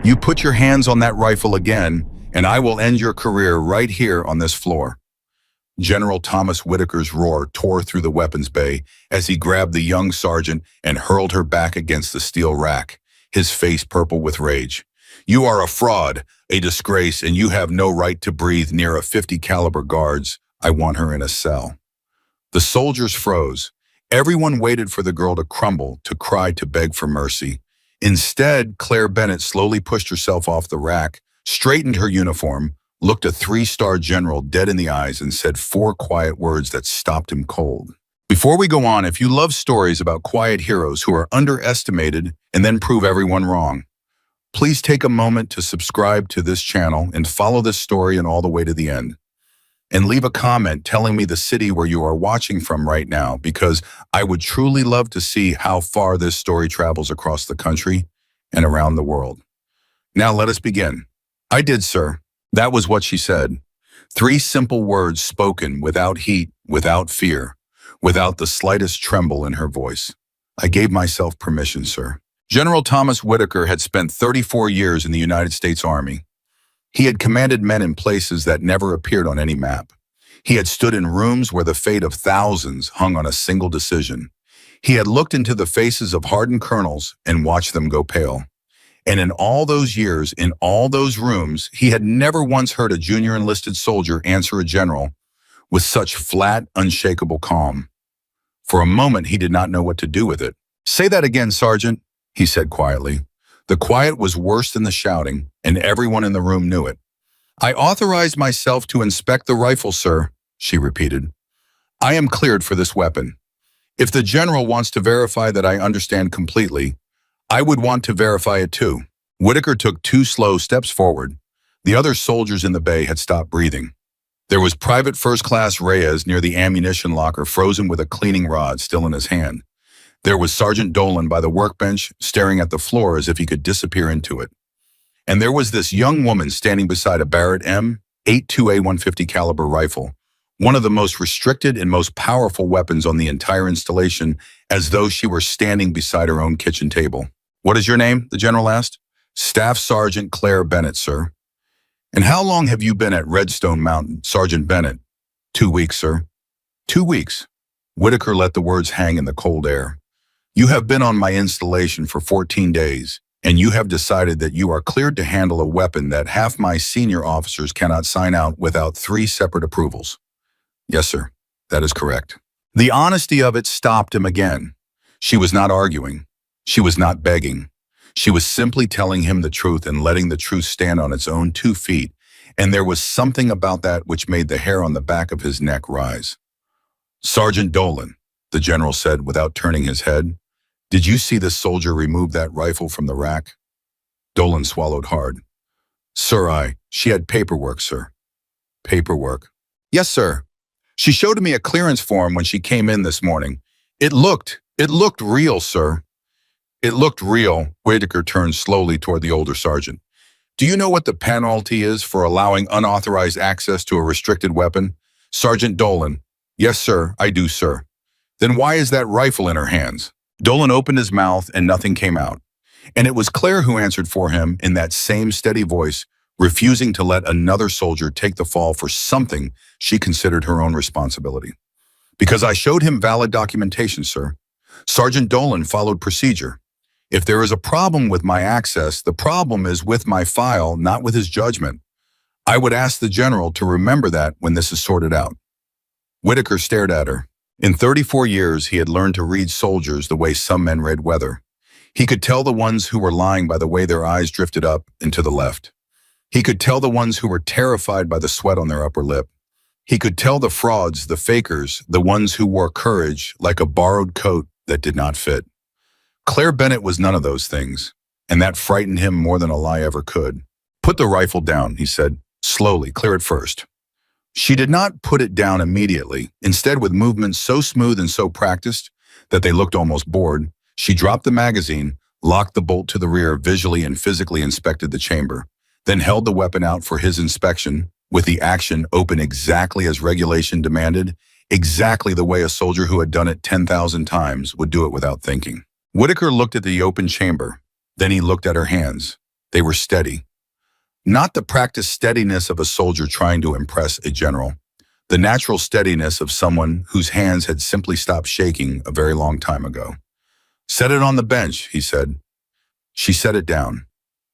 You put your hands on that rifle again, and I will end your career right here on this floor." General Thomas Whitaker's roar tore through the weapons bay as he grabbed the young sergeant and hurled her back against the steel rack, his face purple with rage. "You are a fraud, a disgrace, and you have no right to breathe near a 50 caliber guards. I want her in a cell." The soldiers froze. Everyone waited for the girl to crumble, to cry, to beg for mercy. Instead, Claire Bennett slowly pushed herself off the rack, straightened her uniform, looked a 3-star general dead in the eyes, and said 4 quiet words that stopped him cold. Before we go on, if you love stories about quiet heroes who are underestimated and then prove everyone wrong, please take a moment to subscribe to this channel and follow this story and all the way to the end. And leave a comment telling me the city where you are watching from right now, because I would truly love to see how far this story travels across the country and around the world. Now let us begin. "I did, sir." That was what she said. 3 simple words spoken without heat, without fear, without the slightest tremble in her voice. "I gave myself permission, sir." General Thomas Whitaker had spent 34 years in the United States Army. He had commanded men in places that never appeared on any map. He had stood in rooms where the fate of thousands hung on a single decision. He had looked into the faces of hardened colonels and watched them go pale. And in all those years, in all those rooms, he had never once heard a junior enlisted soldier answer a general with such flat, unshakable calm. For a moment, he did not know what to do with it. "Say that again, Sergeant," he said quietly. The quiet was worse than the shouting, and everyone in the room knew it. "I authorized myself to inspect the rifle, sir," she repeated. "I am cleared for this weapon. If the general wants to verify that I understand completely, I would want to verify it too." Whitaker took 2 slow steps forward. The other soldiers in the bay had stopped breathing. There was Private First Class Reyes near the ammunition locker, frozen with a cleaning rod still in his hand. There was Sergeant Dolan by the workbench, staring at the floor as if he could disappear into it. And there was this young woman standing beside a Barrett M82A 150 caliber rifle, one of the most restricted and most powerful weapons on the entire installation, as though she were standing beside her own kitchen table. "What is your name?" the general asked. "Staff Sergeant Claire Bennett, sir." "And how long have you been at Redstone Mountain, Sergeant Bennett?" 2 weeks, sir." 2 weeks. Whitaker let the words hang in the cold air. "You have been on my installation for 14 days, and you have decided that you are cleared to handle a weapon that half my senior officers cannot sign out without 3 separate approvals." "Yes, sir. That is correct." The honesty of it stopped him again. She was not arguing. She was not begging. She was simply telling him the truth and letting the truth stand on its own 2 feet, and there was something about that which made the hair on the back of his neck rise. "Sergeant Dolan," the general said without turning his head, "did you see this soldier remove that rifle from the rack?" Dolan swallowed hard. "Sir, she had paperwork, sir." "Paperwork?" "Yes, sir. She showed me a clearance form when she came in this morning. It looked real, sir." "It looked real." Whitaker turned slowly toward the older sergeant. "Do you know what the penalty is for allowing unauthorized access to a restricted weapon?" "Sergeant Dolan." "Yes, sir, I do, sir." "Then why is that rifle in her hands?" Dolan opened his mouth and nothing came out. And it was Claire who answered for him in that same steady voice, refusing to let another soldier take the fall for something she considered her own responsibility. "Because I showed him valid documentation, sir. Sergeant Dolan followed procedure. If there is a problem with my access, the problem is with my file, not with his judgment. I would ask the general to remember that when this is sorted out." Whitaker stared at her. In 34 years, he had learned to read soldiers the way some men read weather. He could tell the ones who were lying by the way their eyes drifted up and to the left. He could tell the ones who were terrified by the sweat on their upper lip. He could tell the frauds, the fakers, the ones who wore courage like a borrowed coat that did not fit. Claire Bennett was none of those things, and that frightened him more than a lie ever could. "Put the rifle down," he said. "Slowly, clear it first." She did not put it down immediately. Instead, with movements so smooth and so practiced that they looked almost bored, she dropped the magazine, locked the bolt to the rear, visually and physically inspected the chamber, then held the weapon out for his inspection, with the action open exactly as regulation demanded, exactly the way a soldier who had done it 10,000 times would do it without thinking. Whitaker looked at the open chamber. Then he looked at her hands. They were steady. Not the practiced steadiness of a soldier trying to impress a general. The natural steadiness of someone whose hands had simply stopped shaking a very long time ago. "Set it on the bench," he said. She set it down.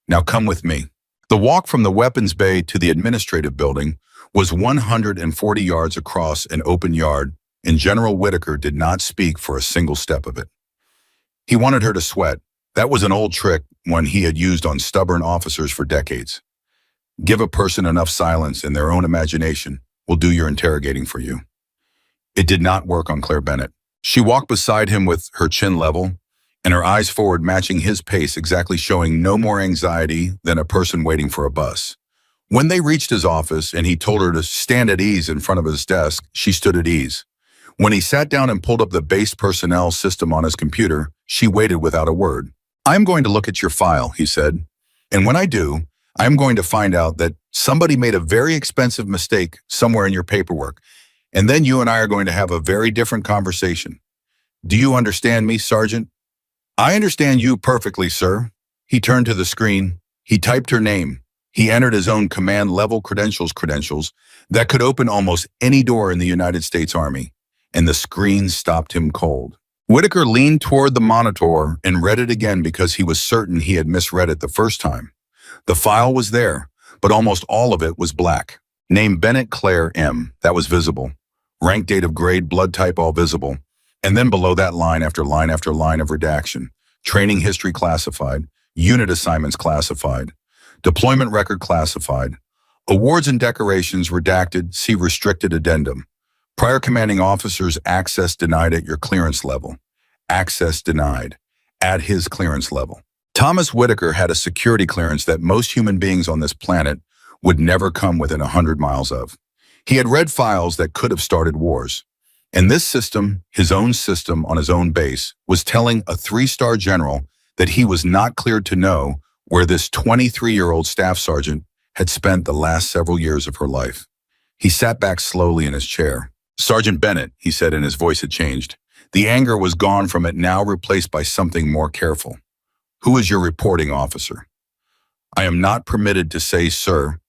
"Now come with me." The walk from the weapons bay to the administrative building was 140 yards across an open yard, and General Whitaker did not speak for a single step of it. He wanted her to sweat. That was an old trick, one he had used on stubborn officers for decades. Give a person enough silence and their own imagination will do your interrogating for you. It did not work on Claire Bennett. She walked beside him with her chin level and her eyes forward, matching his pace, exactly, showing no more anxiety than a person waiting for a bus. When they reached his office and he told her to stand at ease in front of his desk, she stood at ease. When he sat down and pulled up the base personnel system on his computer, she waited without a word. "I'm going to look at your file," he said. "And when I do, I'm going to find out that somebody made a very expensive mistake somewhere in your paperwork. And then you and I are going to have a very different conversation. Do you understand me, Sergeant?" "I understand you perfectly, sir." He turned to the screen. He typed her name. He entered his own command-level credentials that could open almost any door in the United States Army. And the screen stopped him cold. Whitaker leaned toward the monitor and read it again because he was certain he had misread it the first time. The file was there, but almost all of it was black. Name Bennett Claire M. That was visible. Rank, date of grade, blood type, all visible. And then below that, line after line after line of redaction. Training history classified. Unit assignments classified. Deployment record classified. Awards and decorations redacted. See restricted addendum. Prior commanding officers access denied at your clearance level. Access denied at his clearance level. Thomas Whitaker had a security clearance that most human beings on this planet would never come within 100 miles of. He had read files that could have started wars. And this system, his own system on his own base, was telling a 3-star general that he was not cleared to know where this 23-year-old staff sergeant had spent the last several years of her life. He sat back slowly in his chair. "Sergeant Bennett," he said, and his voice had changed. The anger was gone from it, now replaced by something more careful. "Who is your reporting officer?" "I am not permitted to say, sir.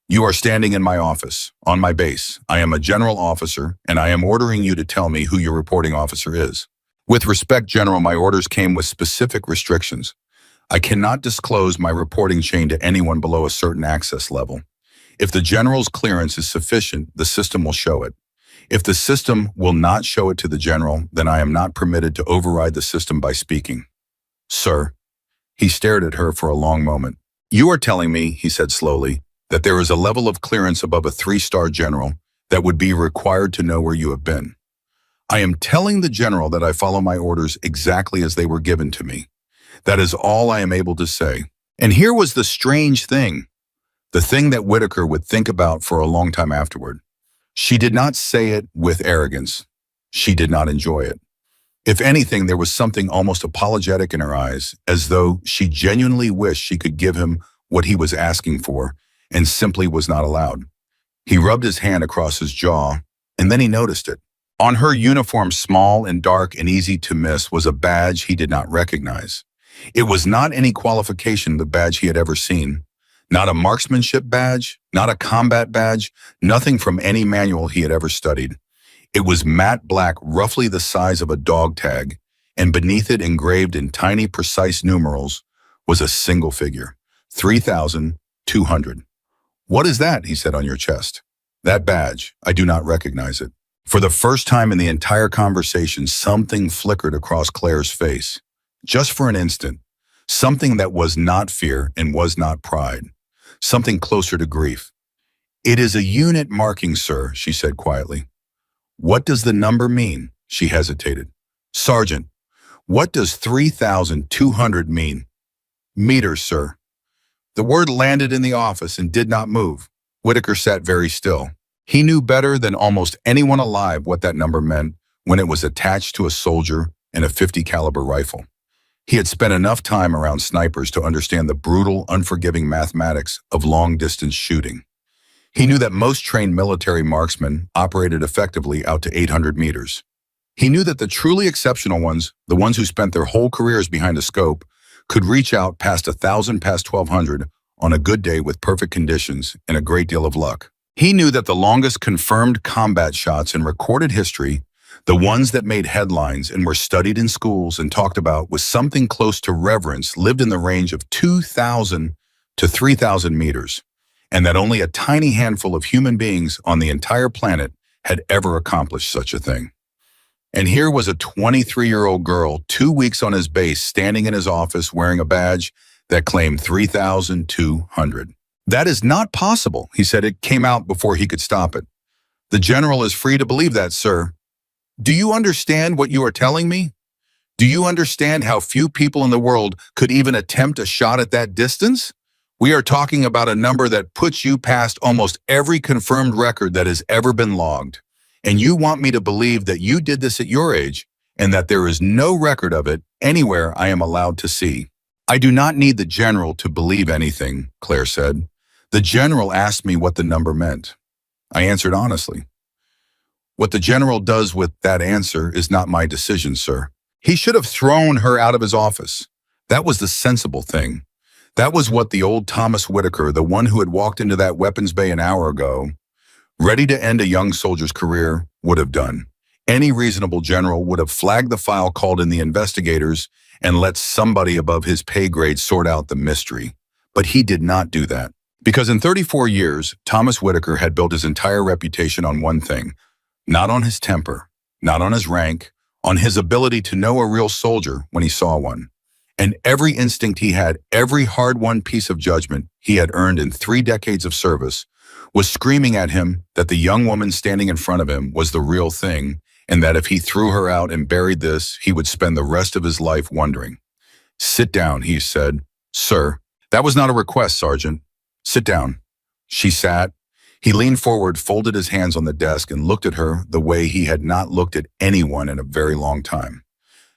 You are standing in my office, on my base. I am a general officer, and I am ordering you to tell me who your reporting officer is." "With respect, General, my orders came with specific restrictions. I cannot disclose my reporting chain to anyone below a certain access level. If the general's clearance is sufficient, the system will show it. If the system will not show it to the general, then I am not permitted to override the system by speaking." "Sir." He stared at her for a long moment. "You are telling me," he said slowly, "that there is a level of clearance above a 3-star general that would be required to know where you have been." "I am telling the general that I follow my orders exactly as they were given to me. That is all I am able to say." And here was the strange thing, the thing that Whitaker would think about for a long time afterward. She did not say it with arrogance. She did not enjoy it. If anything, there was something almost apologetic in her eyes, as though she genuinely wished she could give him what he was asking for, and simply was not allowed. He rubbed his hand across his jaw, and then he noticed it. On her uniform, small and dark and easy to miss, was a badge he did not recognize. It was not any qualification the badge he had ever seen. Not a marksmanship badge, not a combat badge, nothing from any manual he had ever studied. It was matte black, roughly the size of a dog tag, and beneath it, engraved in tiny, precise numerals, was a single figure, 3,200. "What is that?" he said, "on your chest?" "That badge. I do not recognize it." For the first time in the entire conversation, something flickered across Claire's face. Just for an instant. Something that was not fear and was not pride. Something closer to grief. "It is a unit marking, sir," she said quietly. "What does the number mean?" She hesitated. "Sergeant, what does 3,200 mean?" "Meters, sir." The word landed in the office and did not move. Whitaker sat very still. He knew better than almost anyone alive what that number meant when it was attached to a soldier and a .50 caliber rifle. He had spent enough time around snipers to understand the brutal, unforgiving mathematics of long-distance shooting. He knew that most trained military marksmen operated effectively out to 800 meters. He knew that the truly exceptional ones, the ones who spent their whole careers behind a scope, could reach out past 1,000 past 1,200 on a good day with perfect conditions and a great deal of luck. He knew that the longest confirmed combat shots in recorded history, the ones that made headlines and were studied in schools and talked about with something close to reverence, lived in the range of 2,000 to 3,000 meters, and that only a tiny handful of human beings on the entire planet had ever accomplished such a thing. And here was a 23-year-old girl 2 weeks on his base standing in his office wearing a badge that claimed 3,200. That is not possible, he said. It came out before he could stop it. The general is free to believe that, sir. Do you understand what you are telling me? Do you understand how few people in the world could even attempt a shot at that distance? We are talking about a number that puts you past almost every confirmed record that has ever been logged. And you want me to believe that you did this at your age and that there is no record of it anywhere I am allowed to see. I do not need the general to believe anything, Claire said. The general asked me what the number meant. I answered honestly. What the general does with that answer is not my decision, sir. He should have thrown her out of his office. That was the sensible thing. That was what the old Thomas Whitaker, the one who had walked into that weapons bay an hour ago, ready to end a young soldier's career, would have done. Any reasonable general would have flagged the file, called in the investigators, and let somebody above his pay grade sort out the mystery. But he did not do that. Because in 34 years, Thomas Whitaker had built his entire reputation on one thing, not on his temper, not on his rank, on his ability to know a real soldier when he saw one. And every instinct he had, every hard-won piece of judgment he had earned in 3 decades of service, was screaming at him that the young woman standing in front of him was the real thing, and that if he threw her out and buried this, he would spend the rest of his life wondering. Sit down, he said. Sir, that was not a request, Sergeant. Sit down. She sat. He leaned forward, folded his hands on the desk, and looked at her the way he had not looked at anyone in a very long time.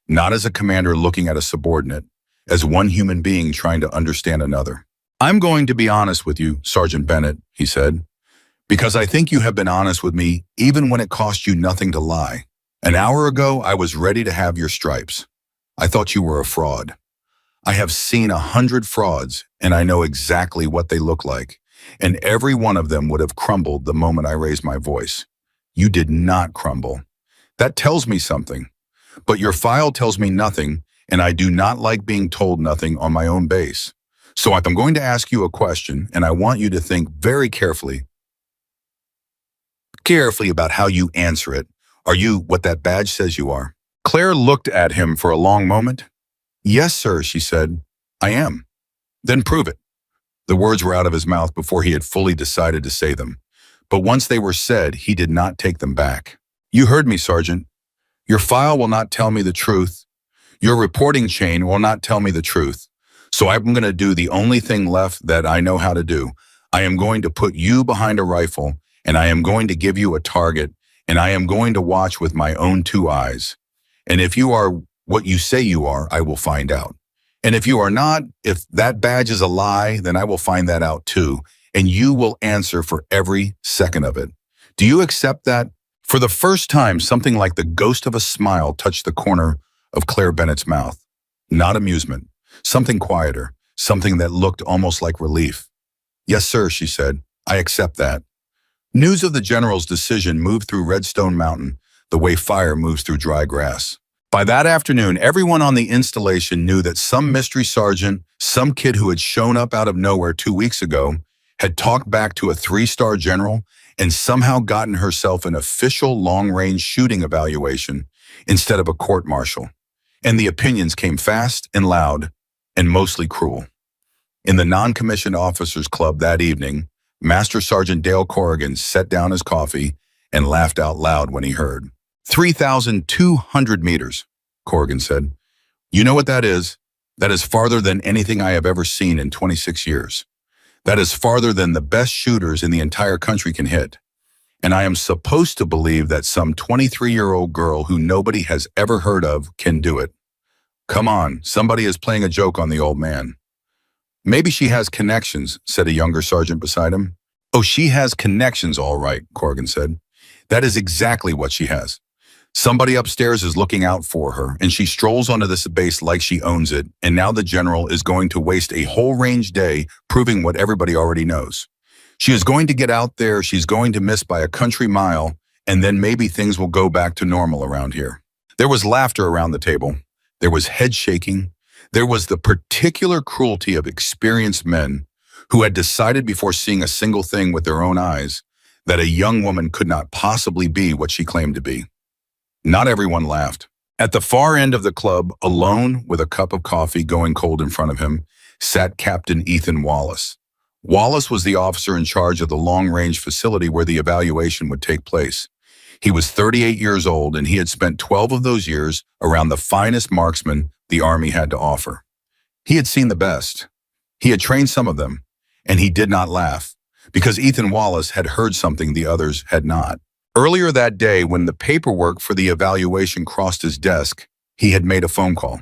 Not as a commander looking at a subordinate, as one human being trying to understand another. I'm going to be honest with you, Sergeant Bennett, he said, because I think you have been honest with me even when it cost you nothing to lie. An hour ago, I was ready to have your stripes. I thought you were a fraud. I have seen 100 frauds, and I know exactly what they look like, and every one of them would have crumbled the moment I raised my voice. You did not crumble. That tells me something. But your file tells me nothing, and I do not like being told nothing on my own base. So I'm going to ask you a question, and I want you to think very carefully about how you answer it. Are you what that badge says you are? Claire looked at him for a long moment. Yes, sir, she said. I am. Then prove it. The words were out of his mouth before he had fully decided to say them. But once they were said, he did not take them back. You heard me, Sergeant. Your file will not tell me the truth. Your reporting chain will not tell me the truth. So I'm going to do the only thing left that I know how to do. I am going to put you behind a rifle, and I am going to give you a target, and I am going to watch with my own 2 eyes. And if you are what you say you are, I will find out. And if you are not, if that badge is a lie, then I will find that out too, and you will answer for every second of it. Do you accept that? For the first time, something like the ghost of a smile touched the corner of Claire Bennett's mouth. Not amusement, something quieter, something that looked almost like relief. Yes, sir, she said. I accept that. News of the general's decision moved through Redstone Mountain the way fire moves through dry grass. By that afternoon, everyone on the installation knew that some mystery sergeant, some kid who had shown up out of nowhere 2 weeks ago, had talked back to a 3-star general and somehow gotten herself an official long-range shooting evaluation instead of a court-martial. And the opinions came fast and loud and mostly cruel. In the non-commissioned officers club that evening, Master Sergeant Dale Corrigan set down his coffee and laughed out loud when he heard. 3,200 meters, Corrigan said. You know what that is? That is farther than anything I have ever seen in 26 years. That is farther than the best shooters in the entire country can hit. And I am supposed to believe that some 23-year-old girl who nobody has ever heard of can do it. Come on, somebody is playing a joke on the old man. Maybe she has connections, said a younger sergeant beside him. Oh, she has connections, all right, Corrigan said. That is exactly what she has. Somebody upstairs is looking out for her, and she strolls onto this base like she owns it, and now the general is going to waste a whole range day proving what everybody already knows. She is going to get out there, she's going to miss by a country mile, and then maybe things will go back to normal around here. There was laughter around the table. There was head shaking. There was the particular cruelty of experienced men who had decided before seeing a single thing with their own eyes that a young woman could not possibly be what she claimed to be. Not everyone laughed. At the far end of the club, alone with a cup of coffee going cold in front of him, sat Captain Ethan Wallace. Wallace was the officer in charge of the long-range facility where the evaluation would take place. He was 38 years old, and he had spent 12 of those years around the finest marksmen the Army had to offer. He had seen the best. He had trained some of them, and he did not laugh, because Ethan Wallace had heard something the others had not. Earlier that day, when the paperwork for the evaluation crossed his desk, he had made a phone call.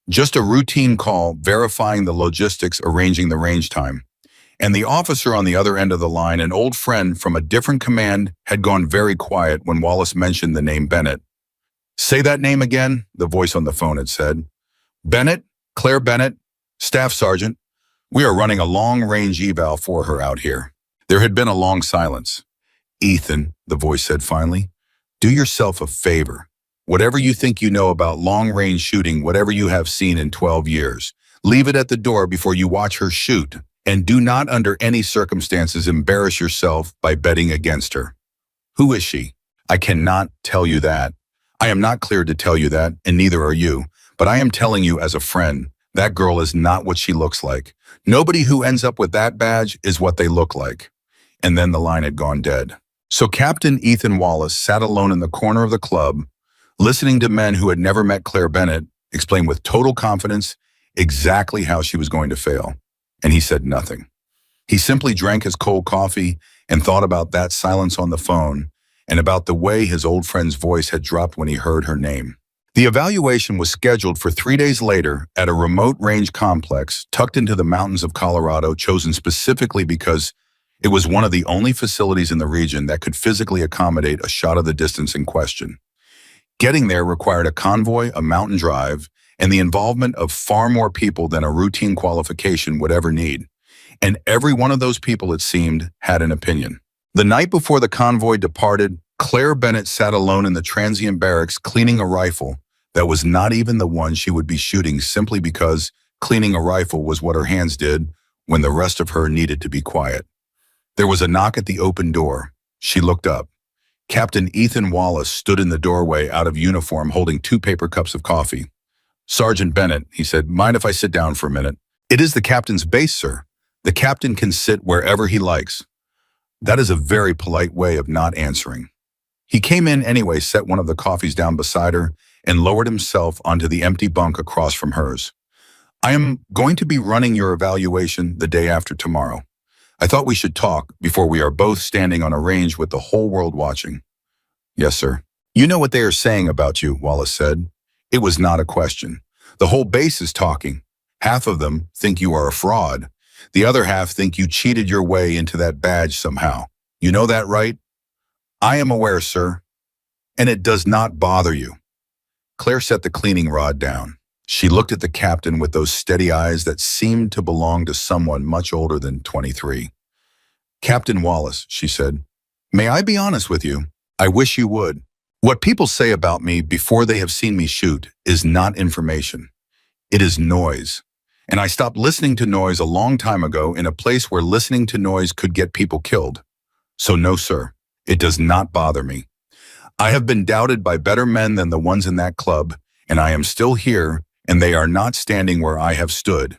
Just a routine call verifying the logistics, arranging the range time. And the officer on the other end of the line, an old friend from a different command, had gone very quiet when Wallace mentioned the name Bennett. "Say that name again," the voice on the phone had said. "Bennett, Claire Bennett, Staff Sergeant. We are running a long-range eval for her out here." There had been a long silence. "Ethan," the voice said finally, "do yourself a favor. Whatever you think you know about long-range shooting, whatever you have seen in 12 years, leave it at the door before you watch her shoot, and do not under any circumstances embarrass yourself by betting against her." "Who is she?" "I cannot tell you that. I am not cleared to tell you that, and neither are you, but I am telling you as a friend, that girl is not what she looks like. Nobody who ends up with that badge is what they look like." And then the line had gone dead. So Captain Ethan Wallace sat alone in the corner of the club, listening to men who had never met Claire Bennett explain with total confidence exactly how she was going to fail. And he said nothing. He simply drank his cold coffee and thought about that silence on the phone and about the way his old friend's voice had dropped when he heard her name. The evaluation was scheduled for 3 days later at a remote range complex tucked into the mountains of Colorado, chosen specifically because it was one of the only facilities in the region that could physically accommodate a shot of the distance in question. Getting there required a convoy, a mountain drive, and the involvement of far more people than a routine qualification would ever need. And every one of those people, it seemed, had an opinion. The night before the convoy departed, Claire Bennett sat alone in the transient barracks cleaning a rifle that was not even the one she would be shooting, simply because cleaning a rifle was what her hands did when the rest of her needed to be quiet. There was a knock at the open door. She looked up. Captain Ethan Wallace stood in the doorway out of uniform holding 2 paper cups of coffee. "Sergeant Bennett," he said, "mind if I sit down for a minute?" "It is the captain's base, sir. The captain can sit wherever he likes." That is a very polite way of not answering. He came in anyway, set one of the coffees down beside her, and lowered himself onto the empty bunk across from hers. "I am going to be running your evaluation the day after tomorrow. I thought we should talk before we are both standing on a range with the whole world watching." "Yes, sir." "You know what they are saying about you," Wallace said. It was not a question. "The whole base is talking. Half of them think you are a fraud. The other half think you cheated your way into that badge somehow. You know that, right?" "I am aware, sir." "And it does not bother you." Claire set the cleaning rod down. She looked at the captain with those steady eyes that seemed to belong to someone much older than 23. "Captain Wallace," she said, "may I be honest with you? I wish you would. What people say about me before they have seen me shoot is not information. It is noise. And I stopped listening to noise a long time ago in a place where listening to noise could get people killed. So no, sir, it does not bother me. I have been doubted by better men than the ones in that club, and I am still here, and they are not standing where I have stood."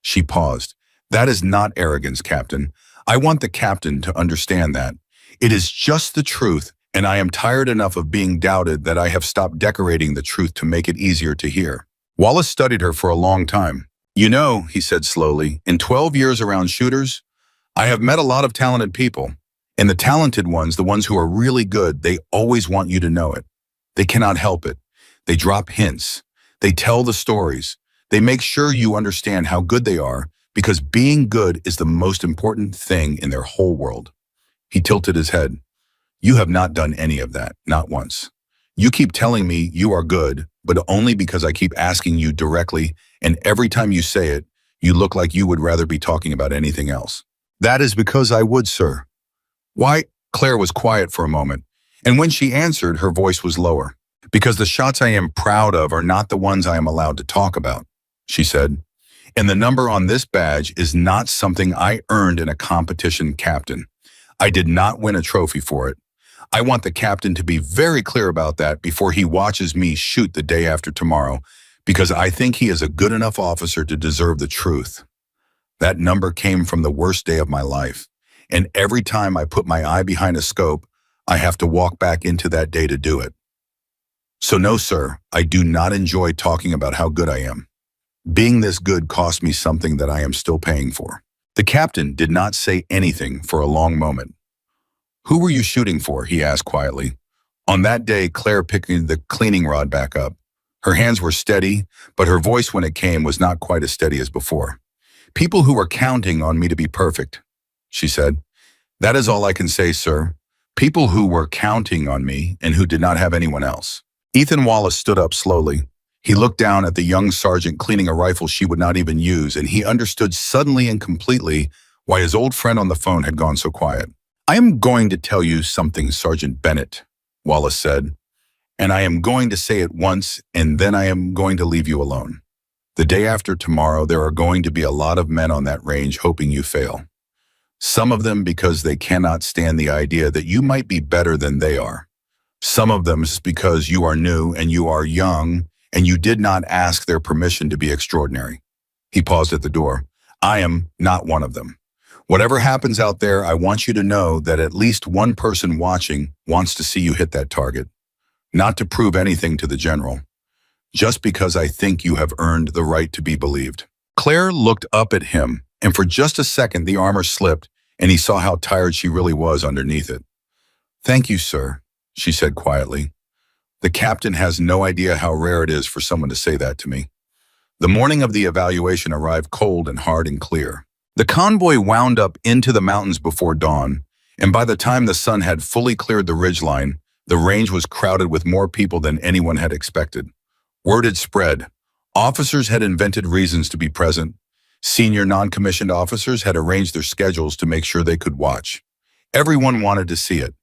She paused. "That is not arrogance, Captain. I want the captain to understand that. It is just the truth, and I am tired enough of being doubted that I have stopped decorating the truth to make it easier to hear." Wallace studied her for a long time. "You know," he said slowly, "in 12 years around shooters, I have met a lot of talented people. And the talented ones, the ones who are really good, they always want you to know it. They cannot help it. They drop hints. They tell the stories. They make sure you understand how good they are, because being good is the most important thing in their whole world." He tilted his head. "You have not done any of that, not once. You keep telling me you are good, but only because I keep asking you directly, and every time you say it, you look like you would rather be talking about anything else. That is because I would, sir. Why? Claire was quiet for a moment, and when she answered, her voice was lower. Because the shots I am proud of are not the ones I am allowed to talk about, she said. And the number on this badge is not something I earned in a competition, Captain. I did not win a trophy for it. I want the captain to be very clear about that before he watches me shoot the day after tomorrow, because I think he is a good enough officer to deserve the truth. That number came from the worst day of my life, and every time I put my eye behind a scope, I have to walk back into that day to do it. So no, sir, I do not enjoy talking about how good I am. Being this good cost me something that I am still paying for. The captain did not say anything for a long moment. Who were you shooting for? He asked quietly. On that day, Claire picked the cleaning rod back up. Her hands were steady, but her voice when it came was not quite as steady as before. People who were counting on me to be perfect, she said. That is all I can say, sir. People who were counting on me and who did not have anyone else. Ethan Wallace stood up slowly. He looked down at the young sergeant cleaning a rifle she would not even use, and he understood suddenly and completely why his old friend on the phone had gone so quiet. I am going to tell you something, Sergeant Bennett, Wallace said, and I am going to say it once, and then I am going to leave you alone. The day after tomorrow, there are going to be a lot of men on that range hoping you fail. Some of them because they cannot stand the idea that you might be better than they are. Some of them is because you are new and you are young and you did not ask their permission to be extraordinary. He paused at the door. I am not one of them. Whatever happens out there, I want you to know that at least one person watching wants to see you hit that target. Not to prove anything to the general. Just because I think you have earned the right to be believed. Claire looked up at him, and for just a second the armor slipped, and he saw how tired she really was underneath it. Thank you, sir, she said quietly. The captain has no idea how rare it is for someone to say that to me. The morning of the evaluation arrived cold and hard and clear. The convoy wound up into the mountains before dawn, and by the time the sun had fully cleared the ridgeline, the range was crowded with more people than anyone had expected. Word had spread. Officers had invented reasons to be present. Senior non-commissioned officers had arranged their schedules to make sure they could watch. Everyone wanted to see it.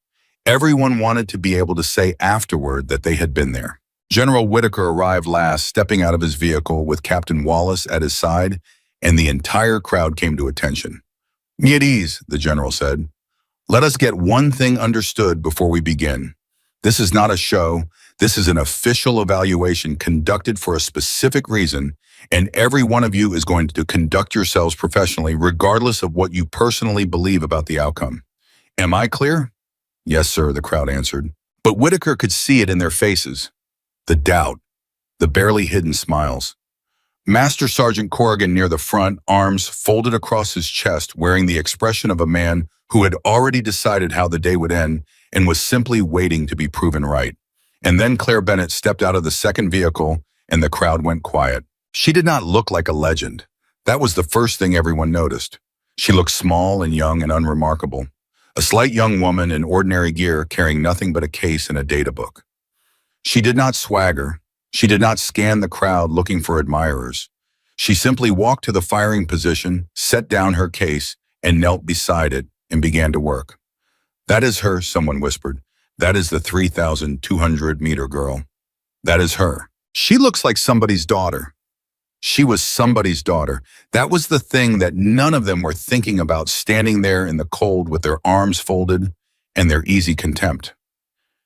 Everyone wanted to be able to say afterward that they had been there. General Whitaker arrived last, stepping out of his vehicle with Captain Wallace at his side, and the entire crowd came to attention. Be at ease, the general said. Let us get one thing understood before we begin. This is not a show. This is an official evaluation conducted for a specific reason, and every one of you is going to conduct yourselves professionally regardless of what you personally believe about the outcome. Am I clear? Yes, sir, the crowd answered. But Whitaker could see it in their faces. The doubt, the barely hidden smiles. Master Sergeant Corrigan near the front, arms folded across his chest, wearing the expression of a man who had already decided how the day would end and was simply waiting to be proven right. And then Claire Bennett stepped out of the second vehicle and the crowd went quiet. She did not look like a legend. That was the first thing everyone noticed. She looked small and young and unremarkable. A slight young woman in ordinary gear carrying nothing but a case and a data book. She did not swagger. She did not scan the crowd looking for admirers. She simply walked to the firing position, set down her case, and knelt beside it and began to work. That is her, someone whispered. That is the 3,200-meter girl. That is her. She looks like somebody's daughter. She was somebody's daughter. That was the thing that none of them were thinking about, standing there in the cold with their arms folded and their easy contempt.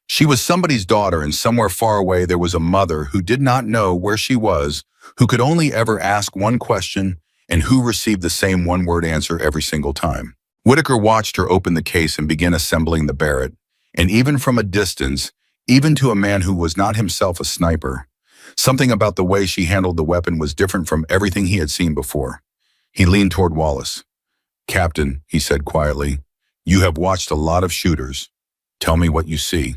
She was somebody's daughter, and somewhere far away there was a mother who did not know where she was, who could only ever ask one question, and who received the same one-word answer every single time. Whitaker watched her open the case and begin assembling the Barrett, and even from a distance, even to a man who was not himself a sniper, something about the way she handled the weapon was different from everything he had seen before. He leaned toward Wallace. Captain, he said quietly, you have watched a lot of shooters. Tell me what you see.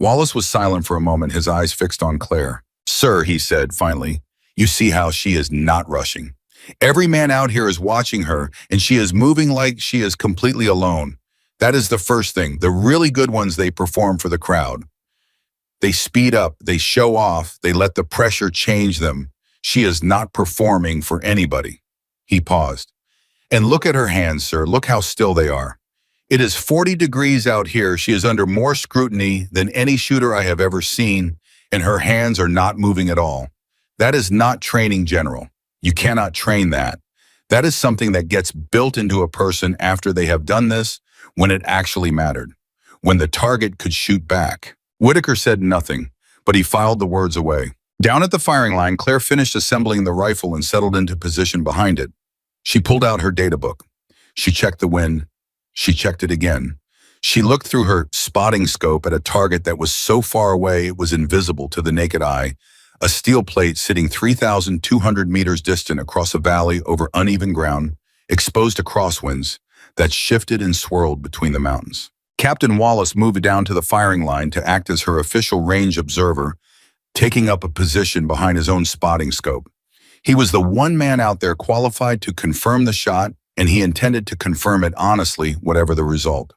Wallace was silent for a moment, his eyes fixed on Claire. Sir, he said finally, you see how she is not rushing. Every man out here is watching her, and she is moving like she is completely alone. That is the first thing. The really good ones, they perform for the crowd. They speed up, they show off, they let the pressure change them. She is not performing for anybody. He paused. And look at her hands, sir. Look how still they are. It is 40 degrees out here. She is under more scrutiny than any shooter I have ever seen, and her hands are not moving at all. That is not training, General. You cannot train that. That is something that gets built into a person after they have done this, when it actually mattered, when the target could shoot back. Whitaker said nothing, but he filed the words away. Down at the firing line, Claire finished assembling the rifle and settled into position behind it. She pulled out her data book. She checked the wind. She checked it again. She looked through her spotting scope at a target that was so far away it was invisible to the naked eye, a steel plate sitting 3,200 meters distant across a valley over uneven ground, exposed to crosswinds that shifted and swirled between the mountains. Captain Wallace moved down to the firing line to act as her official range observer, taking up a position behind his own spotting scope. He was the one man out there qualified to confirm the shot, and he intended to confirm it honestly, whatever the result.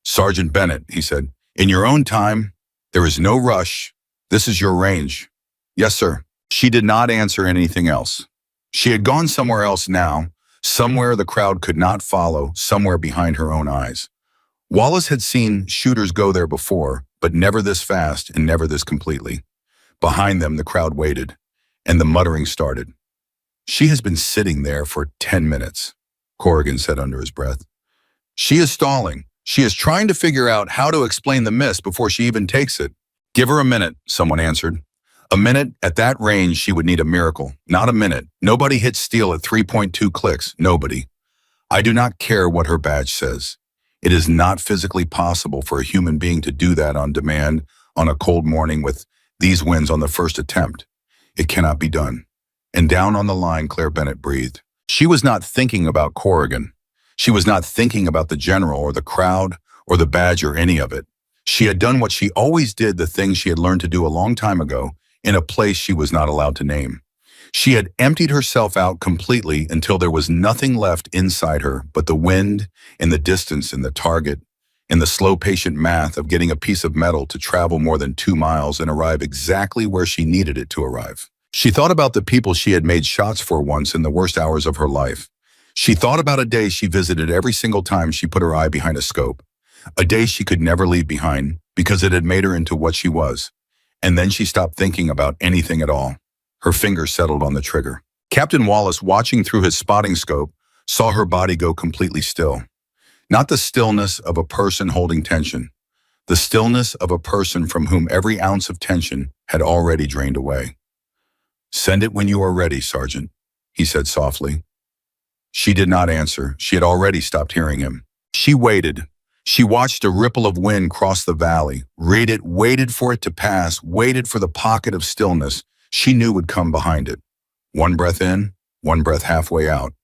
Sergeant Bennett, he said, in your own time, there is no rush. This is your range. Yes, sir. She did not answer anything else. She had gone somewhere else now, somewhere the crowd could not follow, somewhere behind her own eyes. Wallace had seen shooters go there before, but never this fast and never this completely. Behind them, the crowd waited, and the muttering started. She has been sitting there for 10 minutes, Corrigan said under his breath. She is stalling. She is trying to figure out how to explain the miss before she even takes it. Give her a minute, someone answered. A minute, at that range, she would need a miracle. Not a minute. Nobody hits steel at 3.2 clicks. Nobody. I do not care what her badge says. It is not physically possible for a human being to do that on demand on a cold morning with these winds on the first attempt. It cannot be done. And down on the line, Claire Bennett breathed. She was not thinking about Corrigan. She was not thinking about the general or the crowd or the badge or any of it. She had done what she always did, the thing she had learned to do a long time ago, in a place she was not allowed to name. She had emptied herself out completely until there was nothing left inside her but the wind and the distance and the target and the slow, patient math of getting a piece of metal to travel more than 2 miles and arrive exactly where she needed it to arrive. She thought about the people she had made shots for once in the worst hours of her life. She thought about a day she visited every single time she put her eye behind a scope, a day she could never leave behind because it had made her into what she was. And then she stopped thinking about anything at all. Her fingers settled on the trigger. Captain Wallace, watching through his spotting scope, saw her body go completely still. Not the stillness of a person holding tension, the stillness of a person from whom every ounce of tension had already drained away. Send it when you are ready, Sergeant, he said softly. She did not answer. She had already stopped hearing him. She waited. She watched a ripple of wind cross the valley, waited for it to pass, waited for the pocket of stillness she knew would come behind it. One breath in, one breath halfway out.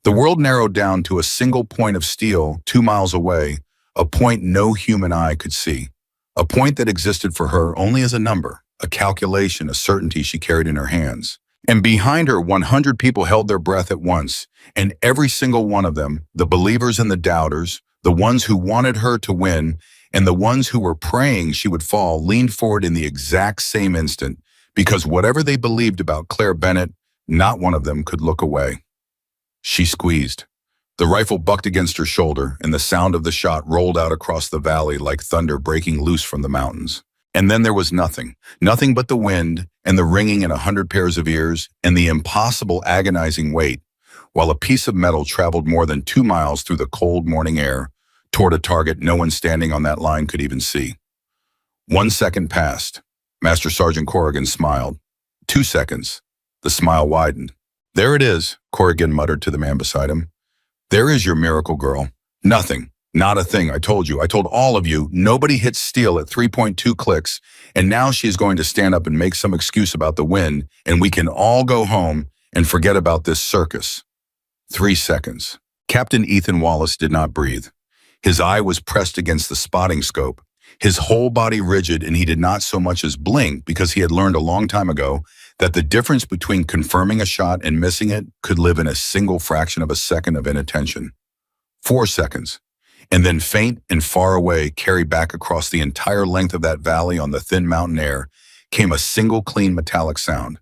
The world narrowed down to a single point of steel 2 miles away, a point no human eye could see, a point that existed for her only as a number, a calculation, a certainty she carried in her hands. And behind her, 100 people held their breath at once, and every single one of them, the believers and the doubters, the ones who wanted her to win, and the ones who were praying she would fall, leaned forward in the exact same instant, because whatever they believed about Claire Bennett, not one of them could look away. She squeezed. The rifle bucked against her shoulder, and the sound of the shot rolled out across the valley like thunder breaking loose from the mountains. And then there was nothing but the wind and the ringing in 100 pairs of ears and the impossible agonizing wait, while a piece of metal traveled more than 2 miles through the cold morning air toward a target no one standing on that line could even see. 1 second passed. Master Sergeant Corrigan smiled. 2 seconds. The smile widened. There it is, Corrigan muttered to the man beside him. There is your miracle girl. Nothing. Not a thing, I told you. I told all of you, nobody hits steel at 3.2 clicks, and now she is going to stand up and make some excuse about the wind, and we can all go home and forget about this circus. 3 seconds. Captain Ethan Wallace did not breathe. His eye was pressed against the spotting scope, his whole body rigid, and he did not so much as blink because he had learned a long time ago that the difference between confirming a shot and missing it could live in a single fraction of a second of inattention. 4 seconds. And then faint and far away, carried back across the entire length of that valley on the thin mountain air, came a single clean metallic sound.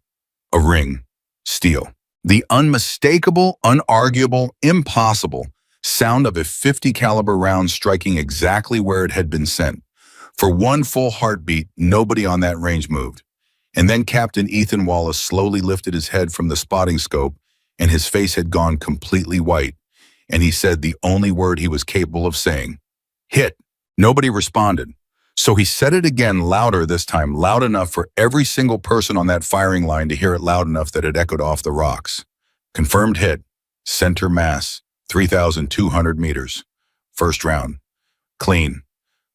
A ring. Steel. The unmistakable, unarguable, impossible sound of a 50 caliber round striking exactly where it had been sent. For one full heartbeat, nobody on that range moved. And then Captain Ethan Wallace slowly lifted his head from the spotting scope, and his face had gone completely white. And he said the only word he was capable of saying, "Hit." Nobody responded. So he said it again, louder this time, loud enough for every single person on that firing line to hear it, loud enough that it echoed off the rocks. Confirmed hit. Center mass. 3,200 meters. First round. Clean.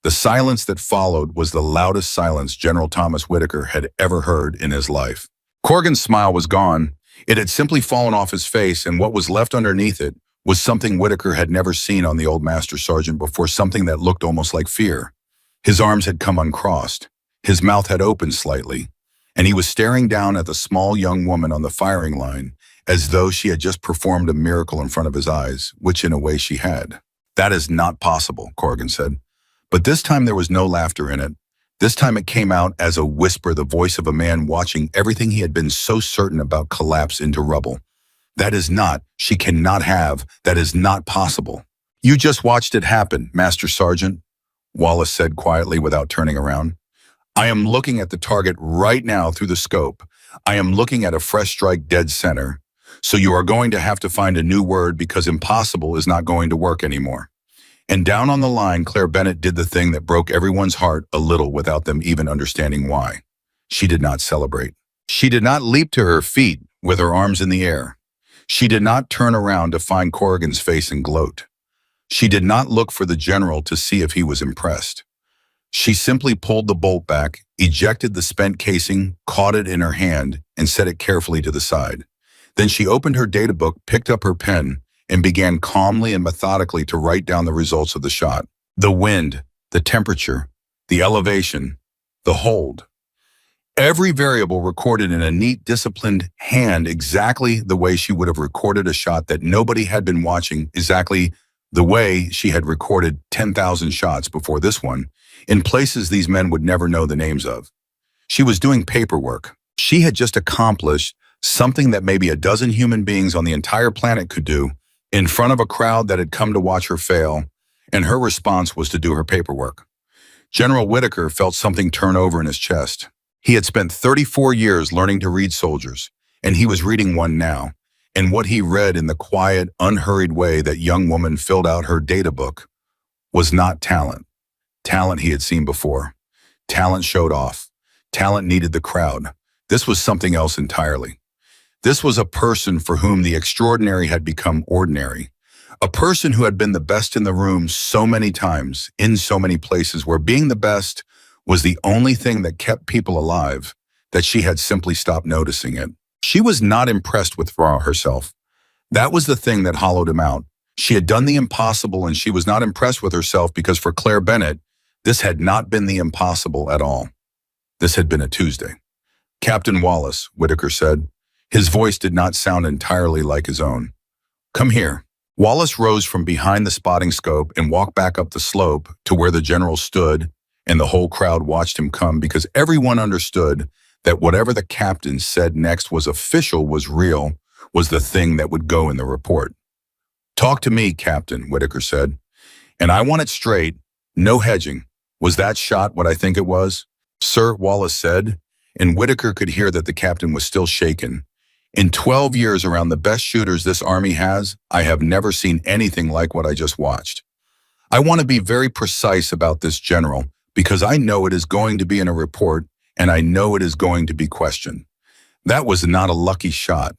The silence that followed was the loudest silence General Thomas Whitaker had ever heard in his life. Corrigan's smile was gone. It had simply fallen off his face, and what was left underneath it was something Whitaker had never seen on the old master sergeant before, something that looked almost like fear. His arms had come uncrossed. His mouth had opened slightly, and he was staring down at the small young woman on the firing line as though she had just performed a miracle in front of his eyes, which in a way she had. "That is not possible," Corrigan said. But this time there was no laughter in it. This time it came out as a whisper, the voice of a man watching everything he had been so certain about collapse into rubble. "That is not, she cannot have, that is not possible." "You just watched it happen, Master Sergeant," Wallace said quietly without turning around. "I am looking at the target right now through the scope. I am looking at a fresh strike dead center. So you are going to have to find a new word because impossible is not going to work anymore." And down on the line, Claire Bennett did the thing that broke everyone's heart a little without them even understanding why. She did not celebrate. She did not leap to her feet with her arms in the air. She did not turn around to find Corrigan's face and gloat. She did not look for the general to see if he was impressed. She simply pulled the bolt back, ejected the spent casing, caught it in her hand, and set it carefully to the side. Then she opened her data book, picked up her pen, and began calmly and methodically to write down the results of the shot. The wind, the temperature, the elevation, the hold. Every variable recorded in a neat, disciplined hand exactly the way she would have recorded a shot that nobody had been watching, exactly the way she had recorded 10,000 shots before this one, in places these men would never know the names of. She was doing paperwork. She had just accomplished something that maybe a dozen human beings on the entire planet could do, in front of a crowd that had come to watch her fail, and her response was to do her paperwork. General Whitaker felt something turn over in his chest. He had spent 34 years learning to read soldiers, and he was reading one now, and what he read in the quiet, unhurried way that young woman filled out her data book was not talent. Talent he had seen before. Talent showed off. Talent needed the crowd. This was something else entirely. This was a person for whom the extraordinary had become ordinary. A person who had been the best in the room so many times, in so many places, where being the best was the only thing that kept people alive, that she had simply stopped noticing it. She was not impressed with herself. That was the thing that hollowed him out. She had done the impossible, and she was not impressed with herself because for Claire Bennett, this had not been the impossible at all. This had been a Tuesday. "Captain Wallace," Whitaker said. His voice did not sound entirely like his own. "Come here." Wallace rose from behind the spotting scope and walked back up the slope to where the general stood, and the whole crowd watched him come because everyone understood that whatever the captain said next was official, was real, was the thing that would go in the report. "Talk to me, Captain," Whitaker said. "And I want it straight, no hedging. Was that shot what I think it was?" "Sir," Wallace said, and Whitaker could hear that the captain was still shaken. "In 12 years around the best shooters this Army has, I have never seen anything like what I just watched. I want to be very precise about this, General, because I know it is going to be in a report, and I know it is going to be questioned. That was not a lucky shot.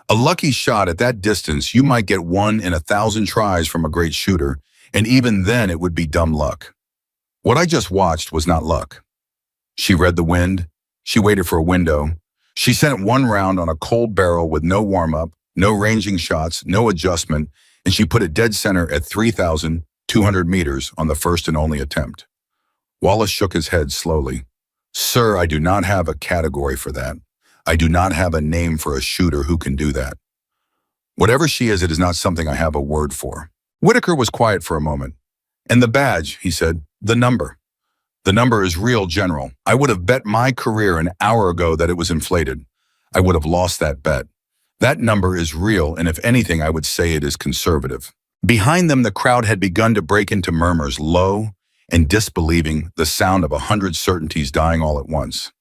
A lucky shot at that distance, you might get 1 in 1,000 tries from a great shooter, and even then it would be dumb luck. What I just watched was not luck." She read the wind. She waited for a window. She sent one round on a cold barrel with no warm-up, no ranging shots, no adjustment, and she put it dead center at 3,200 meters on the first and only attempt. Wallace shook his head slowly. "Sir, I do not have a category for that. I do not have a name for a shooter who can do that. Whatever she is, it is not something I have a word for." Whitaker was quiet for a moment, And the badge, he said, the number. The number is real, General. I would have bet my career an hour ago that it was inflated. I would have lost that bet. That number is real, and if anything, I would say it is conservative. Behind them, the crowd had begun to break into murmurs, low and disbelieving, the sound of 100 certainties dying all at once.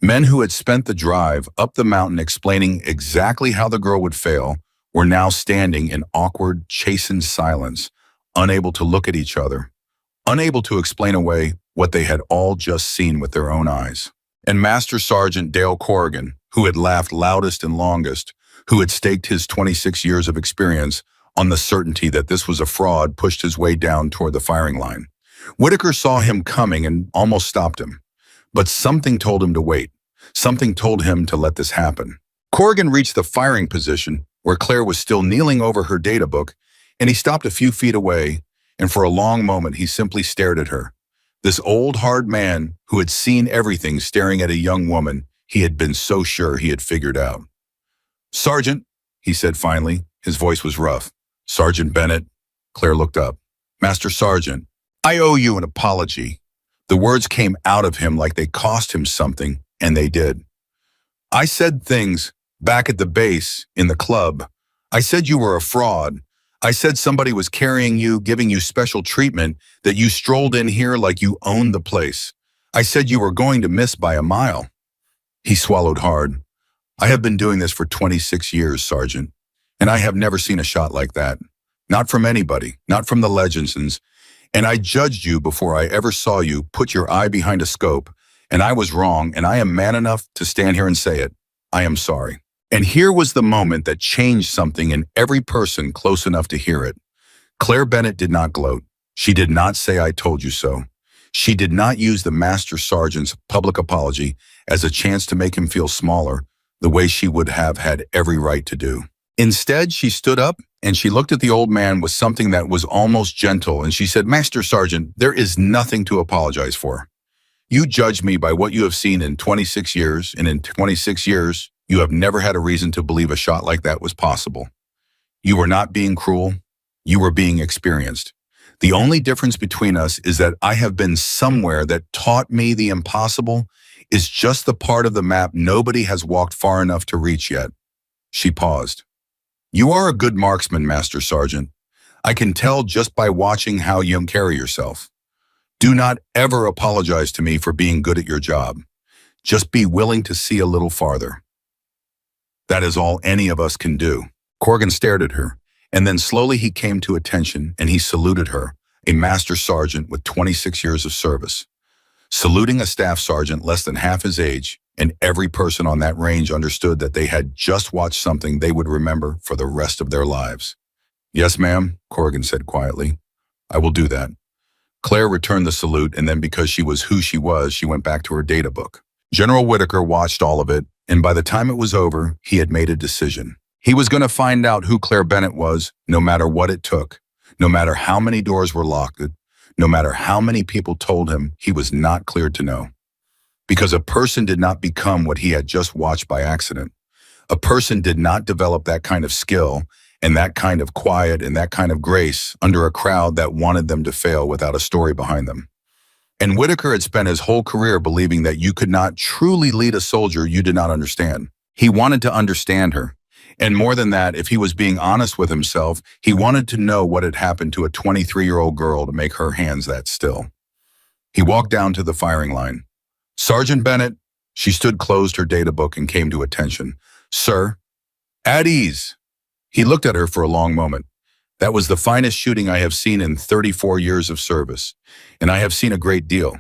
Men who had spent the drive up the mountain explaining exactly how the girl would fail were now standing in awkward, chastened silence, unable to look at each other, unable to explain away what they had all just seen with their own eyes. And Master Sergeant Dale Corrigan, who had laughed loudest and longest, who had staked his 26 years of experience on the certainty that this was a fraud, pushed his way down toward the firing line. Whitaker saw him coming and almost stopped him. But something told him to wait. Something told him to let this happen. Corrigan reached the firing position where Claire was still kneeling over her data book, and he stopped a few feet away, and for a long moment he simply stared at her. This old, hard man who had seen everything staring at a young woman he had been so sure he had figured out. "Sergeant," he said finally. His voice was rough. "Sergeant Bennett." Claire looked up. "Master Sergeant, I owe you an apology." The words came out of him like they cost him something, and they did. "I said things back at the base, in the club. I said you were a fraud. I said somebody was carrying you, giving you special treatment, that you strolled in here like you owned the place. I said you were going to miss by a mile." He swallowed hard. "I have been doing this for 26 years, Sergeant, and I have never seen a shot like that. Not from anybody, not from the legends, and I judged you before I ever saw you put your eye behind a scope, and I was wrong, and I am man enough to stand here and say it. I am sorry." And here was the moment that changed something in every person close enough to hear it. Claire Bennett did not gloat. She did not say, "I told you so." She did not use the Master Sergeant's public apology as a chance to make him feel smaller, the way she would have had every right to do. Instead, she stood up and she looked at the old man with something that was almost gentle, and she said, "Master Sergeant, there is nothing to apologize for. You judged me by what you have seen in 26 years, and in 26 years, you have never had a reason to believe a shot like that was possible. You were not being cruel. You were being experienced. The only difference between us is that I have been somewhere that taught me the impossible is just the part of the map nobody has walked far enough to reach yet." She paused. "You are a good marksman, Master Sergeant. I can tell just by watching how you carry yourself. Do not ever apologize to me for being good at your job. Just be willing to see a little farther. That is all any of us can do." Corrigan stared at her, and then slowly he came to attention and he saluted her, a Master Sergeant with 26 years of service. Saluting a staff sergeant less than half his age, and every person on that range understood that they had just watched something they would remember for the rest of their lives. "Yes, ma'am," Corrigan said quietly. "I will do that." Claire returned the salute, and then because she was who she was, she went back to her data book. General Whitaker watched all of it, and by the time it was over, he had made a decision. He was going to find out who Claire Bennett was, no matter what it took, no matter how many doors were locked, no matter how many people told him he was not cleared to know. Because a person did not become what he had just watched by accident. A person did not develop that kind of skill and that kind of quiet and that kind of grace under a crowd that wanted them to fail without a story behind them. And Whitaker had spent his whole career believing that you could not truly lead a soldier you did not understand. He wanted to understand her. And more than that, if he was being honest with himself, he wanted to know what had happened to a 23-year-old girl to make her hands that still. He walked down to the firing line. "Sergeant Bennett," she stood, closed her data book, and came to attention. "Sir." "At ease." He looked at her for a long moment. "That was the finest shooting I have seen in 34 years of service, and I have seen a great deal.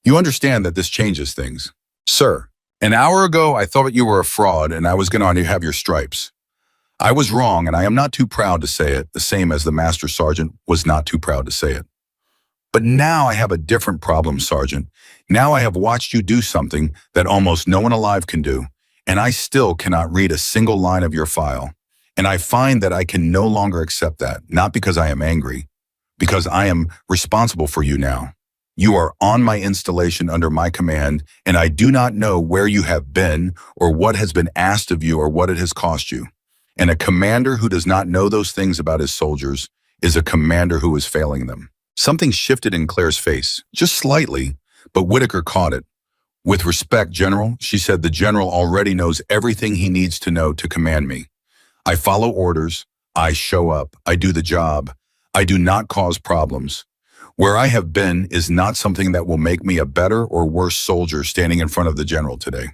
You understand that this changes things." "Sir, an hour ago I thought you were a fraud and I was going to have your stripes. I was wrong, and I am not too proud to say it, the same as the Master Sergeant was not too proud to say it. But now I have a different problem, Sergeant. Now I have watched you do something that almost no one alive can do, and I still cannot read a single line of your file. And I find that I can no longer accept that, not because I am angry, because I am responsible for you now. You are on my installation under my command, and I do not know where you have been or what has been asked of you or what it has cost you. And a commander who does not know those things about his soldiers is a commander who is failing them. Something shifted in Claire's face, just slightly, but Whitaker caught it. With respect, General, she said, the General already knows everything he needs to know to command me. I follow orders, I show up, I do the job. I do not cause problems. Where I have been is not something that will make me a better or worse soldier standing in front of the General today.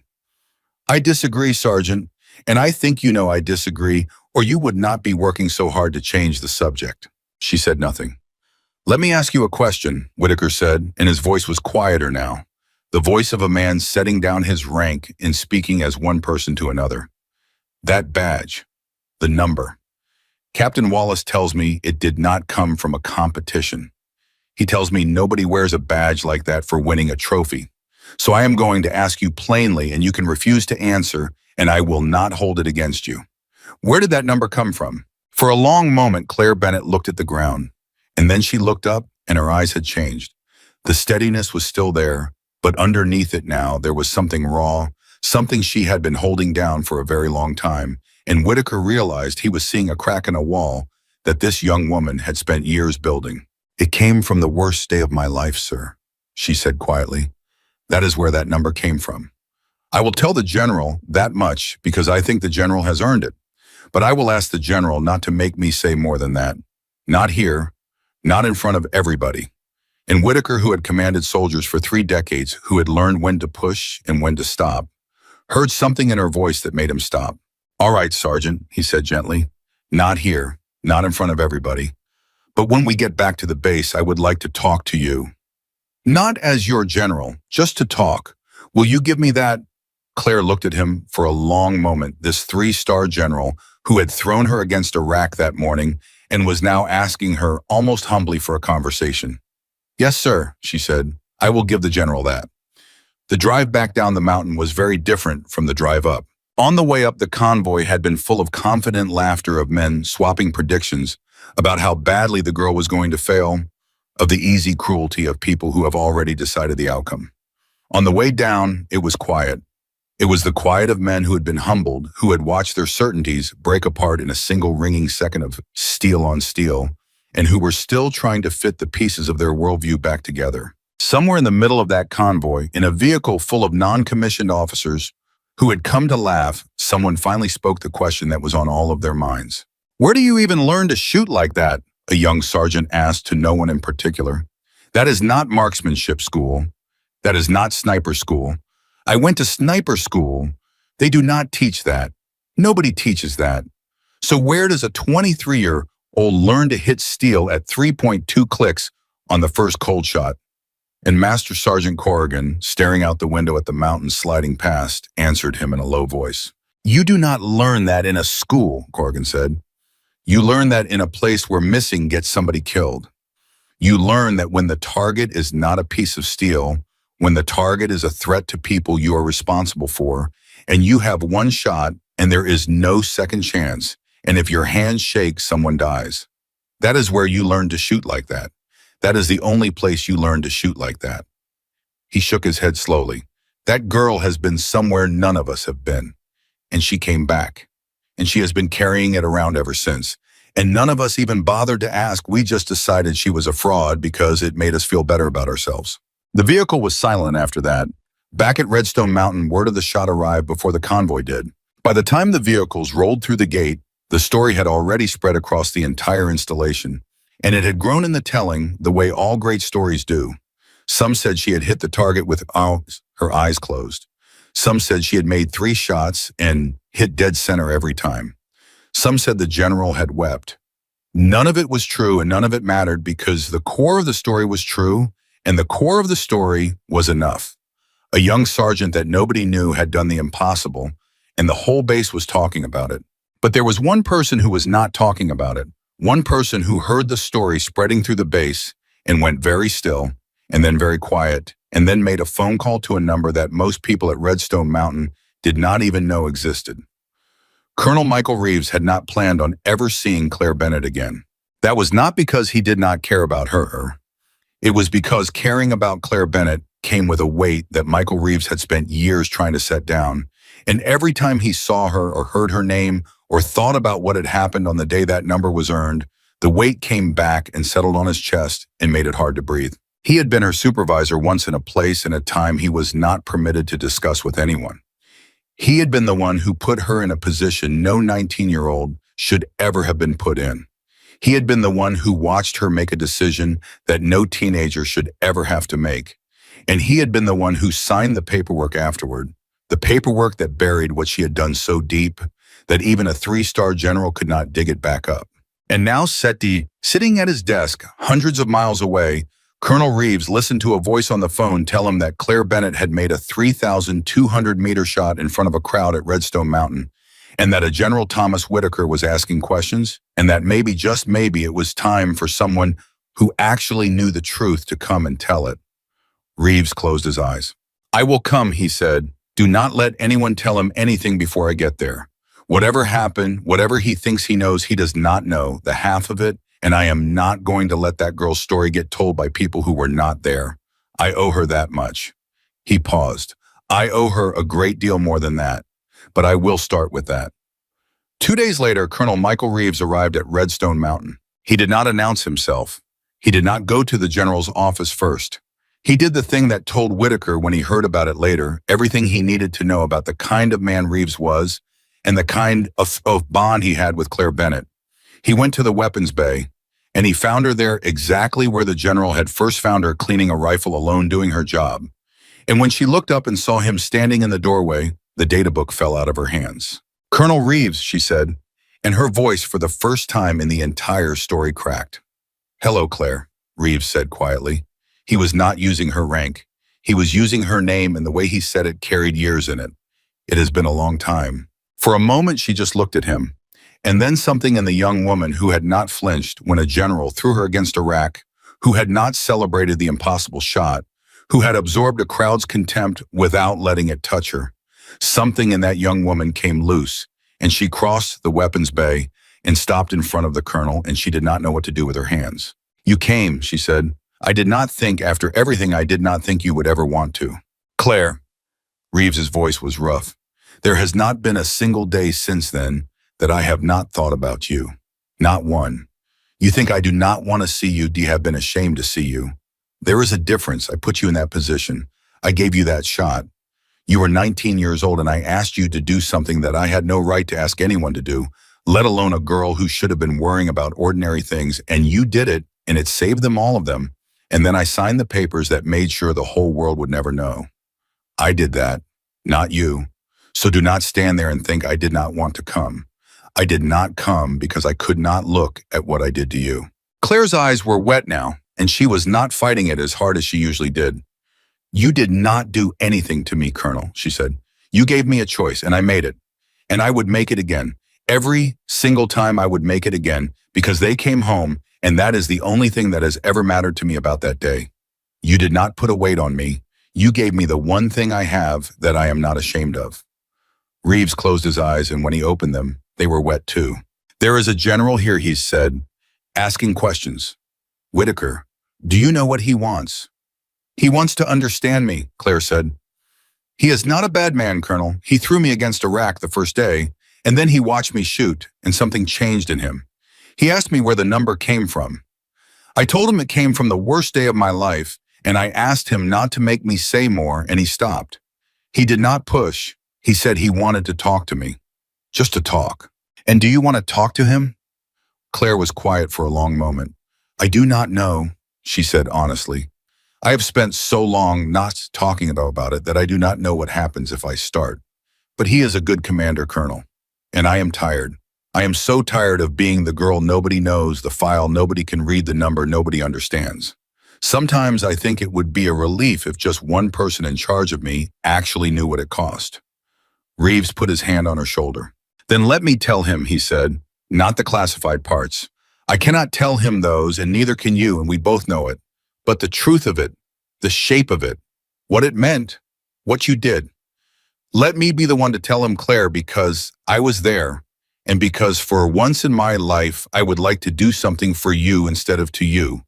I disagree, Sergeant, and I think you know I disagree, or you would not be working so hard to change the subject. She said nothing. Let me ask you a question, Whitaker said, and his voice was quieter now. The voice of a man setting down his rank and speaking as one person to another. That badge, the number. Captain Wallace tells me it did not come from a competition. He tells me nobody wears a badge like that for winning a trophy. So I am going to ask you plainly, and you can refuse to answer, and I will not hold it against you. Where did that number come from? For a long moment, Claire Bennett looked at the ground, and then she looked up, and her eyes had changed. The steadiness was still there, but underneath it now, there was something raw, something she had been holding down for a very long time, and Whitaker realized he was seeing a crack in a wall that this young woman had spent years building. It came from the worst day of my life, sir, she said quietly. That is where that number came from. I will tell the General that much because I think the General has earned it. But I will ask the General not to make me say more than that. Not here, not in front of everybody. And Whitaker, who had commanded soldiers for 3 decades, who had learned when to push and when to stop, heard something in her voice that made him stop. All right, Sergeant, he said gently. Not here, not in front of everybody. But when we get back to the base, I would like to talk to you. Not as your General, just to talk. Will you give me that? Claire looked at him for a long moment, this 3-star general who had thrown her against a rack that morning and was now asking her almost humbly for a conversation. Yes, sir, she said. I will give the General that. The drive back down the mountain was very different from the drive up. On the way up, the convoy had been full of confident laughter of men swapping predictions about how badly the girl was going to fail, of the easy cruelty of people who have already decided the outcome. On the way down, it was quiet. It was the quiet of men who had been humbled, who had watched their certainties break apart in a single ringing second of steel on steel, and who were still trying to fit the pieces of their worldview back together. Somewhere in the middle of that convoy, in a vehicle full of non-commissioned officers who had come to laugh, someone finally spoke the question that was on all of their minds. Where do you even learn to shoot like that? A young sergeant asked to no one in particular. That is not marksmanship school. That is not sniper school. I went to sniper school. They do not teach that. Nobody teaches that. So where does a 23-year-old learn to hit steel at 3.2 clicks on the first cold shot? And Master Sergeant Corrigan, staring out the window at the mountains sliding past, answered him in a low voice. You do not learn that in a school, Corrigan said. You learn that in a place where missing gets somebody killed. You learn that when the target is not a piece of steel, when the target is a threat to people you are responsible for, and you have one shot and there is no second chance, and if your hand shakes, someone dies. That is where you learn to shoot like that. That is the only place you learn to shoot like that. He shook his head slowly. That girl has been somewhere none of us have been. And she came back. And she has been carrying it around ever since. And none of us even bothered to ask. We just decided she was a fraud because it made us feel better about ourselves. The vehicle was silent after that. Back at Redstone Mountain, word of the shot arrived before the convoy did. By the time the vehicles rolled through the gate, the story had already spread across the entire installation. And it had grown in the telling the way all great stories do. Some said she had hit the target with her eyes closed. Some said she had made 3 shots and hit dead center every time. Some said the General had wept. None of it was true and none of it mattered because the core of the story was true and the core of the story was enough. A young sergeant that nobody knew had done the impossible and the whole base was talking about it. But there was one person who was not talking about it. One person who heard the story spreading through the base and went very still and then very quiet and then made a phone call to a number that most people at Redstone Mountain did not even know existed. Colonel Michael Reeves had not planned on ever seeing Claire Bennett again. That was not because he did not care about her. It was because caring about Claire Bennett came with a weight that Michael Reeves had spent years trying to set down. And every time he saw her or heard her name or thought about what had happened on the day that number was earned, The weight came back and settled on his chest and made it hard to breathe. He had been her supervisor once in a place and a time he was not permitted to discuss with anyone. He had been the one who put her in a position no 19-year-old should ever have been put in. He had been the one who watched her make a decision that no teenager should ever have to make. And he had been the one who signed the paperwork afterward, the paperwork that buried what she had done so deep that even a three-star general could not dig it back up. And now Seti, sitting at his desk, hundreds of miles away, Colonel Reeves listened to a voice on the phone tell him that Claire Bennett had made a 3,200-meter shot in front of a crowd at Redstone Mountain, and that a General Thomas Whitaker was asking questions, and that maybe, just maybe, it was time for someone who actually knew the truth to come and tell it. Reeves closed his eyes. "I will come," he said. "Do not let anyone tell him anything before I get there. Whatever happened, whatever he thinks he knows, he does not know, the half of it, and I am not going to let that girl's story get told by people who were not there. I owe her that much." He paused. "I owe her a great deal more than that, but I will start with that." 2 days later, Colonel Michael Reeves arrived at Redstone Mountain. He did not announce himself. He did not go to the general's office first. He did the thing that told Whitaker, when he heard about it later, everything he needed to know about the kind of man Reeves was and the kind of bond he had with Claire Bennett. He went to the weapons bay, and he found her there exactly where the general had first found her, cleaning a rifle alone, doing her job. And when she looked up and saw him standing in the doorway, the data book fell out of her hands. "Colonel Reeves," she said, and her voice for the first time in the entire story cracked. "Hello, Claire," Reeves said quietly. He was not using her rank. He was using her name, and the way he said it carried years in it. "It has been a long time." For a moment, she just looked at him, and then something in the young woman who had not flinched when a general threw her against a rack, who had not celebrated the impossible shot, who had absorbed a crowd's contempt without letting it touch her. Something in that young woman came loose, and she crossed the weapons bay and stopped in front of the colonel, and she did not know what to do with her hands. "You came," she said. "I did not think, after everything, I did not think you would ever want to." "Claire," Reeves's voice was rough, "there has not been a single day since then that I have not thought about you. Not one. You think I do not want to see you, have been ashamed to see you. There is a difference. I put you in that position. I gave you that shot. You were 19 years old, and I asked you to do something that I had no right to ask anyone to do, let alone a girl who should have been worrying about ordinary things, and you did it, and it saved them, all of them. And then I signed the papers that made sure the whole world would never know. I did that, not you. So do not stand there and think I did not want to come. I did not come because I could not look at what I did to you." Claire's eyes were wet now, and she was not fighting it as hard as she usually did. "You did not do anything to me, Colonel," she said. "You gave me a choice, and I made it. And I would make it again. Every single time I would make it again, because they came home, and that is the only thing that has ever mattered to me about that day. You did not put a weight on me. You gave me the one thing I have that I am not ashamed of." Reeves closed his eyes, and when he opened them, they were wet too. "There is a general here," he said, "asking questions. Whitaker, do you know what he wants?" "He wants to understand me," Claire said. "He is not a bad man, Colonel. He threw me against a rack the first day, and then he watched me shoot, and something changed in him. He asked me where the number came from. I told him it came from the worst day of my life, and I asked him not to make me say more, and he stopped. He did not push. He said he wanted to talk to me. Just to talk." "And do you want to talk to him?" Claire was quiet for a long moment. "I do not know," she said honestly. "I have spent so long not talking about it that I do not know what happens if I start. But he is a good commander, Colonel. And I am tired. I am so tired of being the girl nobody knows, the file nobody can read, the number nobody understands. Sometimes I think it would be a relief if just one person in charge of me actually knew what it cost." Reeves put his hand on her shoulder. "Then let me tell him," he said, "not the classified parts. I cannot tell him those, and neither can you, and we both know it. But the truth of it, the shape of it, what it meant, what you did. Let me be the one to tell him, Claire, because I was there, and because for once in my life I would like to do something for you instead of to you.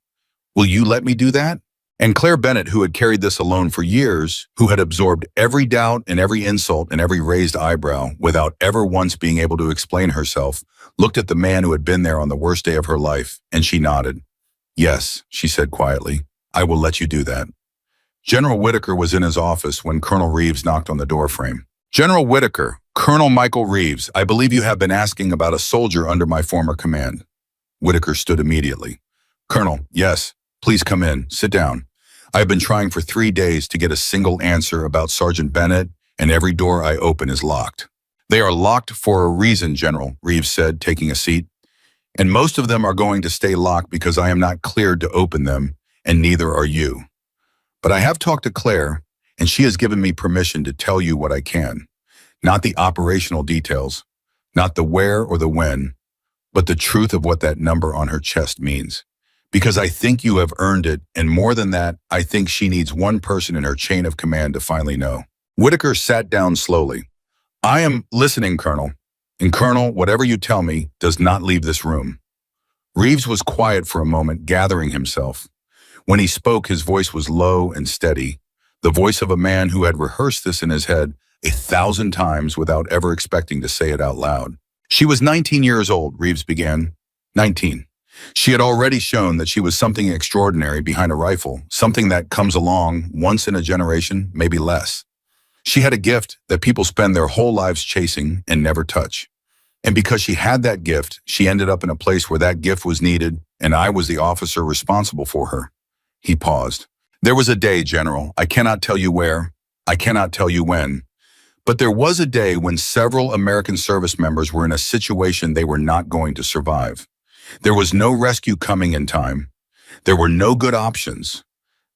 Will you let me do that?" And Claire Bennett, who had carried this alone for years, who had absorbed every doubt and every insult and every raised eyebrow without ever once being able to explain herself, looked at the man who had been there on the worst day of her life, and she nodded. "Yes," she said quietly, "I will let you do that." General Whitaker was in his office when Colonel Reeves knocked on the doorframe. "General Whitaker, Colonel Michael Reeves, I believe you have been asking about a soldier under my former command." Whitaker stood immediately. "Colonel, yes, please come in, sit down. I have been trying for 3 days to get a single answer about Sergeant Bennett, and every door I open is locked." "They are locked for a reason, General," Reeves said, taking a seat. "And most of them are going to stay locked because I am not cleared to open them, and neither are you. But I have talked to Claire, and she has given me permission to tell you what I can. Not the operational details, not the where or the when, but the truth of what that number on her chest means. Because I think you have earned it, and more than that, I think she needs one person in her chain of command to finally know." Whitaker sat down slowly. "I am listening, Colonel. And Colonel, whatever you tell me does not leave this room." Reeves was quiet for a moment, gathering himself. When he spoke, his voice was low and steady, the voice of a man who had rehearsed this in his head 1,000 times without ever expecting to say it out loud. "She was 19 years old," Reeves began. 19. She had already shown that she was something extraordinary behind a rifle, something that comes along once in a generation, maybe less. She had a gift that people spend their whole lives chasing and never touch. And because she had that gift, she ended up in a place where that gift was needed, and I was the officer responsible for her. He paused. "There was a day, General. I cannot tell you where. I cannot tell you when. But there was a day when several American service members were in a situation they were not going to survive. There was no rescue coming in time. There were no good options.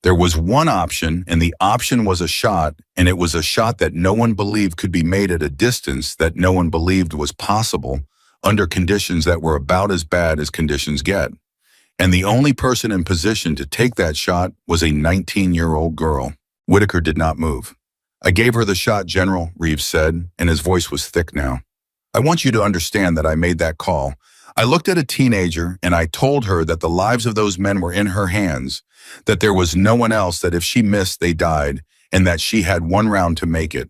There was one option, and the option was a shot, and it was a shot that no one believed could be made at a distance that no one believed was possible under conditions that were about as bad as conditions get. And the only person in position to take that shot was a 19-year-old girl." Whitaker did not move. "I gave her the shot, General," Reeves said, and his voice was thick now. "I want you to understand that I made that call. I looked at a teenager and I told her that the lives of those men were in her hands, that there was no one else, that if she missed, they died, and that she had one round to make it.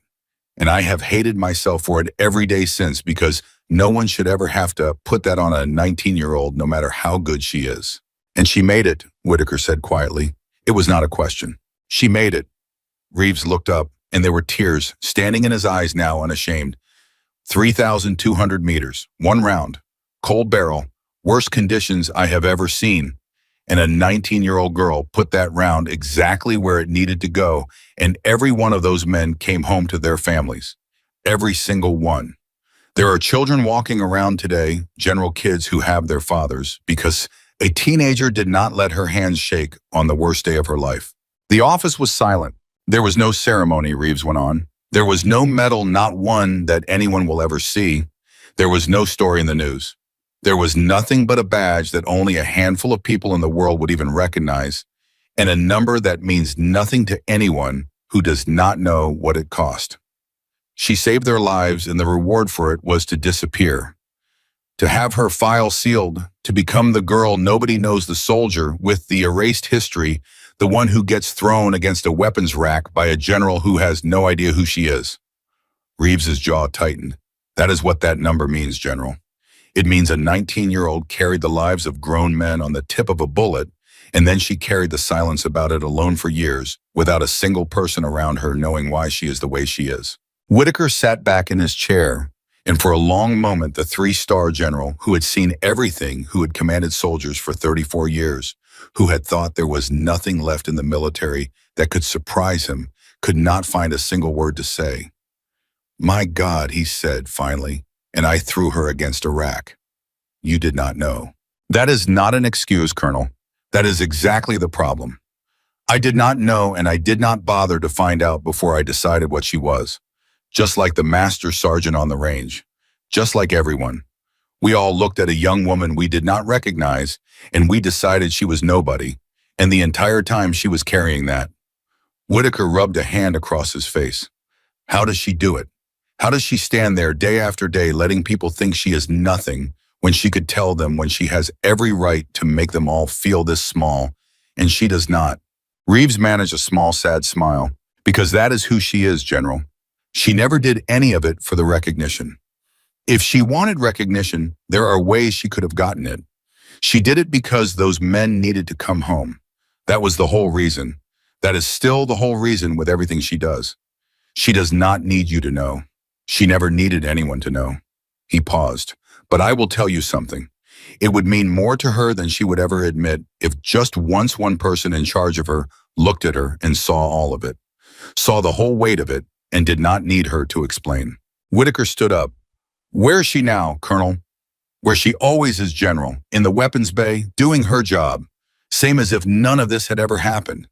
And I have hated myself for it every day since, because no one should ever have to put that on a 19-year-old, no matter how good she is." "And she made it," Whitaker said quietly. "It was not a question. She made it." Reeves looked up, and there were tears standing in his eyes now, unashamed. 3,200 meters, one round, cold barrel, worst conditions I have ever seen. And a 19-year-old girl put that round exactly where it needed to go, and every one of those men came home to their families. Every single one. There are children walking around today, General, kids who have their fathers, because a teenager did not let her hands shake on the worst day of her life. The office was silent. There was no ceremony, Reeves went on. There was no medal, not one that anyone will ever see. There was no story in the news. There was nothing but a badge that only a handful of people in the world would even recognize, and a number that means nothing to anyone who does not know what it cost. She saved their lives, and the reward for it was to disappear. To have her file sealed, to become the girl nobody knows, the soldier with the erased history, the one who gets thrown against a weapons rack by a general who has no idea who she is. Reeves's jaw tightened. That is what that number means, General. It means a 19-year-old carried the lives of grown men on the tip of a bullet, and then she carried the silence about it alone for years, without a single person around her knowing why she is the way she is. Whitaker sat back in his chair, and for a long moment the three-star general, who had seen everything, who had commanded soldiers for 34 years, who had thought there was nothing left in the military that could surprise him, could not find a single word to say. "My God," he said finally, "and I threw her against a rack. You did not know." "That is not an excuse, Colonel. That is exactly the problem. I did not know, and I did not bother to find out before I decided what she was. Just like the master sergeant on the range. Just like everyone. We all looked at a young woman we did not recognize, and we decided she was nobody, and the entire time she was carrying that." Whitaker rubbed a hand across his face. "How does she do it? How does she stand there day after day letting people think she is nothing when she could tell them when she has every right to make them all feel this small, and she does not? Reeves managed a small, sad smile. Because that is who she is, General. She never did any of it for the recognition. If she wanted recognition, there are ways she could have gotten it. She did it because those men needed to come home. That was the whole reason. That is still the whole reason with everything she does. She does not need you to know. She never needed anyone to know. He paused. But I will tell you something. It would mean more to her than she would ever admit if just once one person in charge of her looked at her and saw all of it, saw the whole weight of it, and did not need her to explain. Whitaker stood up. Where is she now, Colonel? Where she always is, General, in the weapons bay, doing her job, same as if none of this had ever happened.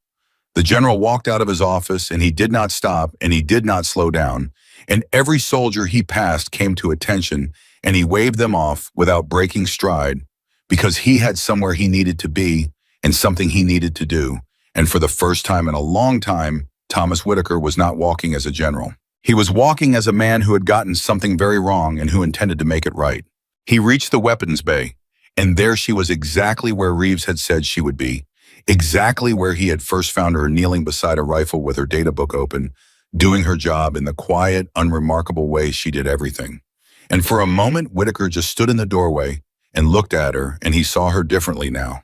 The general walked out of his office, and he did not stop, and he did not slow down, and every soldier he passed came to attention, and he waved them off without breaking stride, because he had somewhere he needed to be and something he needed to do, and for the first time in a long time, Thomas Whitaker was not walking as a general. He was walking as a man who had gotten something very wrong and who intended to make it right. He reached the weapons bay, and there she was exactly where Reeves had said she would be, exactly where he had first found her kneeling beside a rifle with her data book open, doing her job in the quiet, unremarkable way she did everything. And for a moment, Whitaker just stood in the doorway and looked at her, and he saw her differently now.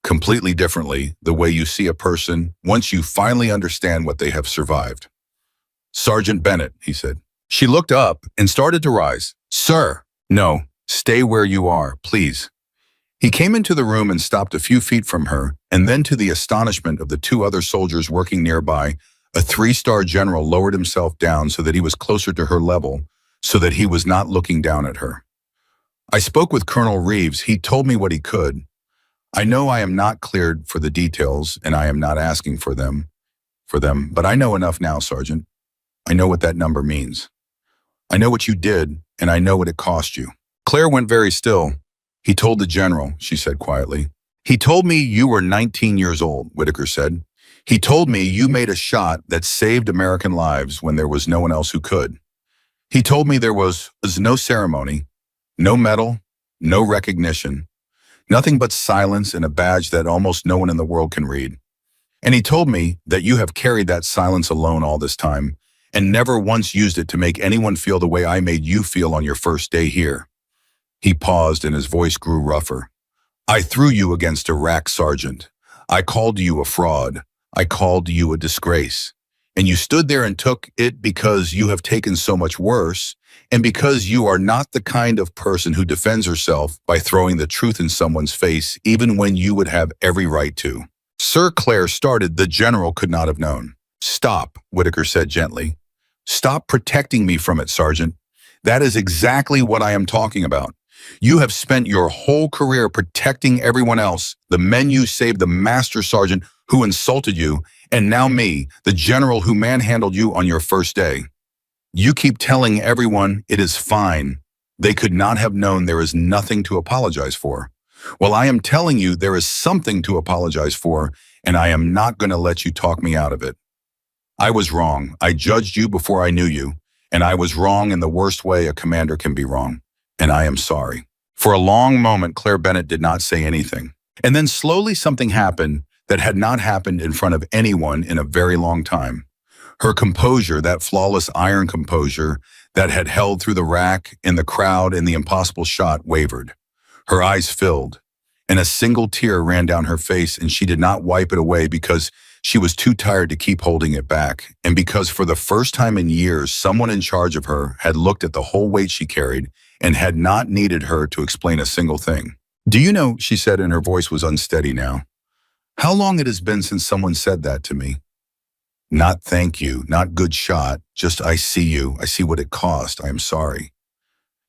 Completely differently, the way you see a person once you finally understand what they have survived. Sergeant Bennett, he said. She looked up and started to rise. Sir. No, stay where you are, please. He came into the room and stopped a few feet from her, and then to the astonishment of the two other soldiers working nearby, a three-star general lowered himself down so that he was closer to her level, so that he was not looking down at her. I spoke with Colonel Reeves. He told me what he could. I know I am not cleared for the details, and I am not asking for them, but I know enough now, Sergeant. I know what that number means. I know what you did, and I know what it cost you. Claire went very still. He told the general, she said quietly. He told me you were 19 years old, Whitaker said. He told me you made a shot that saved American lives when there was no one else who could. He told me there was no ceremony, no medal, no recognition, nothing but silence and a badge that almost no one in the world can read. And he told me that you have carried that silence alone all this time and never once used it to make anyone feel the way I made you feel on your first day here. He paused and his voice grew rougher. I threw you against Iraq, Sergeant. I called you a fraud. I called you a disgrace. And you stood there and took it because you have taken so much worse, and because you are not the kind of person who defends herself by throwing the truth in someone's face, even when you would have every right to. Sir, Claire started, the general could not have known. Stop, Whitaker said gently. Stop protecting me from it, Sergeant. That is exactly what I am talking about. You have spent your whole career protecting everyone else, the men you saved, the master sergeant who insulted you, and now me, the general who manhandled you on your first day. You keep telling everyone it is fine. They could not have known there is nothing to apologize for. Well, I am telling you there is something to apologize for, and I am not going to let you talk me out of it. I was wrong. I judged you before I knew you, and I was wrong in the worst way a commander can be wrong, and I am sorry. For a long moment, Claire Bennett did not say anything. And then slowly something happened that had not happened in front of anyone in a very long time. Her composure, that flawless iron composure that had held through the rack, in the crowd, in the impossible shot, wavered. Her eyes filled, and a single tear ran down her face, and she did not wipe it away because she was too tired to keep holding it back, and because for the first time in years, someone in charge of her had looked at the whole weight she carried and had not needed her to explain a single thing. Do you know, she said, and her voice was unsteady now, how long it has been since someone said that to me? Not thank you, not good shot, just I see you, I see what it cost, I am sorry.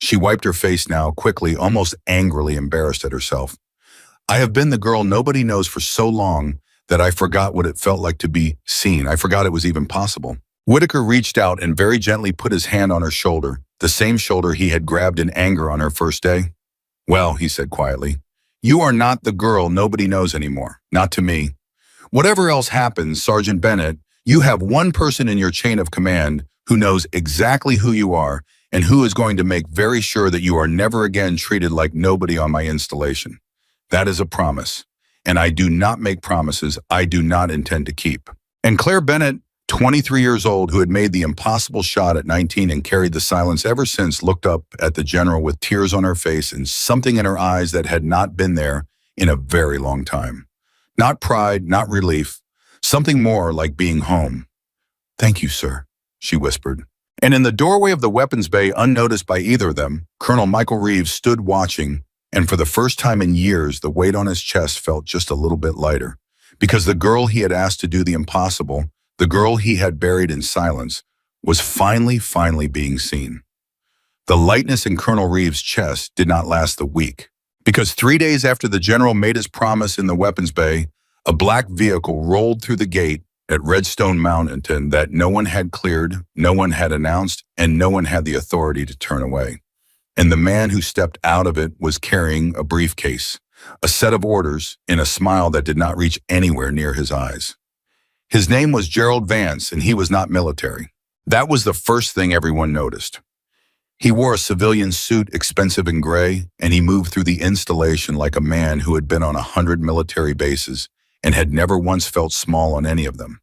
She wiped her face now, quickly, almost angrily embarrassed at herself. I have been the girl nobody knows for so long that I forgot what it felt like to be seen. I forgot it was even possible. Whitaker reached out and very gently put his hand on her shoulder, the same shoulder he had grabbed in anger on her first day. Well, he said quietly, you are not the girl nobody knows anymore, not to me. Whatever else happens, Sergeant Bennett, you have one person in your chain of command who knows exactly who you are and who is going to make very sure that you are never again treated like nobody on my installation. That is a promise. and I do not make promises I do not intend to keep." And Claire Bennett, 23 years old, who had made the impossible shot at 19 and carried the silence ever since, looked up at the general with tears on her face and something in her eyes that had not been there in a very long time. Not pride, not relief, something more like being home. "Thank you, sir," she whispered. And in the doorway of the weapons bay, unnoticed by either of them, Colonel Michael Reeves stood watching, and for the first time in years, the weight on his chest felt just a little bit lighter. Because the girl he had asked to do the impossible, the girl he had buried in silence, was finally being seen. The lightness in Colonel Reeves' chest did not last the week. Because 3 days after the general made his promise in the weapons bay, a black vehicle rolled through the gate at Redstone Mountain that no one had cleared, no one had announced, and no one had the authority to turn away. And the man who stepped out of it was carrying a briefcase, a set of orders, and a smile that did not reach anywhere near his eyes. His name was Gerald Vance, and he was not military. That was the first thing everyone noticed. He wore a civilian suit, expensive and gray, and he moved through the installation like a man who had been on 100 military bases and had never once felt small on any of them.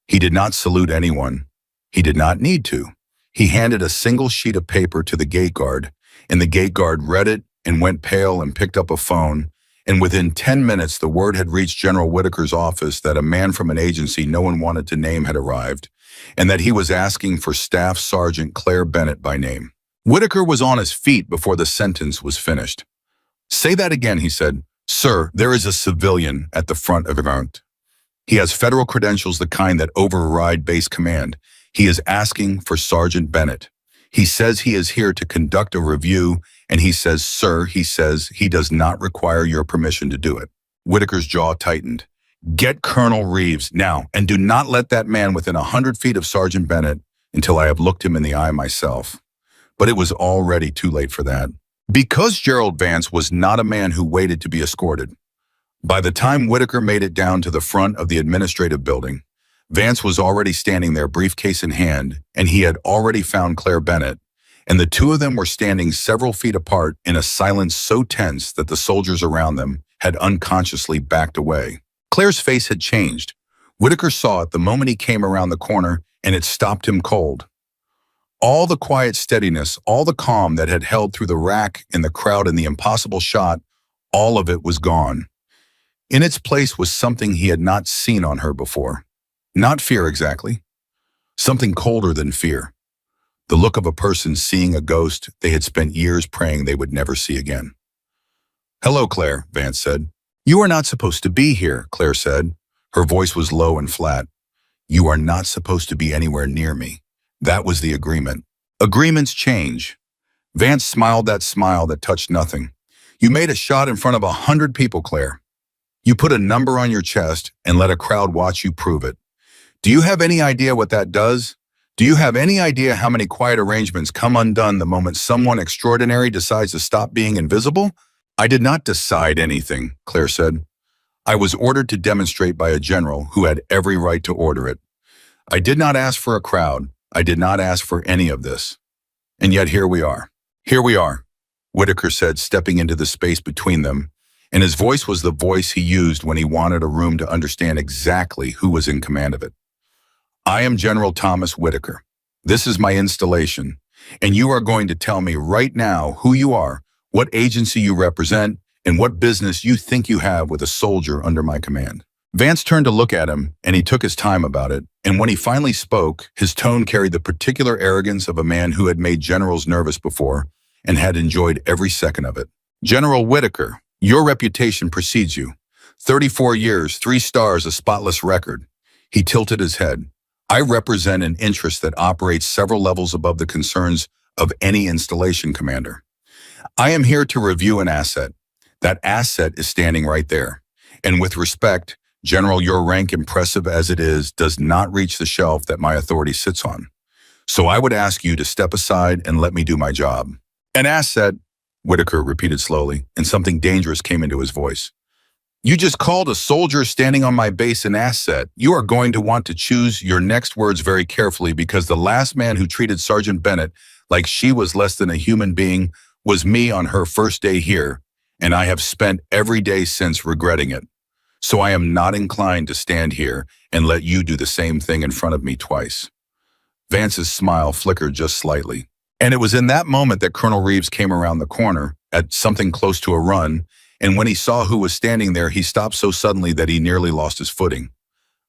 He did not salute anyone. He did not need to. He handed a single sheet of paper to the gate guard, and the gate guard read it and went pale and picked up a phone, and within 10 minutes the word had reached General Whitaker's office that a man from an agency no one wanted to name had arrived, and that he was asking for Staff Sergeant Claire Bennett by name. Whitaker was on his feet before the sentence was finished. "Say that again," he said. "Sir, there is a civilian at the front of Barrett. He has federal credentials, the kind that override base command. He is asking for Sergeant Bennett. He says he is here to conduct a review, and he says, sir, he says he does not require your permission to do it." Whitaker's jaw tightened. "Get Colonel Reeves now, and do not let that man within 100 feet of Sergeant Bennett until I have looked him in the eye myself." But it was already too late for that. Because Gerald Vance was not a man who waited to be escorted. By the time Whitaker made it down to the front of the administrative building, Vance was already standing there, briefcase in hand, and he had already found Claire Bennett, and the two of them were standing several feet apart in a silence so tense that the soldiers around them had unconsciously backed away. Claire's face had changed. Whitaker saw it the moment he came around the corner, and it stopped him cold. All the quiet steadiness, all the calm that had held through the rack and the crowd and the impossible shot, all of it was gone. In its place was something he had not seen on her before. Not fear exactly. Something colder than fear. The look of a person seeing a ghost they had spent years praying they would never see again. "Hello, Claire," Vance said. "You are not supposed to be here," Claire said. Her voice was low and flat. "You are not supposed to be anywhere near me." That was the agreement. Agreements change. Vance smiled that smile that touched nothing. "You made a shot in front of 100 people, Claire. You put a number on your chest and let a crowd watch you prove it. Do you have any idea what that does? Do you have any idea how many quiet arrangements come undone the moment someone extraordinary decides to stop being invisible?" "I did not decide anything," Claire said. "I was ordered to demonstrate by a general who had every right to order it. I did not ask for a crowd. I did not ask for any of this. And yet here we are." "Here we are," Whitaker said, stepping into the space between them, and his voice was the voice he used when he wanted a room to understand exactly who was in command of it. "I am General Thomas Whitaker. This is my installation, and you are going to tell me right now who you are, what agency you represent, and what business you think you have with a soldier under my command." Vance turned to look at him, and he took his time about it, and when he finally spoke, his tone carried the particular arrogance of a man who had made generals nervous before and had enjoyed every second of it. "General Whitaker, your reputation precedes you. 34 years, 3 stars, a spotless record." He tilted his head. "I represent an interest that operates several levels above the concerns of any installation commander. I am here to review an asset. That asset is standing right there. And with respect, General, your rank, impressive as it is, does not reach the shelf that my authority sits on. So I would ask you to step aside and let me do my job." "An asset," Whitaker repeated slowly, and something dangerous came into his voice. "You just called a soldier standing on my base an asset. You are going to want to choose your next words very carefully, because the last man who treated Sergeant Bennett like she was less than a human being was me on her first day here, and I have spent every day since regretting it. So I am not inclined to stand here and let you do the same thing in front of me twice. Vance's smile flickered just slightly. And it was in that moment that Colonel Reeves came around the corner at something close to a run, and when he saw who was standing there, he stopped so suddenly that he nearly lost his footing.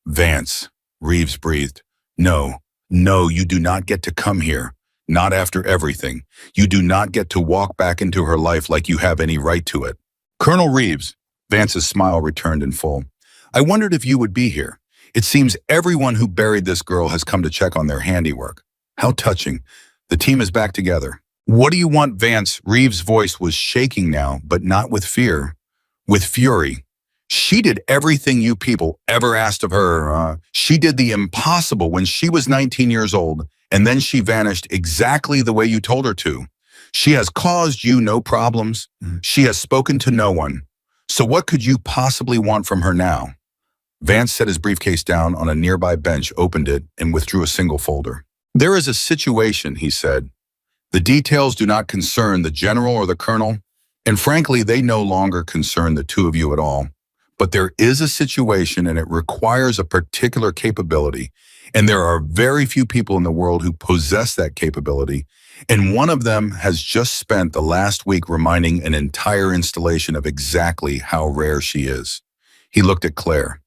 Vance, Reeves breathed. No, no, you do not get to come here. Not after everything. You do not get to walk back into her life like you have any right to it. Colonel Reeves, Vance's smile returned in full. I wondered if you would be here. It seems everyone who buried this girl has come to check on their handiwork. How touching. The team is back together. What do you want, Vance? Reeves' voice was shaking now, but not with fear. With fury. She did everything you people ever asked of her. She did the impossible when she was 19 years old, and then she vanished exactly the way you told her to. She has caused you no problems. She has spoken to no one. So what could you possibly want from her now? Vance set his briefcase down on a nearby bench, opened it, and withdrew a single folder. There is a situation, he said. The details do not concern the general or the colonel, and frankly, they no longer concern the two of you at all. But there is a situation, and it requires a particular capability, and there are very few people in the world who possess that capability, and one of them has just spent the last week reminding an entire installation of exactly how rare she is. He looked at Claire.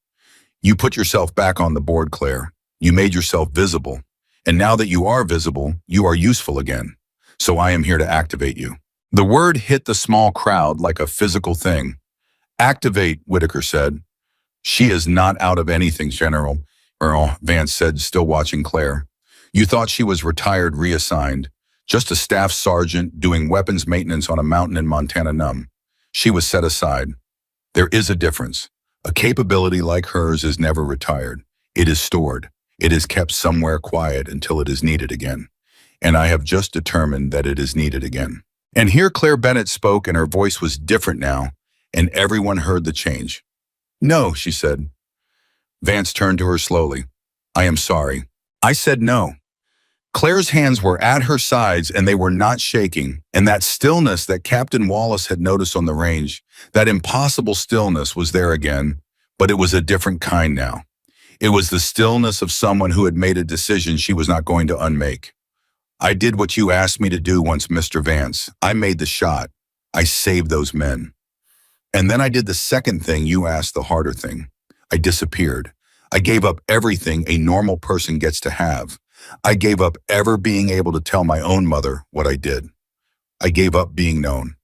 You put yourself back on the board, Claire. You made yourself visible. And now that you are visible, you are useful again. So I am here to activate you. The word hit the small crowd like a physical thing. Activate, Whitaker said. She is not out of anything, General, Earl, Vance said, still watching Claire. You thought she was retired, reassigned. Just a staff sergeant doing weapons maintenance on a mountain in Montana Numb. She was set aside. There is a difference. A capability like hers is never retired. It is stored. It is kept somewhere quiet until it is needed again. And I have just determined that it is needed again. And here Claire Bennett spoke, and her voice was different now, and everyone heard the change. No, she said. Vance turned to her slowly. I am sorry. I said no. Claire's hands were at her sides, and they were not shaking, and that stillness that Captain Wallace had noticed on the range, that impossible stillness was there again, but it was a different kind now. It was the stillness of someone who had made a decision she was not going to unmake. I did what you asked me to do once, Mr. Vance. I made the shot. I saved those men. And then I did the second thing you asked, the harder thing. I disappeared. I gave up everything a normal person gets to have. I gave up ever being able to tell my own mother what I did. I gave up being known.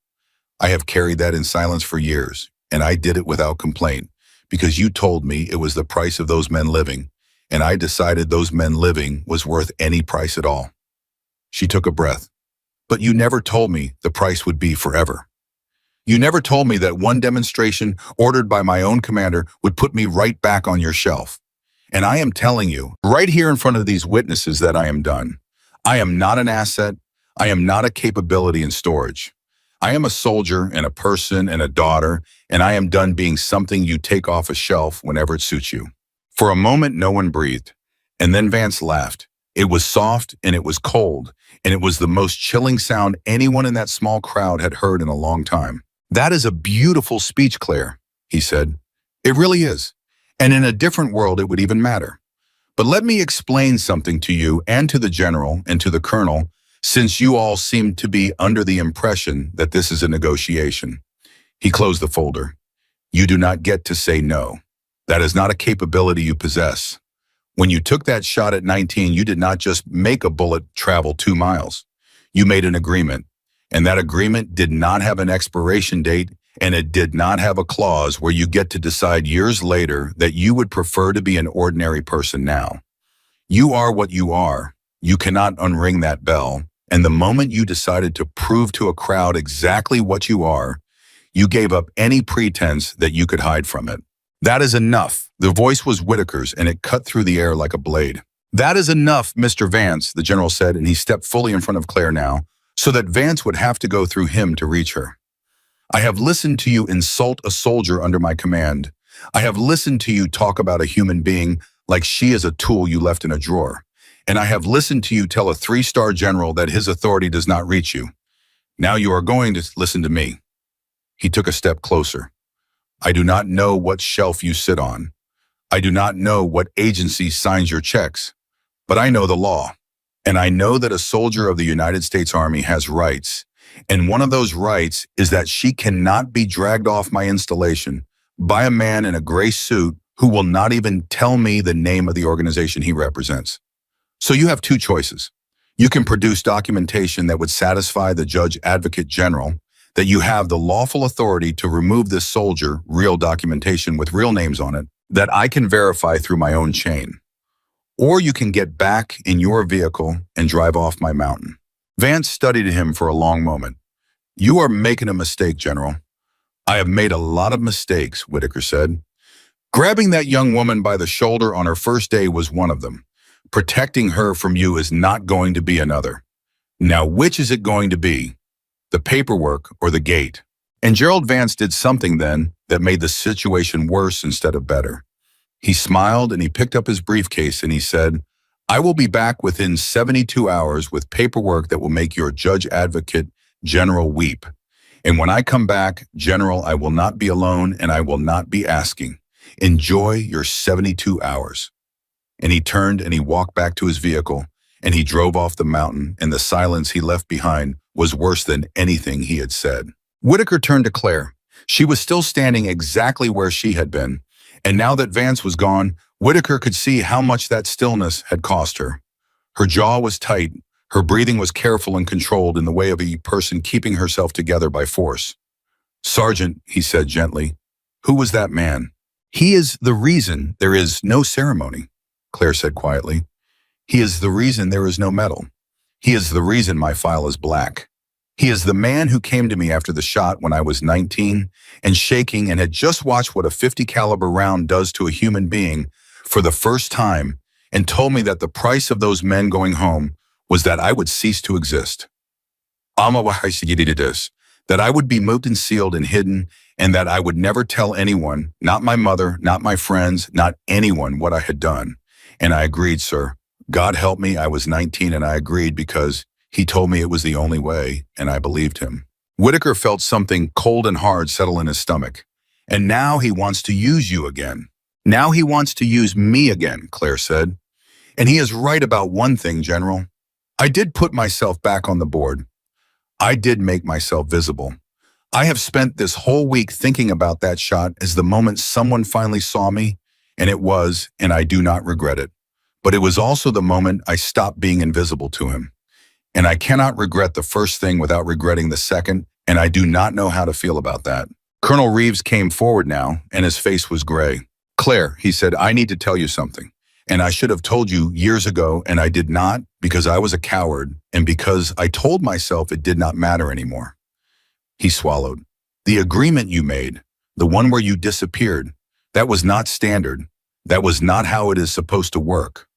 I have carried that in silence for years, and I did it without complaint, because you told me it was the price of those men living, and I decided those men living was worth any price at all. She took a breath. But you never told me the price would be forever. You never told me that one demonstration ordered by my own commander would put me right back on your shelf. And I am telling you, right here in front of these witnesses, that I am done. I am not an asset. I am not a capability in storage. I am a soldier and a person and a daughter, and I am done being something you take off a shelf whenever it suits you. For a moment, no one breathed. And then Vance laughed. It was soft and it was cold, and it was the most chilling sound anyone in that small crowd had heard in a long time. That is a beautiful speech, Claire, he said. It really is. And in a different world, it would even matter. But let me explain something to you and to the general and to the colonel, since you all seem to be under the impression that this is a negotiation. He closed the folder. You do not get to say no. That is not a capability you possess. When you took that shot at 19, you did not just make a bullet travel 2 miles. You made an agreement, and that agreement did not have an expiration date, and it did not have a clause where you get to decide years later that you would prefer to be an ordinary person now. You are what you are. You cannot unring that bell, and the moment you decided to prove to a crowd exactly what you are, you gave up any pretense that you could hide from it. That is enough. The voice was Whitaker's, and it cut through the air like a blade. That is enough, Mr. Vance, the general said, and he stepped fully in front of Claire now, so that Vance would have to go through him to reach her. I have listened to you insult a soldier under my command. I have listened to you talk about a human being like she is a tool you left in a drawer. And I have listened to you tell a 3-star general that his authority does not reach you. Now you are going to listen to me. He took a step closer. I do not know what shelf you sit on. I do not know what agency signs your checks, but I know the law. And I know that a soldier of the United States Army has rights. And one of those rights is that she cannot be dragged off my installation by a man in a gray suit who will not even tell me the name of the organization he represents. So you have two choices. You can produce documentation that would satisfy the Judge Advocate General that you have the lawful authority to remove this soldier, real documentation with real names on it, that I can verify through my own chain. Or you can get back in your vehicle and drive off my mountain. Vance studied him for a long moment. You are making a mistake, General. I have made a lot of mistakes, Whitaker said. Grabbing that young woman by the shoulder on her first day was one of them. Protecting her from you is not going to be another. Now, which is it going to be? The paperwork or the gate? And Gerald Vance did something then that made the situation worse instead of better. He smiled and he picked up his briefcase and he said, I will be back within 72 hours with paperwork that will make your Judge Advocate General weep. And when I come back, General, I will not be alone and I will not be asking. Enjoy your 72 hours. And he turned and he walked back to his vehicle and he drove off the mountain, and the silence he left behind was worse than anything he had said. Whitaker turned to Claire. She was still standing exactly where she had been, and now that Vance was gone, Whitaker could see how much that stillness had cost her. Her jaw was tight, her breathing was careful and controlled in the way of a person keeping herself together by force. Sergeant, he said gently, who was that man? He is the reason there is no ceremony, Claire said quietly. He is the reason there is no medal. He is the reason my file is black. He is the man who came to me after the shot when I was 19 and shaking and had just watched what a .50 caliber round does to a human being for the first time and told me that the price of those men going home was that I would cease to exist. That I would be moved and sealed and hidden, and that I would never tell anyone, not my mother, not my friends, not anyone, what I had done. And I agreed, sir. God help me, I was 19 and I agreed because he told me it was the only way, and I believed him. Whitaker felt something cold and hard settle in his stomach. And now he wants to use you again. Now he wants to use me again, Claire said. And he is right about one thing, General. I did put myself back on the board. I did make myself visible. I have spent this whole week thinking about that shot as the moment someone finally saw me, and it was, and I do not regret it. But it was also the moment I stopped being invisible to him. And I cannot regret the first thing without regretting the second, and I do not know how to feel about that. Colonel Reeves came forward now, and his face was gray. Claire, he said, I need to tell you something. And I should have told you years ago, and I did not because I was a coward and because I told myself it did not matter anymore. He swallowed. The agreement you made, the one where you disappeared, that was not standard. That was not how it is supposed to work.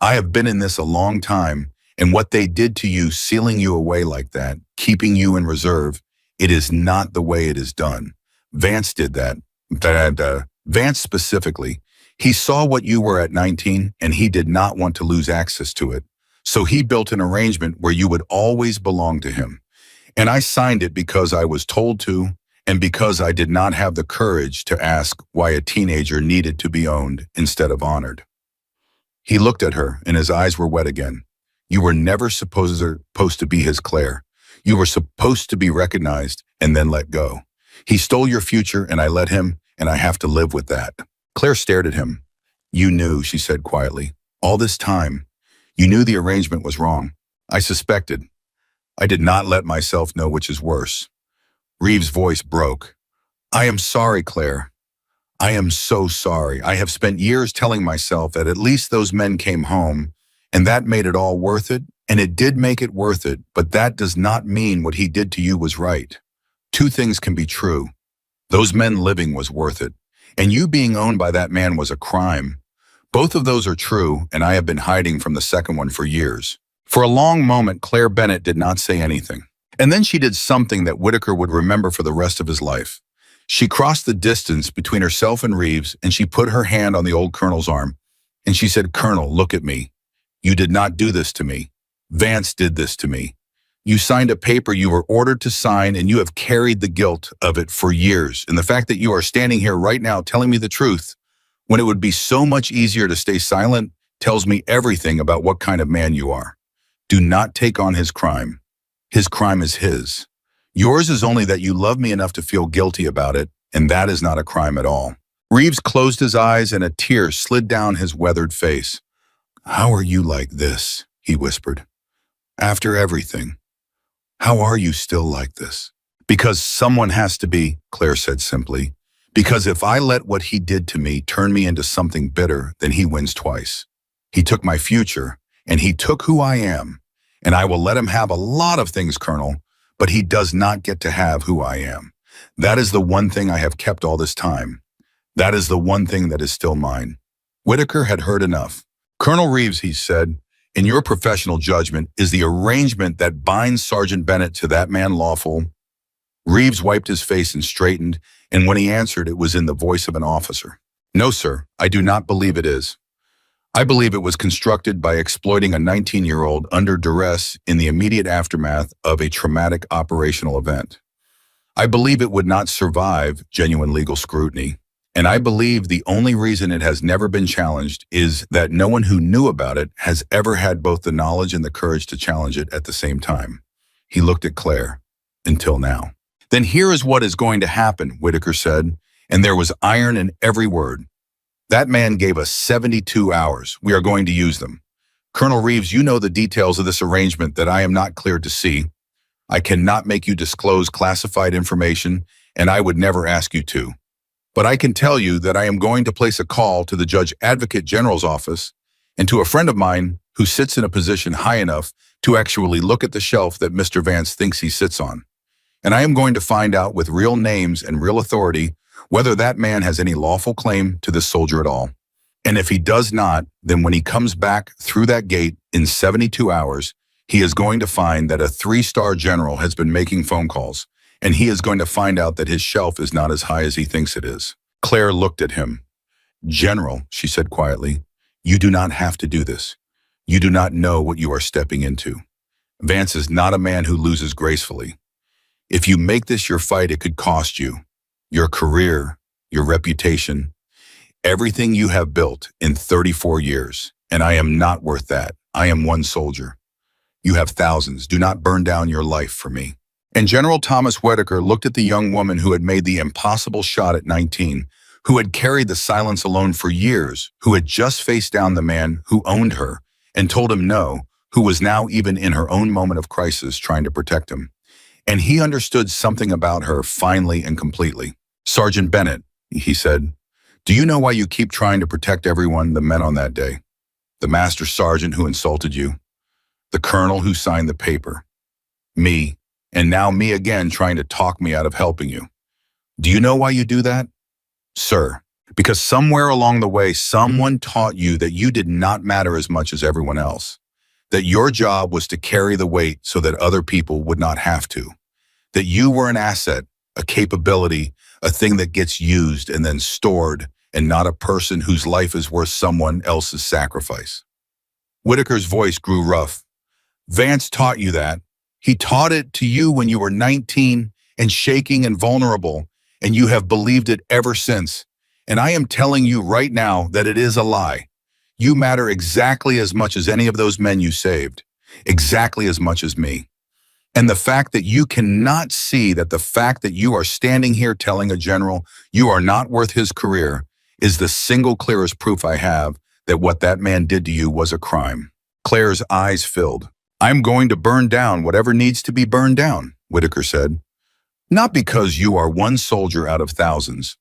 I have been in this a long time, and what they did to you, sealing you away like that, keeping you in reserve, it is not the way it is done. Vance did that. Vance specifically. He saw what you were at 19, and he did not want to lose access to it. So he built an arrangement where you would always belong to him. And I signed it because I was told to, and because I did not have the courage to ask why a teenager needed to be owned instead of honored. He looked at her, and his eyes were wet again. You were never supposed to be his Claire. You were supposed to be recognized and then let go. He stole your future, and I let him, and I have to live with that. Claire stared at him. You knew, she said quietly. All this time, you knew the arrangement was wrong. I suspected. I did not let myself know which is worse. Reeves' voice broke. I am sorry, Claire. I am so sorry. I have spent years telling myself that at least those men came home, and that made it all worth it, and it did make it worth it, but that does not mean what he did to you was right. Two things can be true. Those men living was worth it, and you being owned by that man was a crime. Both of those are true, and I have been hiding from the second one for years. For a long moment, Claire Bennett did not say anything. And then she did something that Whitaker would remember for the rest of his life. She crossed the distance between herself and Reeves, and she put her hand on the old colonel's arm, and she said, Colonel, look at me. You did not do this to me. Vance did this to me. You signed a paper you were ordered to sign, and you have carried the guilt of it for years. And the fact that you are standing here right now telling me the truth, when it would be so much easier to stay silent, tells me everything about what kind of man you are. Do not take on his crime. His crime is his. Yours is only that you love me enough to feel guilty about it, and that is not a crime at all." Reeves closed his eyes and a tear slid down his weathered face. "How are you like this?" he whispered. "After everything, how are you still like this?" "Because someone has to be," Claire said simply. "Because if I let what he did to me turn me into something bitter, then he wins twice. He took my future, and he took who I am. And I will let him have a lot of things, Colonel, but he does not get to have who I am. That is the one thing I have kept all this time. That is the one thing that is still mine." Whitaker had heard enough. "Colonel Reeves," he said, "in your professional judgment, is the arrangement that binds Sergeant Bennett to that man lawful?" Reeves wiped his face and straightened, and when he answered, it was in the voice of an officer. "No, sir, I do not believe it is. I believe it was constructed by exploiting a 19-year-old under duress in the immediate aftermath of a traumatic operational event. I believe it would not survive genuine legal scrutiny. And I believe the only reason it has never been challenged is that no one who knew about it has ever had both the knowledge and the courage to challenge it at the same time." He looked at Claire. "Until now." "Then here is what is going to happen," Whitaker said, and there was iron in every word. "That man gave us 72 hours. We are going to use them. Colonel Reeves, you know the details of this arrangement that I am not cleared to see. I cannot make you disclose classified information, and I would never ask you to. But I can tell you that I am going to place a call to the Judge Advocate General's office and to a friend of mine who sits in a position high enough to actually look at the shelf that Mr. Vance thinks he sits on. And I am going to find out with real names and real authority whether that man has any lawful claim to this soldier at all. And if he does not, then when he comes back through that gate in 72 hours, he is going to find that a 3-star general has been making phone calls, and he is going to find out that his shelf is not as high as he thinks it is." Claire looked at him. "General," she said quietly, "you do not have to do this. You do not know what you are stepping into. Vance is not a man who loses gracefully. If you make this your fight, it could cost you your career, your reputation, everything you have built in 34 years. And I am not worth that. I am one soldier. You have thousands. Do not burn down your life for me." And General Thomas Whitaker looked at the young woman who had made the impossible shot at 19, who had carried the silence alone for years, who had just faced down the man who owned her and told him no, who was now even in her own moment of crisis trying to protect him. And he understood something about her finally and completely. "Sergeant Bennett," he said, "do you know why you keep trying to protect everyone that met on that day? The master sergeant who insulted you, the colonel who signed the paper, me, and now me again trying to talk me out of helping you. Do you know why you do that? Sir, because somewhere along the way, someone taught you that you did not matter as much as everyone else, that your job was to carry the weight so that other people would not have to, that you were an asset, a capability, a thing that gets used and then stored, and not a person whose life is worth someone else's sacrifice." Whitaker's voice grew rough. "Vance taught you that. He taught it to you when you were 19 and shaking and vulnerable, and you have believed it ever since. And I am telling you right now that it is a lie. You matter exactly as much as any of those men you saved, exactly as much as me. And the fact that you cannot see that the fact that you are standing here telling a general you are not worth his career is the single clearest proof I have that what that man did to you was a crime." Claire's eyes filled. "I'm going to burn down whatever needs to be burned down," Whitaker said. "Not because you are one soldier out of thousands.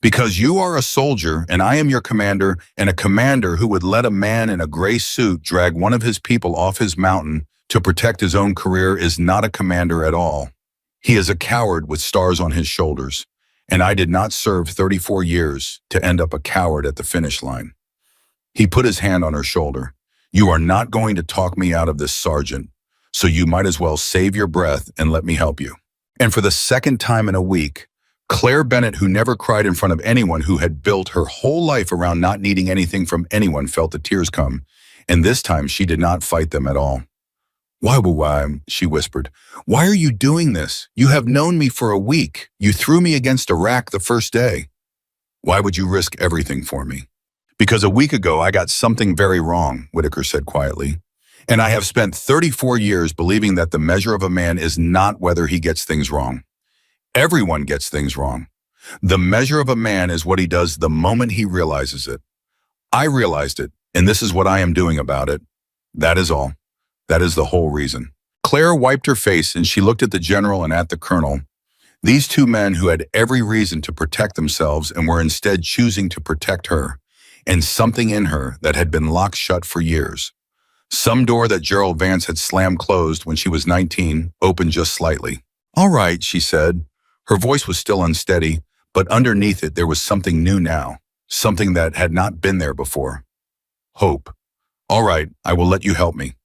Because you are a soldier and I am your commander, and a commander who would let a man in a gray suit drag one of his people off his mountain to protect his own career is not a commander at all. He is a coward with stars on his shoulders, and I did not serve 34 years to end up a coward at the finish line." He put his hand on her shoulder. "You are not going to talk me out of this, Sergeant, so you might as well save your breath and let me help you." And for the second time in a week, Claire Bennett, who never cried in front of anyone, who had built her whole life around not needing anything from anyone, felt the tears come, and this time she did not fight them at all. Why, she whispered. Why are you doing this? You have known me for a week. You threw me against a rack the first day. Why would you risk everything for me? Because a week ago I got something very wrong, Whitaker said quietly. And I have spent 34 years believing that the measure of a man is not whether he gets things wrong. Everyone gets things wrong. The measure of a man is what he does the moment he realizes it. I realized it, and this is what I am doing about it. That is all. That is the whole reason. Claire wiped her face and she looked at the general and at the colonel. These two men who had every reason to protect themselves and were instead choosing to protect her, and something in her that had been locked shut for years. Some door that Gerald Vance had slammed closed when she was 19 opened just slightly. All right, she said. Her voice was still unsteady, but underneath it there was something new now, something that had not been there before. Hope. All right, I will let you help me.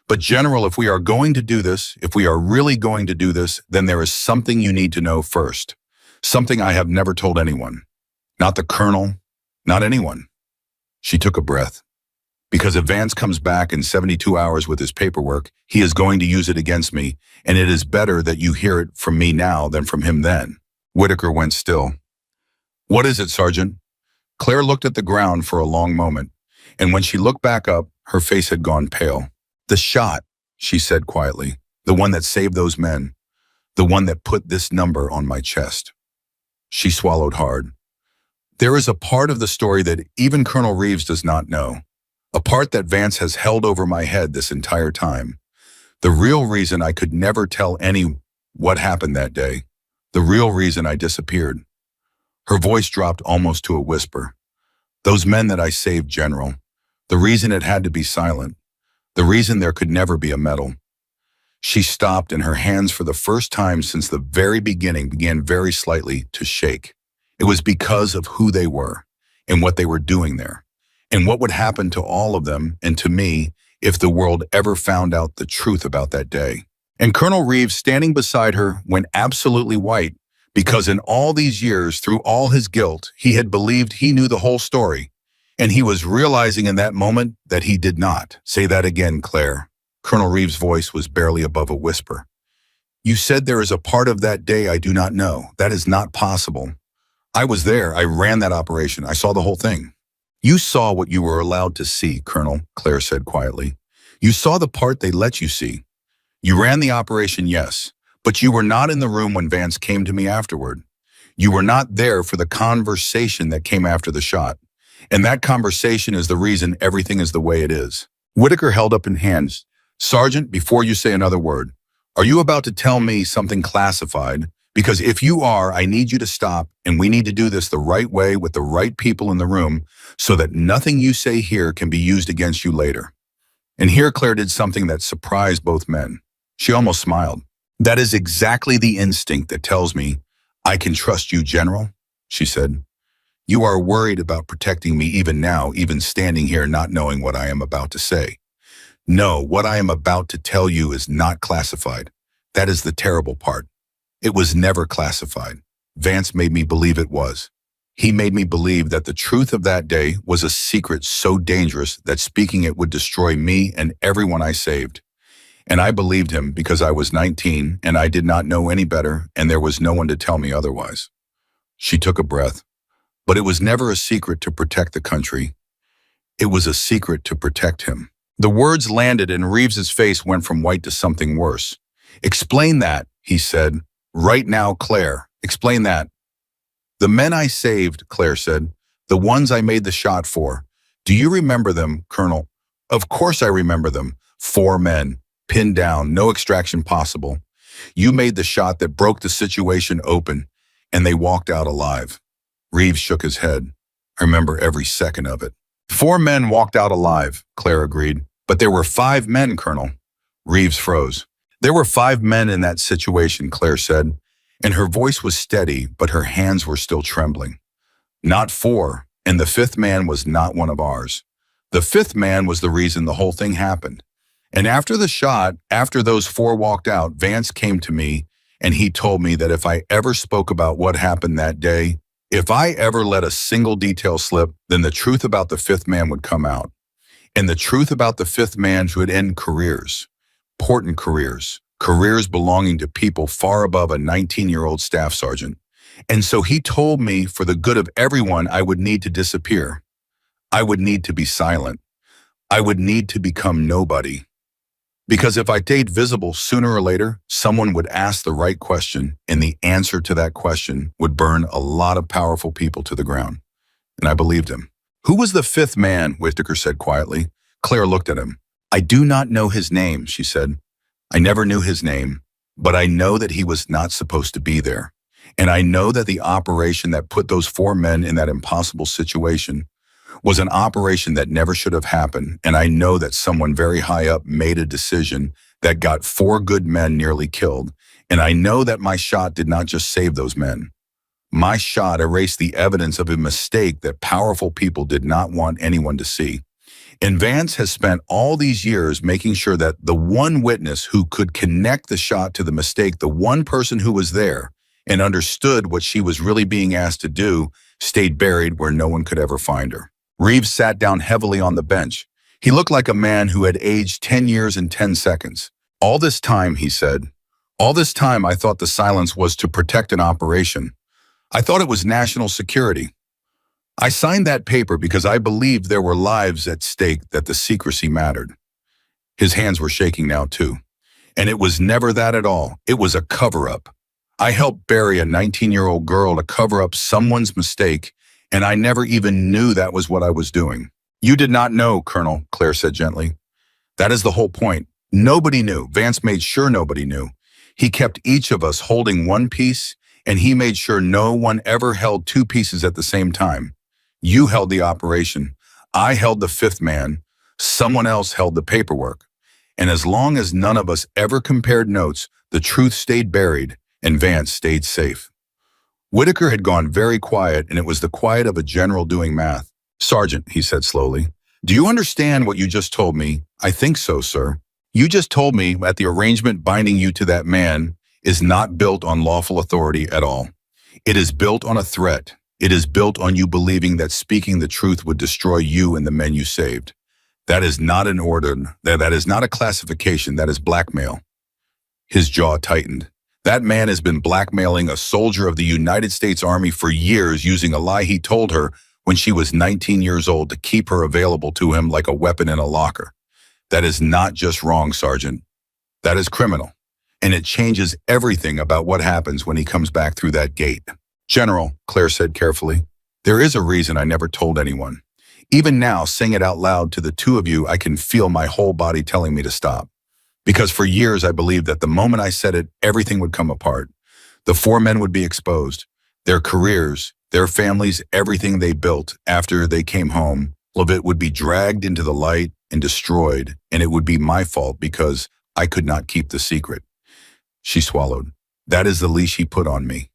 But General, if we are going to do this, if we are really going to do this, then there is something you need to know first. Something I have never told anyone. Not the Colonel, not anyone. She took a breath. Because if Vance comes back in 72 hours with his paperwork, he is going to use it against me, and it is better that you hear it from me now than from him then. Whitaker went still. What is it, Sergeant? Claire looked at the ground for a long moment, and when she looked back up, her face had gone pale. The shot, she said quietly, the one that saved those men, the one that put this number on my chest. She swallowed hard. There is a part of the story that even Colonel Reeves does not know. A part that Vance has held over my head this entire time. The real reason I could never tell any what happened that day. The real reason I disappeared. Her voice dropped almost to a whisper. Those men that I saved, General. The reason it had to be silent. The reason there could never be a medal. She stopped and her hands for the first time since the very beginning began very slightly to shake. It was because of who they were and what they were doing there. And what would happen to all of them and to me if the world ever found out the truth about that day. And Colonel Reeves, standing beside her, went absolutely white because in all these years, through all his guilt, he had believed he knew the whole story. And he was realizing in that moment that he did not. Say that again, Claire. Colonel Reeves' voice was barely above a whisper. You said there is a part of that day I do not know. That is not possible. I was there. I ran that operation. I saw the whole thing. You saw what you were allowed to see, Colonel, Claire said quietly. You saw the part they let you see. You ran the operation, yes, but you were not in the room when Vance came to me afterward. You were not there for the conversation that came after the shot. And that conversation is the reason everything is the way it is. Whitaker held up his hands. Sergeant, before you say another word, are you about to tell me something classified? Because if you are, I need you to stop, and we need to do this the right way with the right people in the room so that nothing you say here can be used against you later. And here Claire did something that surprised both men. She almost smiled. That is exactly the instinct that tells me, I can trust you, General, she said. You are worried about protecting me even now, even standing here not knowing what I am about to say. No, what I am about to tell you is not classified. That is the terrible part. It was never classified. Vance made me believe it was. He made me believe that the truth of that day was a secret so dangerous that speaking it would destroy me and everyone I saved. And I believed him because I was 19 and I did not know any better and there was no one to tell me otherwise. She took a breath. But it was never a secret to protect the country. It was a secret to protect him. The words landed and Reeves's face went from white to something worse. Explain that, he said. Right now, Claire. Explain that. The men I saved, Claire said. The ones I made the shot for. Do you remember them, Colonel? Of course I remember them. 4 men, pinned down, no extraction possible. You made the shot that broke the situation open, and they walked out alive. Reeves shook his head. I remember every second of it. 4 men walked out alive, Claire agreed. But there were 5 men, Colonel. Reeves froze. There were 5 men in that situation, Claire said, and her voice was steady, but her hands were still trembling. Not 4, and the 5th man was not one of ours. The 5th man was the reason the whole thing happened. And after the shot, after those 4 walked out, Vance came to me, and he told me that if I ever spoke about what happened that day, if I ever let a single detail slip, then the truth about the 5th man would come out. And the truth about the 5th man would end careers. important careers, careers belonging to people far above a 19-year-old staff sergeant. And so he told me for the good of everyone, I would need to disappear. I would need to be silent. I would need to become nobody. Because if I stayed visible, sooner or later, someone would ask the right question, and the answer to that question would burn a lot of powerful people to the ground. And I believed him. Who was the fifth man? Whitaker said quietly. Claire looked at him. I do not know his name, she said. I never knew his name, but I know that he was not supposed to be there. And I know that the operation that put those four men in that impossible situation was an operation that never should have happened. And I know that someone very high up made a decision that got four good men nearly killed. And I know that my shot did not just save those men. My shot erased the evidence of a mistake that powerful people did not want anyone to see. And Vance has spent all these years making sure that the one witness who could connect the shot to the mistake, the one person who was there and understood what she was really being asked to do, stayed buried where no one could ever find her. Reeves sat down heavily on the bench. He looked like a man who had aged 10 years and 10 seconds. All this time, he said, all this time I thought the silence was to protect an operation. I thought it was national security. I signed that paper because I believed there were lives at stake, that the secrecy mattered. His hands were shaking now too. And it was never that at all. It was a cover-up. I helped bury a 19-year-old girl to cover up someone's mistake, and I never even knew that was what I was doing. You did not know, Colonel, Claire said gently. That is the whole point. Nobody knew. Vance made sure nobody knew. He kept each of us holding one piece, and he made sure no one ever held two pieces at the same time. You held the operation. I held the fifth man. Someone else held the paperwork. And as long as none of us ever compared notes, the truth stayed buried and Vance stayed safe. Whitaker had gone very quiet, and it was the quiet of a general doing math. Sergeant, he said slowly, do you understand what you just told me? I think so, sir. You just told me that the arrangement binding you to that man is not built on lawful authority at all. It is built on a threat. It is built on you believing that speaking the truth would destroy you and the men you saved. That is not an order. That is not a classification. That is blackmail. His jaw tightened. That man has been blackmailing a soldier of the United States Army for years using a lie he told her when she was 19 years old to keep her available to him like a weapon in a locker. That is not just wrong, Sergeant. That is criminal. And it changes everything about what happens when he comes back through that gate. General, Claire said carefully, there is a reason I never told anyone. Even now, saying it out loud to the two of you, I can feel my whole body telling me to stop. Because for years I believed that the moment I said it, everything would come apart. The four men would be exposed. Their careers, their families, everything they built after they came home, all of it would be dragged into the light and destroyed, and it would be my fault because I could not keep the secret. She swallowed. That is the leash he put on me.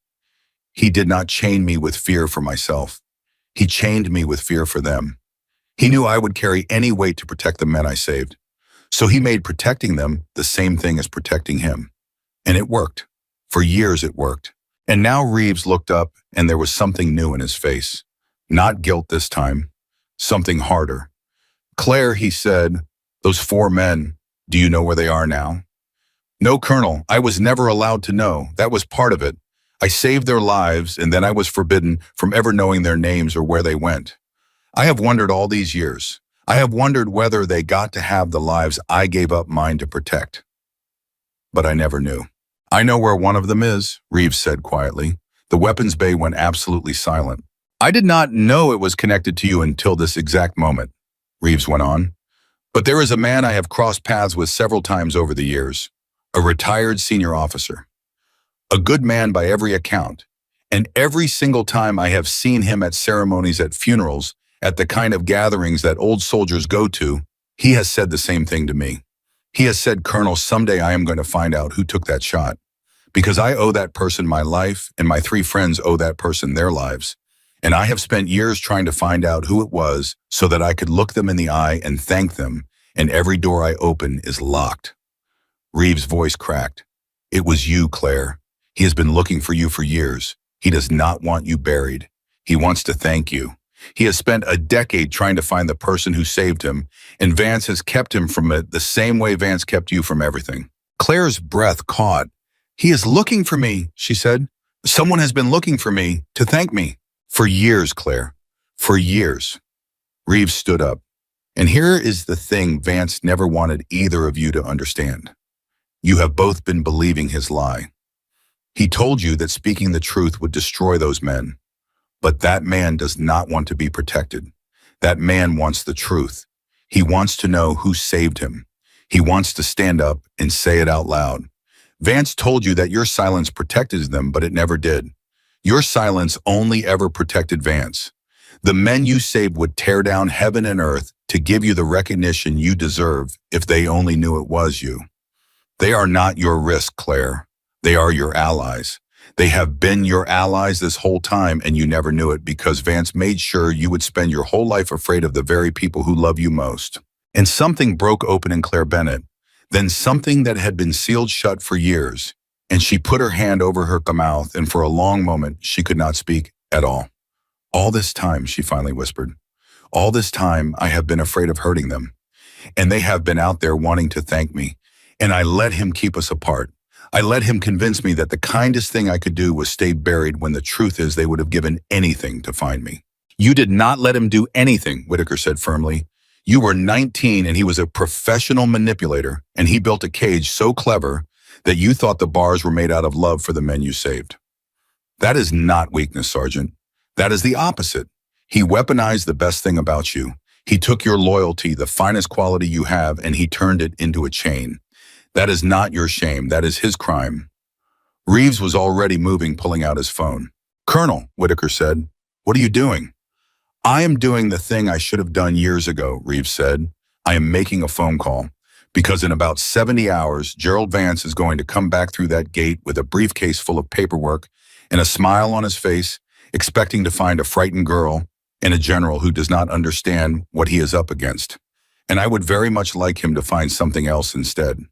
He did not chain me with fear for myself. He chained me with fear for them. He knew I would carry any weight to protect the men I saved. So he made protecting them the same thing as protecting him. And it worked. For years it worked. And now Reeves looked up, and there was something new in his face. Not guilt this time. Something harder. Claire, he said, those four men, do you know where they are now? No, Colonel, I was never allowed to know. That was part of it. I saved their lives, and then I was forbidden from ever knowing their names or where they went. I have wondered all these years. I have wondered whether they got to have the lives I gave up mine to protect. But I never knew. I know where one of them is, Reeves said quietly. The weapons bay went absolutely silent. I did not know it was connected to you until this exact moment, Reeves went on. But there is a man I have crossed paths with several times over the years, a retired senior officer. A good man by every account. And every single time I have seen him at ceremonies, at funerals, at the kind of gatherings that old soldiers go to, he has said the same thing to me. He has said, Colonel, someday I am going to find out who took that shot. Because I owe that person my life, and my three friends owe that person their lives. And I have spent years trying to find out who it was so that I could look them in the eye and thank them, and every door I open is locked. Reeves' voice cracked. It was you, Claire. He has been looking for you for years. He does not want you buried. He wants to thank you. He has spent a decade trying to find the person who saved him, and Vance has kept him from it the same way Vance kept you from everything. Claire's breath caught. He is looking for me, she said. Someone has been looking for me to thank me. For years, Claire. For years. Reeves stood up. And here is the thing Vance never wanted either of you to understand. You have both been believing his lie. He told you that speaking the truth would destroy those men. But that man does not want to be protected. That man wants the truth. He wants to know who saved him. He wants to stand up and say it out loud. Vance told you that your silence protected them, but it never did. Your silence only ever protected Vance. The men you saved would tear down heaven and earth to give you the recognition you deserve if they only knew it was you. They are not your risk, Claire. They are your allies. They have been your allies this whole time, and you never knew it because Vance made sure you would spend your whole life afraid of the very people who love you most. And something broke open in Claire Bennett, then something that had been sealed shut for years, and she put her hand over her mouth, and for a long moment she could not speak at all. All this time, she finally whispered, all this time I have been afraid of hurting them, and they have been out there wanting to thank me, and I let him keep us apart. I let him convince me that the kindest thing I could do was stay buried when the truth is they would have given anything to find me. You did not let him do anything, Whitaker said firmly. You were 19 and he was a professional manipulator, and he built a cage so clever that you thought the bars were made out of love for the men you saved. That is not weakness, Sergeant. That is the opposite. He weaponized the best thing about you. He took your loyalty, the finest quality you have, and he turned it into a chain. That is not your shame. That is his crime. Reeves was already moving, pulling out his phone. Colonel, Whitaker said, what are you doing? I am doing the thing I should have done years ago, Reeves said. I am making a phone call. Because in about 70 hours, Gerald Vance is going to come back through that gate with a briefcase full of paperwork and a smile on his face, expecting to find a frightened girl and a general who does not understand what he is up against. And I would very much like him to find something else instead.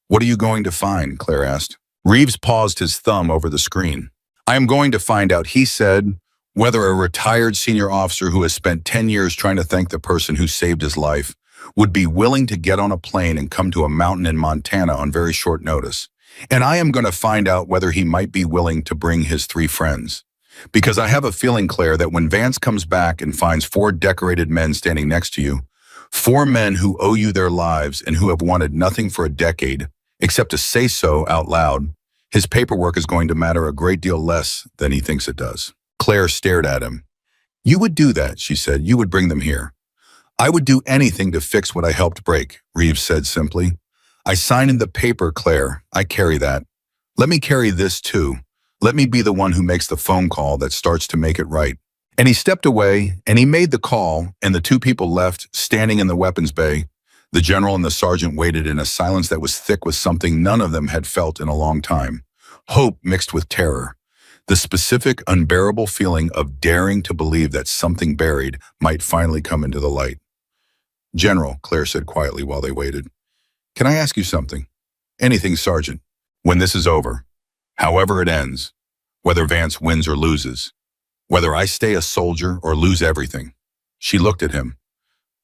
What are you going to find? Claire asked. Reeves paused his thumb over the screen. I am going to find out, he said, whether a retired senior officer who has spent 10 years trying to thank the person who saved his life would be willing to get on a plane and come to a mountain in Montana on very short notice. And I am going to find out whether he might be willing to bring his 3 friends. Because I have a feeling, Claire, that when Vance comes back and finds 4 decorated men standing next to you, 4 men who owe you their lives and who have wanted nothing for a decade, except to say so out loud, his paperwork is going to matter a great deal less than he thinks it does. Claire stared at him. You would do that, she said. You would bring them here. I would do anything to fix what I helped break, Reeves said simply. I signed in the paper, Claire. I carry that. Let me carry this too. Let me be the one who makes the phone call that starts to make it right. And he stepped away, and he made the call, and the 2 people left, standing in the weapons bay. The general and the sergeant waited in a silence that was thick with something none of them had felt in a long time. Hope mixed with terror. The specific, unbearable feeling of daring to believe that something buried might finally come into the light. General, Claire said quietly while they waited. Can I ask you something? Anything, Sergeant. When this is over, however it ends, whether Vance wins or loses, whether I stay a soldier or lose everything. She looked at him.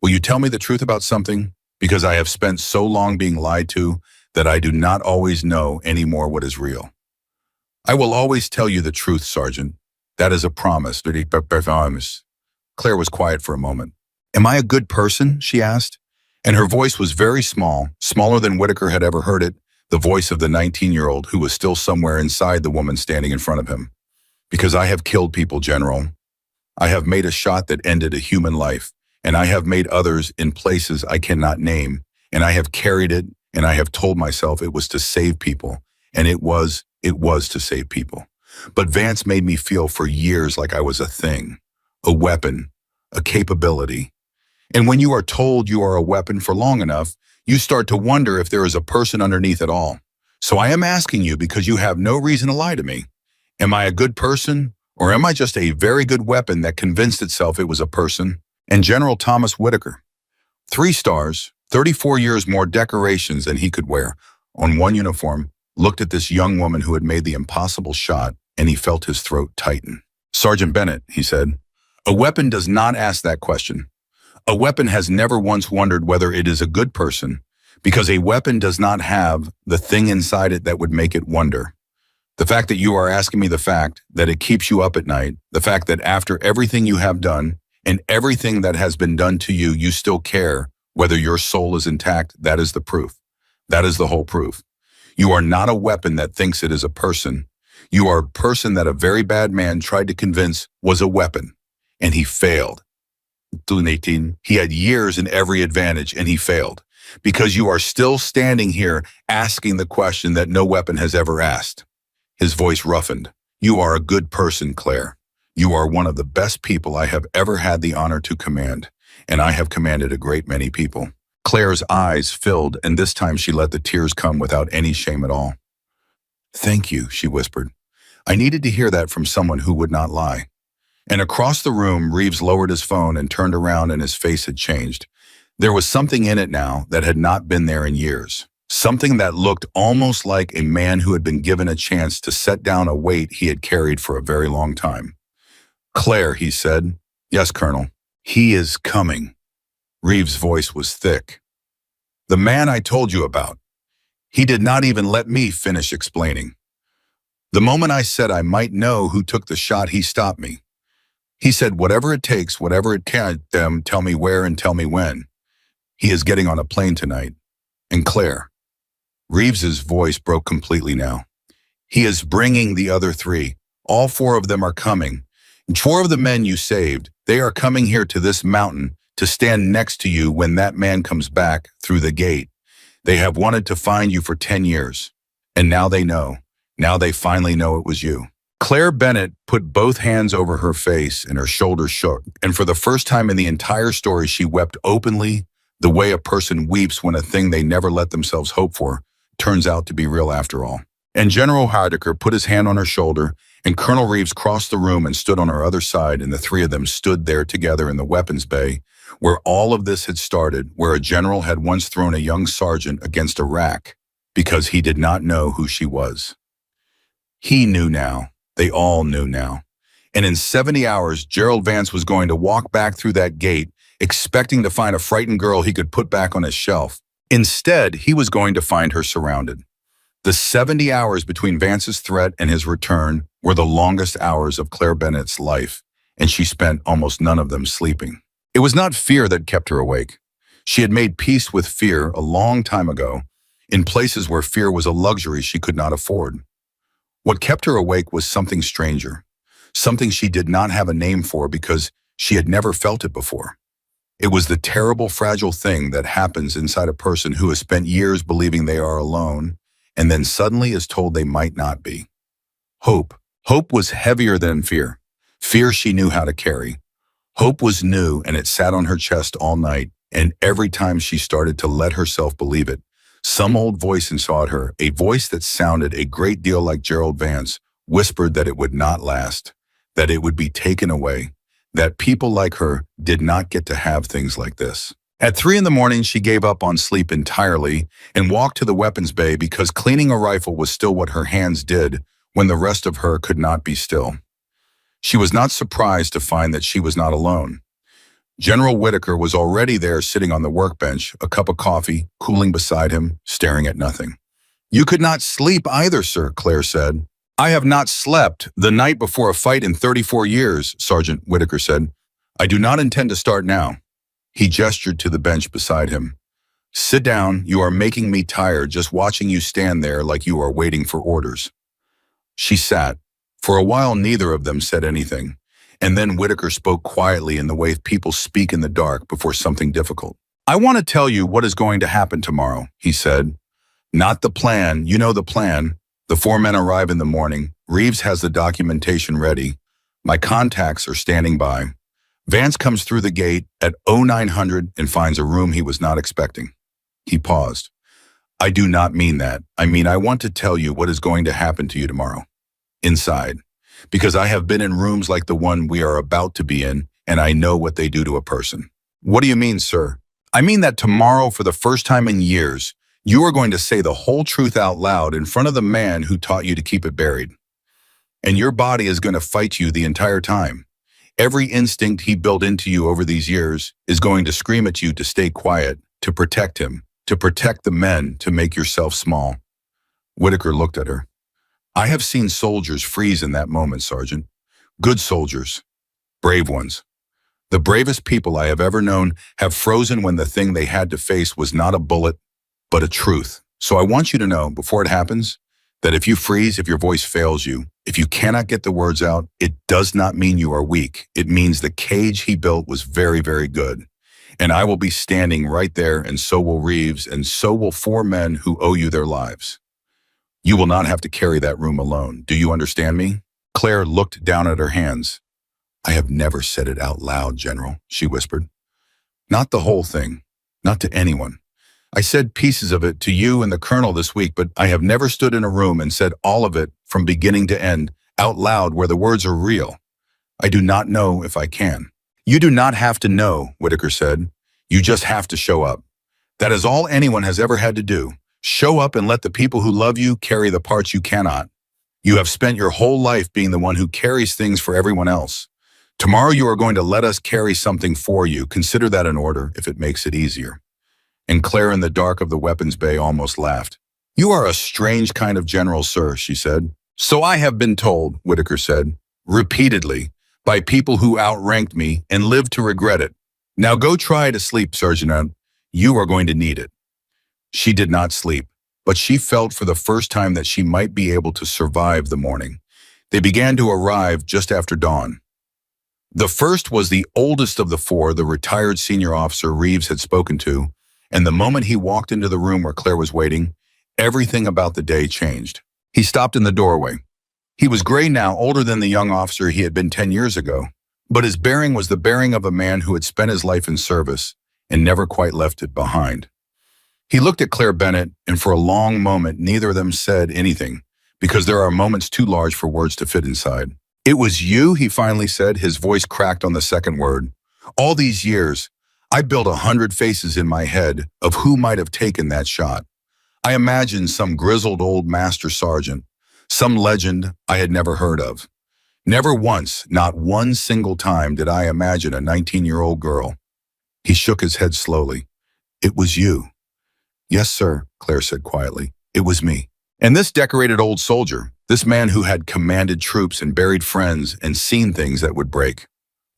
Will you tell me the truth about something? Because I have spent so long being lied to that I do not always know anymore what is real. I will always tell you the truth, Sergeant. That is a promise. Claire was quiet for a moment. Am I a good person? She asked. And her voice was very small, smaller than Whitaker had ever heard it, the voice of the 19-year-old who was still somewhere inside the woman standing in front of him. Because I have killed people, General. I have made a shot that ended a human life. And I have made others in places I cannot name, and I have carried it, and I have told myself it was to save people, and it was to save people. But Vance made me feel for years like I was a thing, a weapon, a capability. And when you are told you are a weapon for long enough, you start to wonder if there is a person underneath it all. So I am asking you because you have no reason to lie to me. Am I a good person, or am I just a very good weapon that convinced itself it was a person? And General Thomas Whitaker, 3 stars, 34 years more decorations than he could wear, on one uniform, looked at this young woman who had made the impossible shot, and he felt his throat tighten. Sergeant Bennett, he said, A weapon does not ask that question. A weapon has never once wondered whether it is a good person, because a weapon does not have the thing inside it that would make it wonder. The fact that you are asking me the fact that it keeps you up at night, the fact that after everything you have done and everything that has been done to you, you still care whether your soul is intact, that is the proof. That is the whole proof. You are not a weapon that thinks it is a person. You are a person that a very bad man tried to convince was a weapon, and he failed. He had years and every advantage, and he failed. Because you are still standing here asking the question that no weapon has ever asked. His voice roughened. You are a good person, Claire. You are one of the best people I have ever had the honor to command, and I have commanded a great many people. Claire's eyes filled, and this time she let the tears come without any shame at all. Thank you, she whispered. I needed to hear that from someone who would not lie. And across the room, Reeves lowered his phone and turned around, and his face had changed. There was something in it now that had not been there in years. Something that looked almost like a man who had been given a chance to set down a weight he had carried for a very long time. Claire, he said. Yes, Colonel. He is coming. Reeves' voice was thick. The man I told you about. He did not even let me finish explaining. The moment I said I might know who took the shot, he stopped me. He said, whatever it takes, whatever it can, tell me where and tell me when. He is getting on a plane tonight. And Claire. Reeves's voice broke completely now. He is bringing the other three. All four of them are coming. And four of the men you saved, they are coming here to this mountain to stand next to you when that man comes back through the gate. They have wanted to find you for 10 years. And now they know. Now they finally know it was you. Claire Bennett put both hands over her face and her shoulders shook, and for the first time in the entire story, she wept openly, the way a person weeps when a thing they never let themselves hope for turns out to be real after all. And General Hardiker put his hand on her shoulder, and Colonel Reeves crossed the room and stood on her other side, and the three of them stood there together in the weapons bay, where all of this had started, where a general had once thrown a young sergeant against a rack because he did not know who she was. He knew now. They all knew now. And in 70 hours, Gerald Vance was going to walk back through that gate, expecting to find a frightened girl he could put back on his shelf. Instead, he was going to find her surrounded. The 70 hours between Vance's threat and his return were the longest hours of Claire Bennett's life, and she spent almost none of them sleeping. It was not fear that kept her awake. She had made peace with fear a long time ago, in places where fear was a luxury she could not afford. What kept her awake was something stranger, something she did not have a name for because she had never felt it before. It was the terrible, fragile thing that happens inside a person who has spent years believing they are alone and then suddenly is told they might not be. Hope. Hope was heavier than fear. Fear she knew how to carry. Hope was new, and it sat on her chest all night, and every time she started to let herself believe it, some old voice inside her, a voice that sounded a great deal like Gerald Vance, whispered that it would not last, that it would be taken away, that people like her did not get to have things like this. At 3 a.m, she gave up on sleep entirely and walked to the weapons bay because cleaning a rifle was still what her hands did when the rest of her could not be still. She was not surprised to find that she was not alone. General Whitaker was already there sitting on the workbench, a cup of coffee, cooling beside him, staring at nothing. You could not sleep either, sir, Claire said. I have not slept the night before a fight in 34 years, Sergeant Whitaker said. I do not intend to start now. He gestured to the bench beside him. Sit down, you are making me tired just watching you stand there like you are waiting for orders. She sat. For a while, neither of them said anything. And then Whitaker spoke quietly in the way people speak in the dark before something difficult. I want to tell you what is going to happen tomorrow, he said. Not the plan, you know the plan. The 4 men arrive in the morning. Reeves has the documentation ready. My contacts are standing by. Vance comes through the gate at 0900 and finds a room he was not expecting. He paused. I do not mean that. I mean, I want to tell you what is going to happen to you tomorrow. Inside. Because I have been in rooms like the one we are about to be in, and I know what they do to a person. What do you mean, sir? I mean that tomorrow, for the first time in years, you are going to say the whole truth out loud in front of the man who taught you to keep it buried. And your body is going to fight you the entire time. Every instinct he built into you over these years is going to scream at you to stay quiet, to protect him, to protect the men, to make yourself small. Whitaker looked at her. I have seen soldiers freeze in that moment, Sergeant. Good soldiers, brave ones. The bravest people I have ever known have frozen when the thing they had to face was not a bullet, but a truth. So I want you to know, before it happens, that if you freeze, if your voice fails you, if you cannot get the words out, it does not mean you are weak. It means the cage he built was very, very good. And I will be standing right there, and so will Reeves, and so will 4 men who owe you their lives. You will not have to carry that room alone. Do you understand me? Claire looked down at her hands. I have never said it out loud, General, she whispered. Not the whole thing. Not to anyone. I said pieces of it to you and the Colonel this week, but I have never stood in a room and said all of it from beginning to end, out loud where the words are real. I do not know if I can. You do not have to know, Whitaker said. You just have to show up. That is all anyone has ever had to do. Show up and let the people who love you carry the parts you cannot. You have spent your whole life being the one who carries things for everyone else. Tomorrow you are going to let us carry something for you. Consider that an order, if it makes it easier. And Claire in the dark of the weapons bay almost laughed. You are a strange kind of general, sir, she said. So I have been told, Whitaker said, repeatedly, by people who outranked me and lived to regret it. Now go try to sleep, Sergeant. You are going to need it. She did not sleep, but she felt for the first time that she might be able to survive the morning. They began to arrive just after dawn. The first was the oldest of the 4, the retired senior officer Reeves had spoken to, and the moment he walked into the room where Claire was waiting, everything about the day changed. He stopped in the doorway. He was gray now, older than the young officer he had been 10 years ago, but his bearing was the bearing of a man who had spent his life in service and never quite left it behind. He looked at Claire Bennett, and for a long moment, neither of them said anything, because there are moments too large for words to fit inside. It was you, he finally said, his voice cracked on the second word. All these years, I built 100 faces in my head of who might have taken that shot. I imagined some grizzled old master sergeant, some legend I had never heard of. Never once, not one single time, did I imagine a 19-year-old girl. He shook his head slowly. It was you. Yes, sir, Claire said quietly. It was me. And this decorated old soldier, this man who had commanded troops and buried friends and seen things that would break.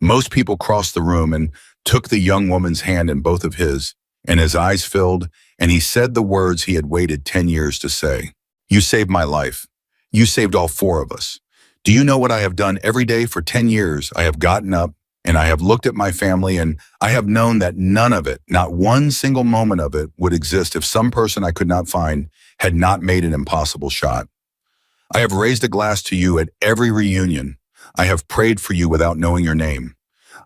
Most people crossed the room and took the young woman's hand in both of his, and his eyes filled, and he said the words he had waited 10 years to say. You saved my life. You saved all 4 of us. Do you know what I have done every day for 10 years? I have gotten up, and I have looked at my family, and I have known that none of it, not one single moment of it, would exist if some person I could not find had not made an impossible shot. I have raised a glass to you at every reunion. I have prayed for you without knowing your name.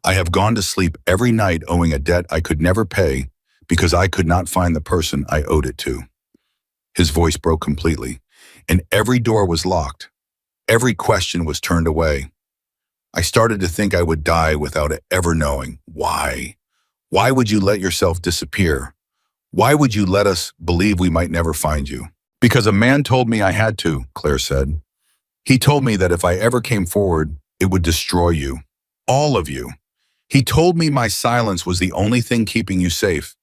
I have gone to sleep every night owing a debt I could never pay because I could not find the person I owed it to. His voice broke completely, and every door was locked. Every question was turned away. I started to think I would die without ever knowing why. Why would you let yourself disappear? Why would you let us believe we might never find you? Because a man told me I had to, Claire said. He told me that if I ever came forward, it would destroy you. All of you. He told me my silence was the only thing keeping you safe.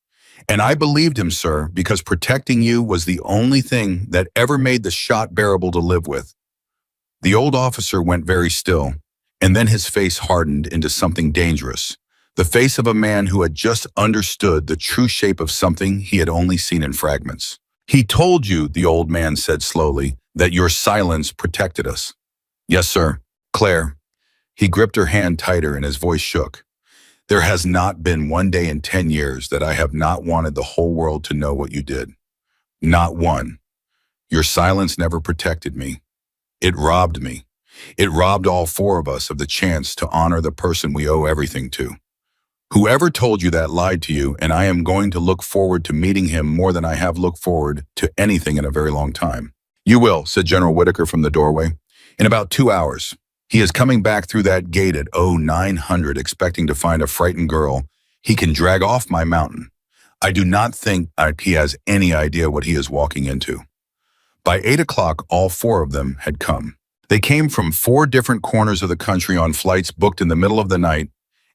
And I believed him, sir, because protecting you was the only thing that ever made the shot bearable to live with. The old officer went very still, and then his face hardened into something dangerous, the face of a man who had just understood the true shape of something he had only seen in fragments. He told you, the old man said slowly, that your silence protected us. Yes, sir. Claire. He gripped her hand tighter and his voice shook. There has not been one day in 10 years that I have not wanted the whole world to know what you did. Not one. Your silence never protected me. It robbed me. It robbed all 4 of us of the chance to honor the person we owe everything to. Whoever told you that lied to you, and I am going to look forward to meeting him more than I have looked forward to anything in a very long time. You will, said General Whitaker from the doorway. In about 2 hours. He is coming back through that gate at 0900 expecting to find a frightened girl he can drag off my mountain. I do not think he has any idea what he is walking into. By 8 o'clock, all 4 of them had come. They came from 4 different corners of the country on flights booked in the middle of the night,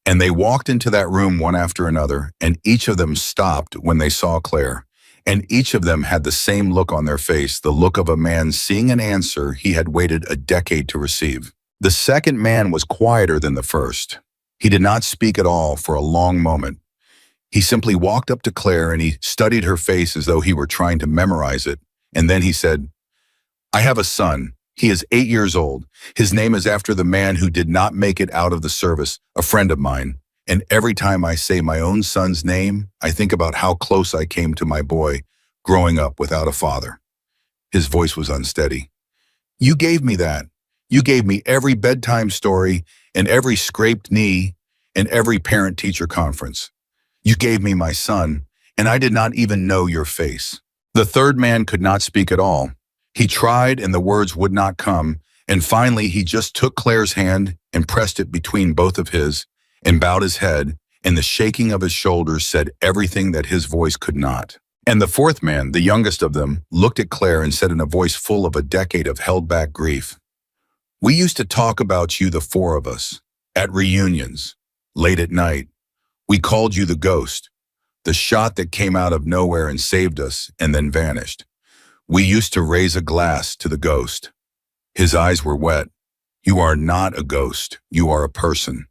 and they walked into that room one after another, and each of them stopped when they saw Claire. And each of them had the same look on their face, the look of a man seeing an answer he had waited a decade to receive. The second man was quieter than the first. He did not speak at all for a long moment. He simply walked up to Claire and he studied her face as though he were trying to memorize it. And then he said, "I have a son. He is 8 years old. His name is after the man who did not make it out of the service, a friend of mine. And every time I say my own son's name, I think about how close I came to my boy growing up without a father." His voice was unsteady. "You gave me that. You gave me every bedtime story and every scraped knee and every parent-teacher conference. You gave me my son, and I did not even know your face." The third man could not speak at all. He tried and the words would not come, and finally he just took Claire's hand and pressed it between both of his and bowed his head, and the shaking of his shoulders said everything that his voice could not. And the fourth man, the youngest of them, looked at Claire and said in a voice full of a decade of held-back grief, "We used to talk about you, the 4 of us, at reunions, late at night. We called you the ghost, the shot that came out of nowhere and saved us and then vanished. We used to raise a glass to the ghost." His eyes were wet. "You are not a ghost. You are a person.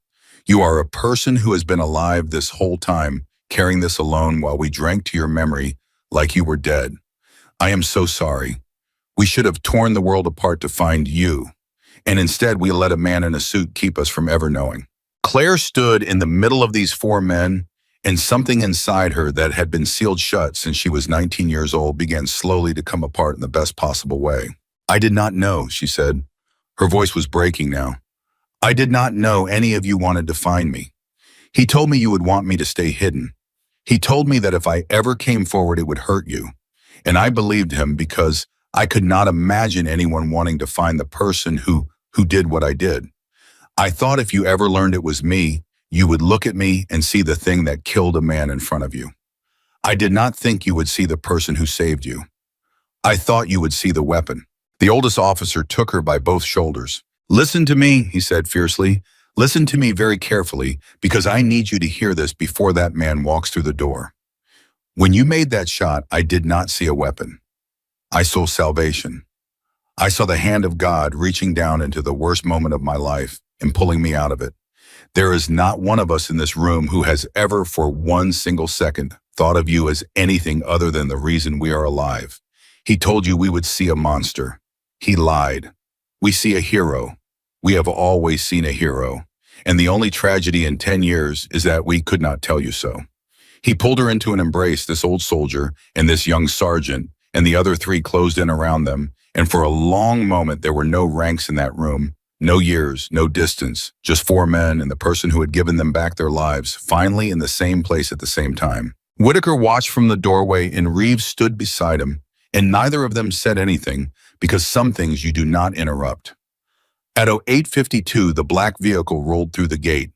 You are a person who has been alive this whole time, carrying this alone while we drank to your memory like you were dead. I am so sorry. We should have torn the world apart to find you, and instead we let a man in a suit keep us from ever knowing." Claire stood in the middle of these 4 men, and something inside her that had been sealed shut since she was 19 years old began slowly to come apart in the best possible way. "I did not know," she said. Her voice was breaking now. "I did not know any of you wanted to find me. He told me you would want me to stay hidden. He told me that if I ever came forward it would hurt you. And I believed him because I could not imagine anyone wanting to find the person who did what I did. I thought if you ever learned it was me, you would look at me and see the thing that killed a man in front of you. I did not think you would see the person who saved you. I thought you would see the weapon." The oldest officer took her by both shoulders. "Listen to me," he said fiercely. "Listen to me very carefully, because I need you to hear this before that man walks through the door. When you made that shot, I did not see a weapon. I saw salvation. I saw the hand of God reaching down into the worst moment of my life and pulling me out of it. There is not one of us in this room who has ever for one single second thought of you as anything other than the reason we are alive. He told you we would see a monster. He lied. We see a hero. We have always seen a hero. And the only tragedy in 10 years is that we could not tell you so." He pulled her into an embrace, this old soldier and this young sergeant, and the other 3 closed in around them, and for a long moment there were no ranks in that room, no years, no distance, just 4 men and the person who had given them back their lives, finally in the same place at the same time. Whitaker watched from the doorway and Reeves stood beside him, and neither of them said anything, because some things you do not interrupt. At 08:52, the black vehicle rolled through the gate.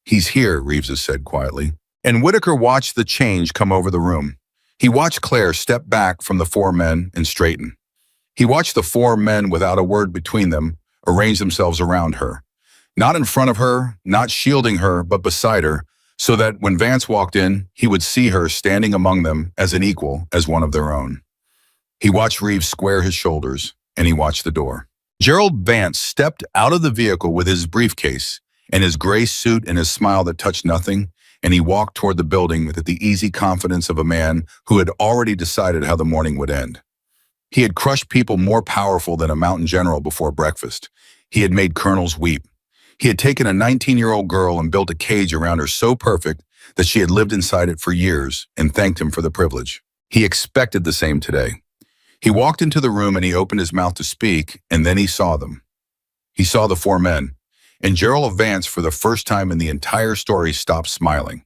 "He's here," Reeves said quietly. And Whitaker watched the change come over the room. He watched Claire step back from the 4 men and straighten. He watched the 4 men, without a word between them, arrange themselves around her. Not in front of her, not shielding her, but beside her, so that when Vance walked in, he would see her standing among them as an equal, as one of their own. He watched Reeves square his shoulders, and he watched the door. Gerald Vance stepped out of the vehicle with his briefcase and his gray suit and his smile that touched nothing, and he walked toward the building with the easy confidence of a man who had already decided how the morning would end. He had crushed people more powerful than a mountain general before breakfast. He had made colonels weep. He had taken a 19-year-old girl and built a cage around her so perfect that she had lived inside it for years and thanked him for the privilege. He expected the same today. He walked into the room and he opened his mouth to speak, and then he saw them. He saw the 4 men, and Gerald Vance, for the first time in the entire story, stopped smiling.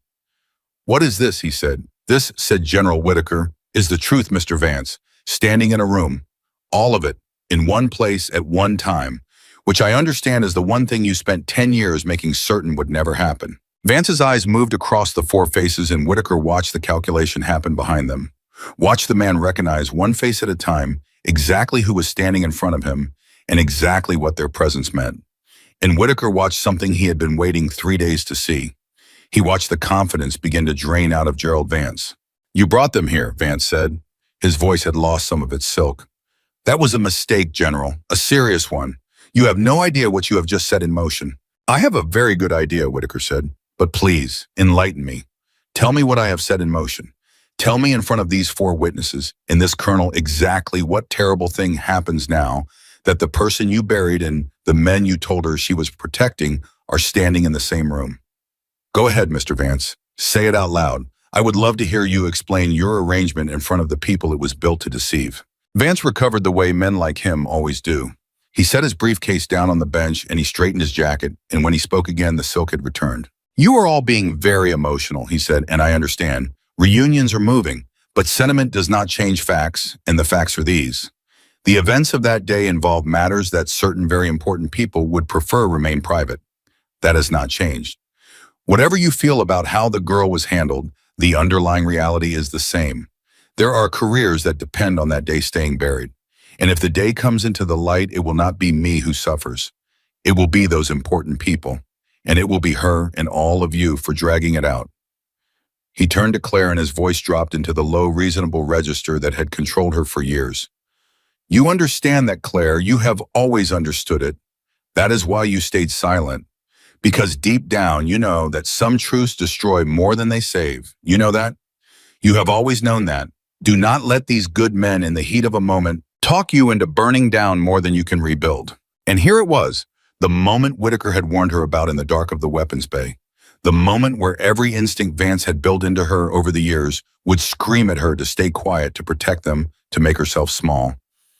"What is this?" he said. "This," said General Whitaker, "is the truth, Mr. Vance, standing in a room, all of it, in one place at one time, which I understand is the one thing you spent 10 years making certain would never happen." Vance's eyes moved across the 4 faces, and Whitaker watched the calculation happen behind them. Watched the man recognize, one face at a time, exactly who was standing in front of him, and exactly what their presence meant. And Whitaker watched something he had been waiting 3 days to see. He watched the confidence begin to drain out of Gerald Vance. "You brought them here," Vance said. His voice had lost some of its silk. "That was a mistake, General, a serious one. You have no idea what you have just set in motion." "I have a very good idea," Whitaker said. "But please, enlighten me. Tell me what I have set in motion. Tell me in front of these 4 witnesses and this colonel exactly what terrible thing happens now that the person you buried and the men you told her she was protecting are standing in the same room." "Go ahead, Mr. Vance. Say it out loud. I would love to hear you explain your arrangement in front of the people it was built to deceive." Vance recovered the way men like him always do. He set his briefcase down on the bench and he straightened his jacket, and when he spoke again, the silk had returned. "You are all being very emotional," he said, "and I understand. Reunions are moving, but sentiment does not change facts, and the facts are these. The events of that day involve matters that certain very important people would prefer remain private. That has not changed. Whatever you feel about how the girl was handled, the underlying reality is the same. There are careers that depend on that day staying buried. And if the day comes into the light, it will not be me who suffers. It will be those important people. And it will be her and all of you for dragging it out." He turned to Claire and his voice dropped into the low, reasonable register that had controlled her for years. "You understand that, Claire. You have always understood it. That is why you stayed silent. Because deep down, you know that some truths destroy more than they save. You know that? You have always known that. Do not let these good men in the heat of a moment talk you into burning down more than you can rebuild." And here it was, the moment Whitaker had warned her about in the dark of the weapons bay. The moment where every instinct Vance had built into her over the years would scream at her to stay quiet, to protect them, to make herself small.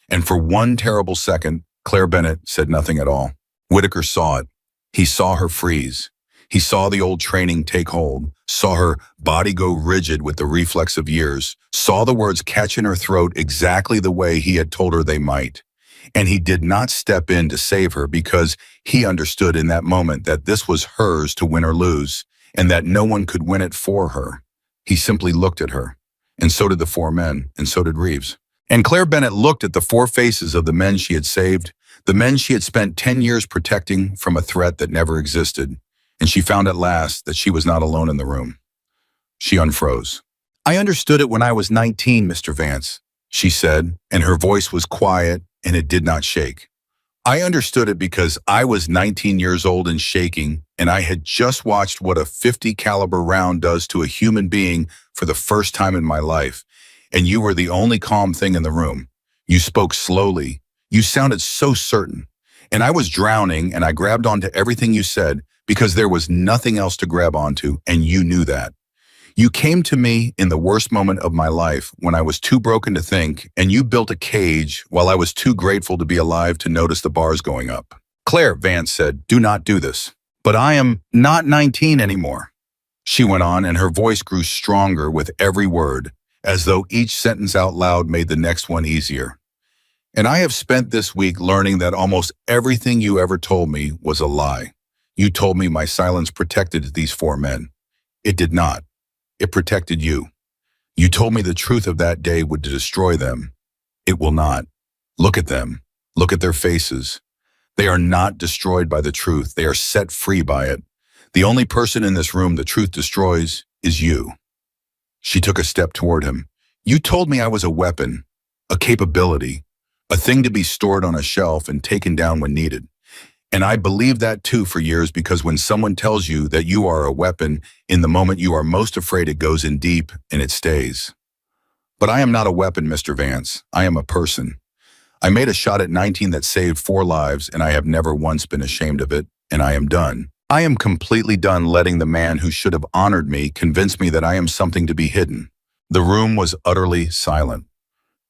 And for one terrible second, Claire Bennett said nothing at all. Whitaker saw it. He saw her freeze. He saw the old training take hold, saw her body go rigid with the reflex of years, saw the words catch in her throat exactly the way he had told her they might. And he did not step in to save her because he understood in that moment that this was hers to win or lose, and that no one could win it for her. He simply looked at her, and so did the 4 men, and so did Reeves. And Claire Bennett looked at the 4 faces of the men she had saved, the men she had spent 10 years protecting from a threat that never existed, and she found at last that she was not alone in the room. She unfroze. "I understood it when I was 19, Mr. Vance," she said, and her voice was quiet and it did not shake. "I understood it because I was 19 years old and shaking, and I had just watched what a 50 caliber round does to a human being for the first time in my life, and you were the only calm thing in the room. You spoke slowly. You sounded so certain. And I was drowning, and I grabbed onto everything you said because there was nothing else to grab onto, and you knew that. You came to me in the worst moment of my life when I was too broken to think, and you built a cage while I was too grateful to be alive to notice the bars going up." "Claire," Vance said, "do not do this." "But I am not 19 anymore," she went on, and her voice grew stronger with every word, as though each sentence out loud made the next one easier. "And I have spent this week learning that almost everything you ever told me was a lie. You told me my silence protected these 4 men. It did not. It protected you. You told me the truth of that day would destroy them. It will not. Look at them. Look at their faces. They are not destroyed by the truth. They are set free by it. The only person in this room the truth destroys is you." She took a step toward him. "You told me I was a weapon, a capability, a thing to be stored on a shelf and taken down when needed. And I believed that too for years, because when someone tells you that you are a weapon, in the moment you are most afraid, it goes in deep and it stays. But I am not a weapon, Mr. Vance. I am a person. I made a shot at 19 that saved 4 lives, and I have never once been ashamed of it, and I am done. I am completely done letting the man who should have honored me convince me that I am something to be hidden." The room was utterly silent.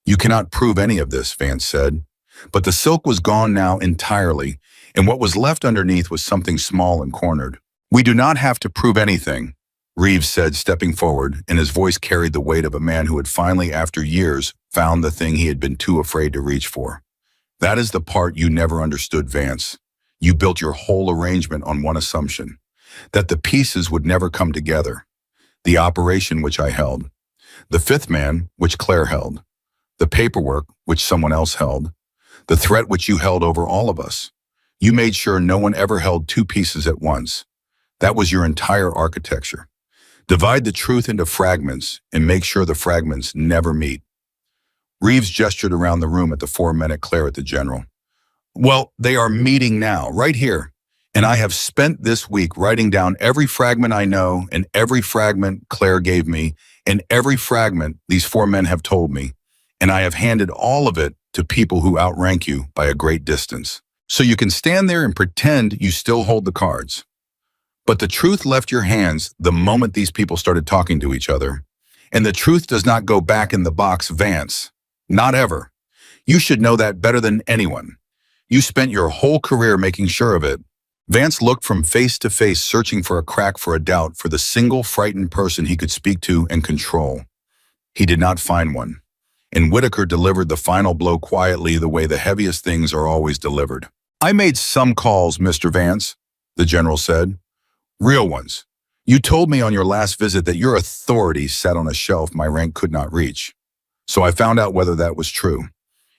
"You cannot prove any of this," Vance said. But the silk was gone now entirely, and what was left underneath was something small and cornered. "We do not have to prove anything," Reeves said, stepping forward, and his voice carried the weight of a man who had finally, after years, found the thing he had been too afraid to reach for. "That is the part you never understood, Vance. You built your whole arrangement on one assumption, that the pieces would never come together. The operation which I held, the 5th man which Claire held, the paperwork which someone else held, the threat which you held over all of us. You made sure no one ever held two pieces at once. That was your entire architecture. Divide the truth into fragments and make sure the fragments never meet. Reeves gestured around the room at the 4 men at Claire at the general. Well, they are meeting now, right here. And I have spent this week writing down every fragment I know and every fragment Claire gave me and every fragment these 4 men have told me. And I have handed all of it to people who outrank you by a great distance. So you can stand there and pretend you still hold the cards. But the truth left your hands the moment these people started talking to each other. And the truth does not go back in the box, Vance. Not ever. You should know that better than anyone. You spent your whole career making sure of it. Vance looked from face to face, searching for a crack for a doubt for the single frightened person he could speak to and control. He did not find one. And Whitaker delivered the final blow quietly, the way the heaviest things are always delivered. I made some calls, Mr. Vance, the general said. Real ones. You told me on your last visit that your authority sat on a shelf my rank could not reach. So I found out whether that was true.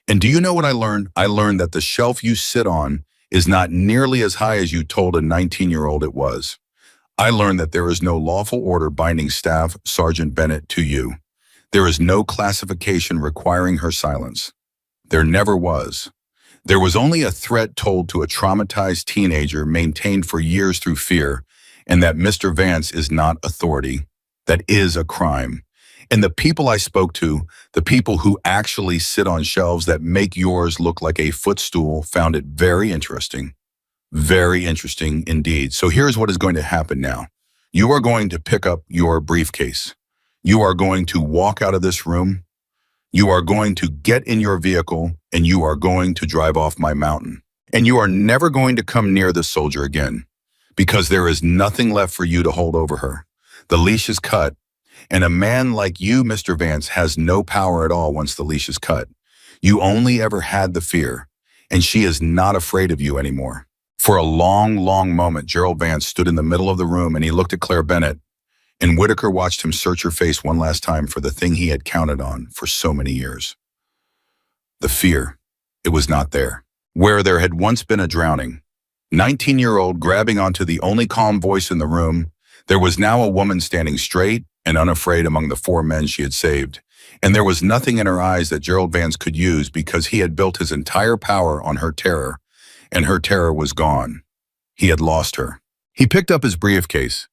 And do you know what I learned? I learned that the shelf you sit on is not nearly as high as you told a 19-year-old it was. I learned that there is no lawful order binding Staff Sergeant Bennett to you. There is no classification requiring her silence. There never was. There was only a threat told to a traumatized teenager maintained for years through fear, and that Mr. Vance is not authority. That is a crime. And the people I spoke to, the people who actually sit on shelves that make yours look like a footstool, found it very interesting. Very interesting indeed. So here's what is going to happen now. You are going to pick up your briefcase. You are going to walk out of this room. You are going to get in your vehicle and you are going to drive off my mountain. And you are never going to come near this soldier again because there is nothing left for you to hold over her. The leash is cut. And a man like you, Mr. Vance, has no power at all once the leash is cut. You only ever had the fear, and she is not afraid of you anymore. For a long, long moment, Gerald Vance stood in the middle of the room and he looked at Claire Bennett, and Whitaker watched him search her face one last time for the thing he had counted on for so many years. The fear. It was not there. Where there had once been a drowning, 19-year-old grabbing onto the only calm voice in the room, there was now a woman standing straight and unafraid among the 4 men she had saved. And there was nothing in her eyes that Gerald Vance could use because he had built his entire power on her terror, and her terror was gone. He had lost her. He picked up his briefcase.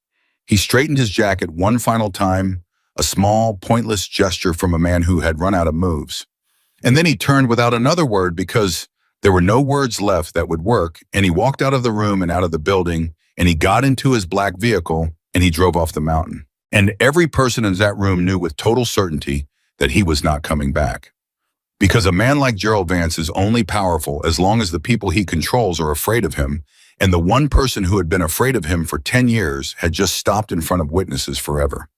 He straightened his jacket one final time, a small, pointless gesture from a man who had run out of moves. And then he turned without another word because there were no words left that would work, and he walked out of the room and out of the building, and he got into his black vehicle, and he drove off the mountain. And every person in that room knew with total certainty that he was not coming back. Because a man like Gerald Vance is only powerful as long as the people he controls are afraid of him, and the one person who had been afraid of him for 10 years had just stopped in front of witnesses forever.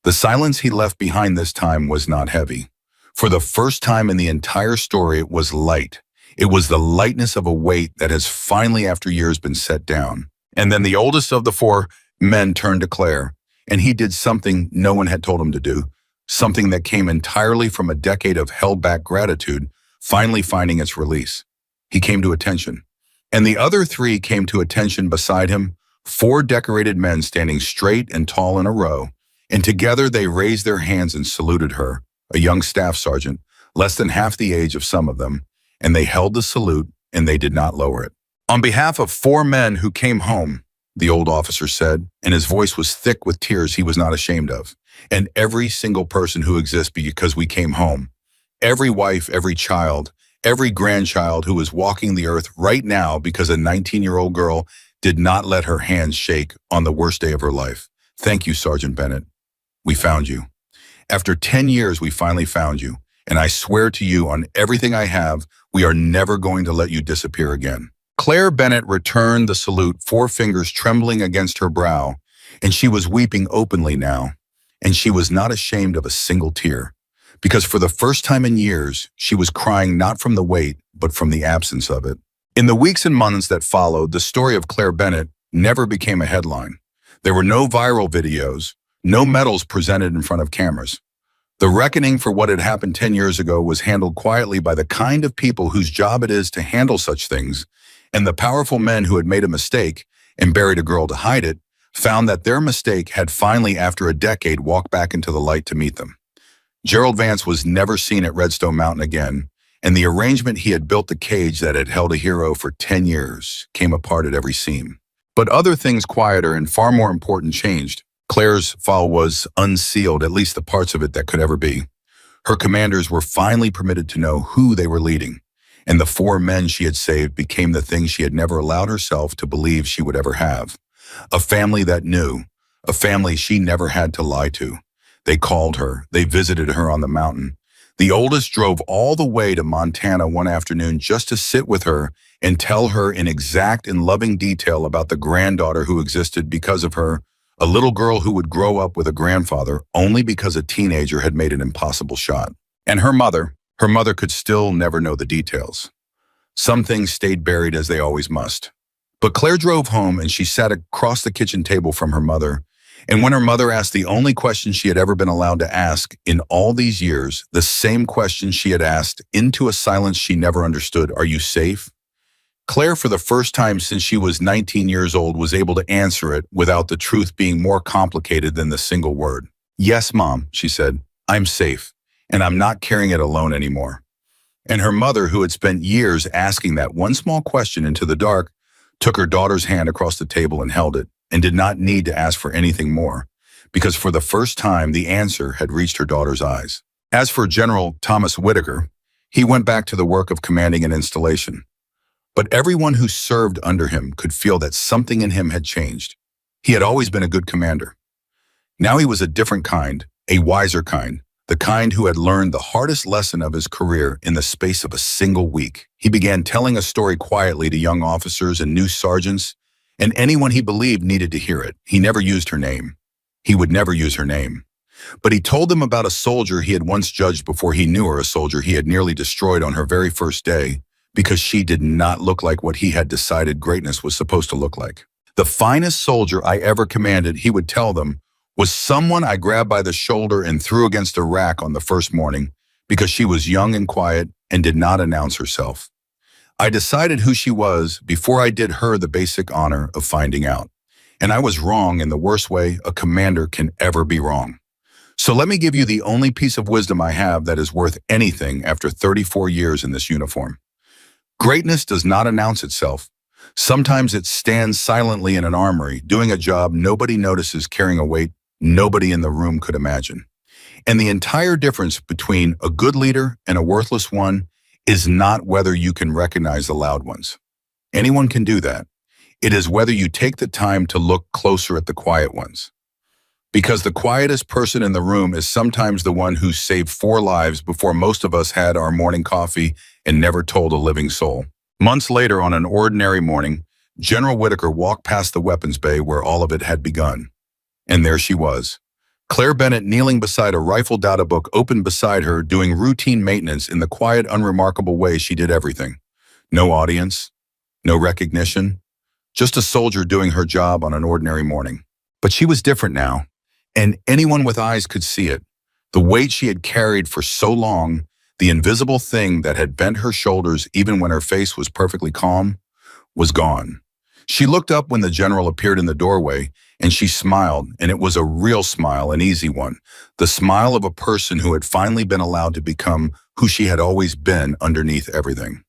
The silence he left behind this time was not heavy. For the first time in the entire story, it was light. It was the lightness of a weight that has finally, after years, been set down. And then the oldest of the 4 men turned to Claire, and he did something no one had told him to do, something that came entirely from a decade of held-back gratitude, finally finding its release. He came to attention. And the other 3 came to attention beside him, 4 decorated men standing straight and tall in a row, and together they raised their hands and saluted her, a young staff sergeant, less than half the age of some of them, and they held the salute and they did not lower it. On behalf of 4 men who came home, the old officer said, and his voice was thick with tears he was not ashamed of. And every single person who exists because we came home, every wife, every child, every grandchild who is walking the earth right now because a 19-year-old girl did not let her hands shake on the worst day of her life. Thank you, Sergeant Bennett. We found you. After 10 years, we finally found you. And I swear to you on everything I have, we are never going to let you disappear again. Claire Bennett returned the salute, 4 fingers trembling against her brow, and she was weeping openly now, and she was not ashamed of a single tear, because for the first time in years, she was crying not from the weight, but from the absence of it. In the weeks and months that followed, the story of Claire Bennett never became a headline. There were no viral videos, no medals presented in front of cameras. The reckoning for what had happened 10 years ago was handled quietly by the kind of people whose job it is to handle such things, and the powerful men who had made a mistake and buried a girl to hide it found that their mistake had finally, after a decade, walked back into the light to meet them. Gerald Vance was never seen at Redstone Mountain again, and the arrangement he had built the cage that had held a hero for 10 years came apart at every seam. But other things quieter and far more important changed. Claire's file was unsealed, at least the parts of it that could ever be. Her commanders were finally permitted to know who they were leading, and the 4 men she had saved became the thing she had never allowed herself to believe she would ever have. A family that knew, a family she never had to lie to. They called her, they visited her on the mountain. The oldest drove all the way to Montana one afternoon just to sit with her and tell her in exact and loving detail about the granddaughter who existed because of her, a little girl who would grow up with a grandfather only because a teenager had made an impossible shot. And her mother could still never know the details. Some things stayed buried as they always must. But Claire drove home and she sat across the kitchen table from her mother. And when her mother asked the only question she had ever been allowed to ask in all these years, the same question she had asked into a silence she never understood, "Are you safe?" Claire, for the first time since she was 19 years old, was able to answer it without the truth being more complicated than the single word. "Yes, Mom," she said, "I'm safe, and I'm not carrying it alone anymore." And her mother, who had spent years asking that one small question into the dark, took her daughter's hand across the table and held it, and did not need to ask for anything more, because for the first time the answer had reached her daughter's eyes. As for General Thomas Whitaker, he went back to the work of commanding an installation. But everyone who served under him could feel that something in him had changed. He had always been a good commander. Now he was a different kind, a wiser kind, the kind who had learned the hardest lesson of his career in the space of a single week. He began telling a story quietly to young officers and new sergeants, and anyone he believed needed to hear it. He never used her name. He would never use her name. But he told them about a soldier he had once judged before he knew her, a soldier he had nearly destroyed on her very first day, because she did not look like what he had decided greatness was supposed to look like. "The finest soldier I ever commanded," he would tell them, "was someone I grabbed by the shoulder and threw against a rack on the first morning because she was young and quiet and did not announce herself. I decided who she was before I did her the basic honor of finding out. And I was wrong in the worst way a commander can ever be wrong. So let me give you the only piece of wisdom I have that is worth anything after 34 years in this uniform. Greatness does not announce itself. Sometimes it stands silently in an armory, doing a job nobody notices, carrying a weight nobody in the room could imagine. And the entire difference between a good leader and a worthless one is not whether you can recognize the loud ones. Anyone can do that. It is whether you take the time to look closer at the quiet ones. Because the quietest person in the room is sometimes the one who saved 4 lives before most of us had our morning coffee and never told a living soul. Months later, on an ordinary morning, General Whitaker walked past the weapons bay where all of it had begun. And there she was. Claire Bennett, kneeling beside a rifle data book open beside her, doing routine maintenance in the quiet, unremarkable way she did everything. No audience, no recognition, just a soldier doing her job on an ordinary morning. But she was different now, and anyone with eyes could see it. The weight she had carried for so long, the invisible thing that had bent her shoulders even when her face was perfectly calm, was gone. She looked up when the general appeared in the doorway, and she smiled, and it was a real smile, an easy one, the smile of a person who had finally been allowed to become who she had always been underneath everything.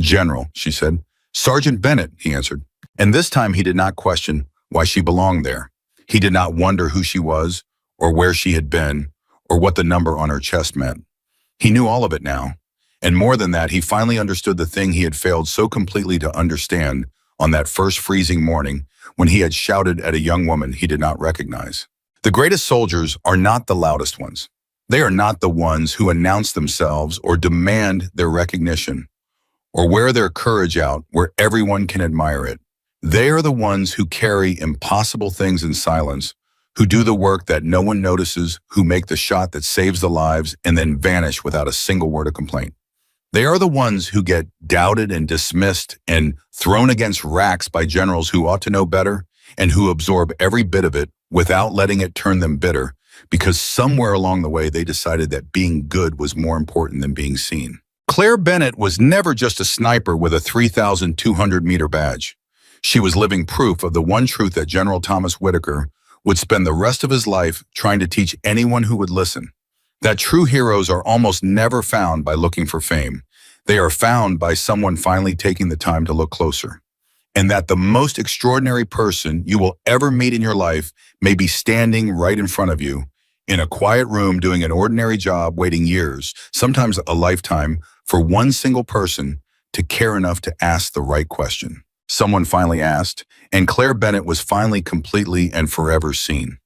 "General," she said. "Sergeant Bennett," he answered. And this time he did not question why she belonged there. He did not wonder who she was, or where she had been, or what the number on her chest meant. He knew all of it now. And more than that, he finally understood the thing he had failed so completely to understand on that first freezing morning when he had shouted at a young woman he did not recognize. The greatest soldiers are not the loudest ones. They are not the ones who announce themselves or demand their recognition, or wear their courage out where everyone can admire it. They are the ones who carry impossible things in silence, who do the work that no one notices, who make the shot that saves the lives and then vanish without a single word of complaint. They are the ones who get doubted and dismissed and thrown against racks by generals who ought to know better and who absorb every bit of it without letting it turn them bitter, because somewhere along the way they decided that being good was more important than being seen. Claire Bennett was never just a sniper with a 3,200-meter badge. She was living proof of the one truth that General Thomas Whitaker would spend the rest of his life trying to teach anyone who would listen. That true heroes are almost never found by looking for fame. They are found by someone finally taking the time to look closer. And that the most extraordinary person you will ever meet in your life may be standing right in front of you, in a quiet room doing an ordinary job, waiting years, sometimes a lifetime, for one single person to care enough to ask the right question. Someone finally asked, and Claire Bennett was finally completely and forever seen.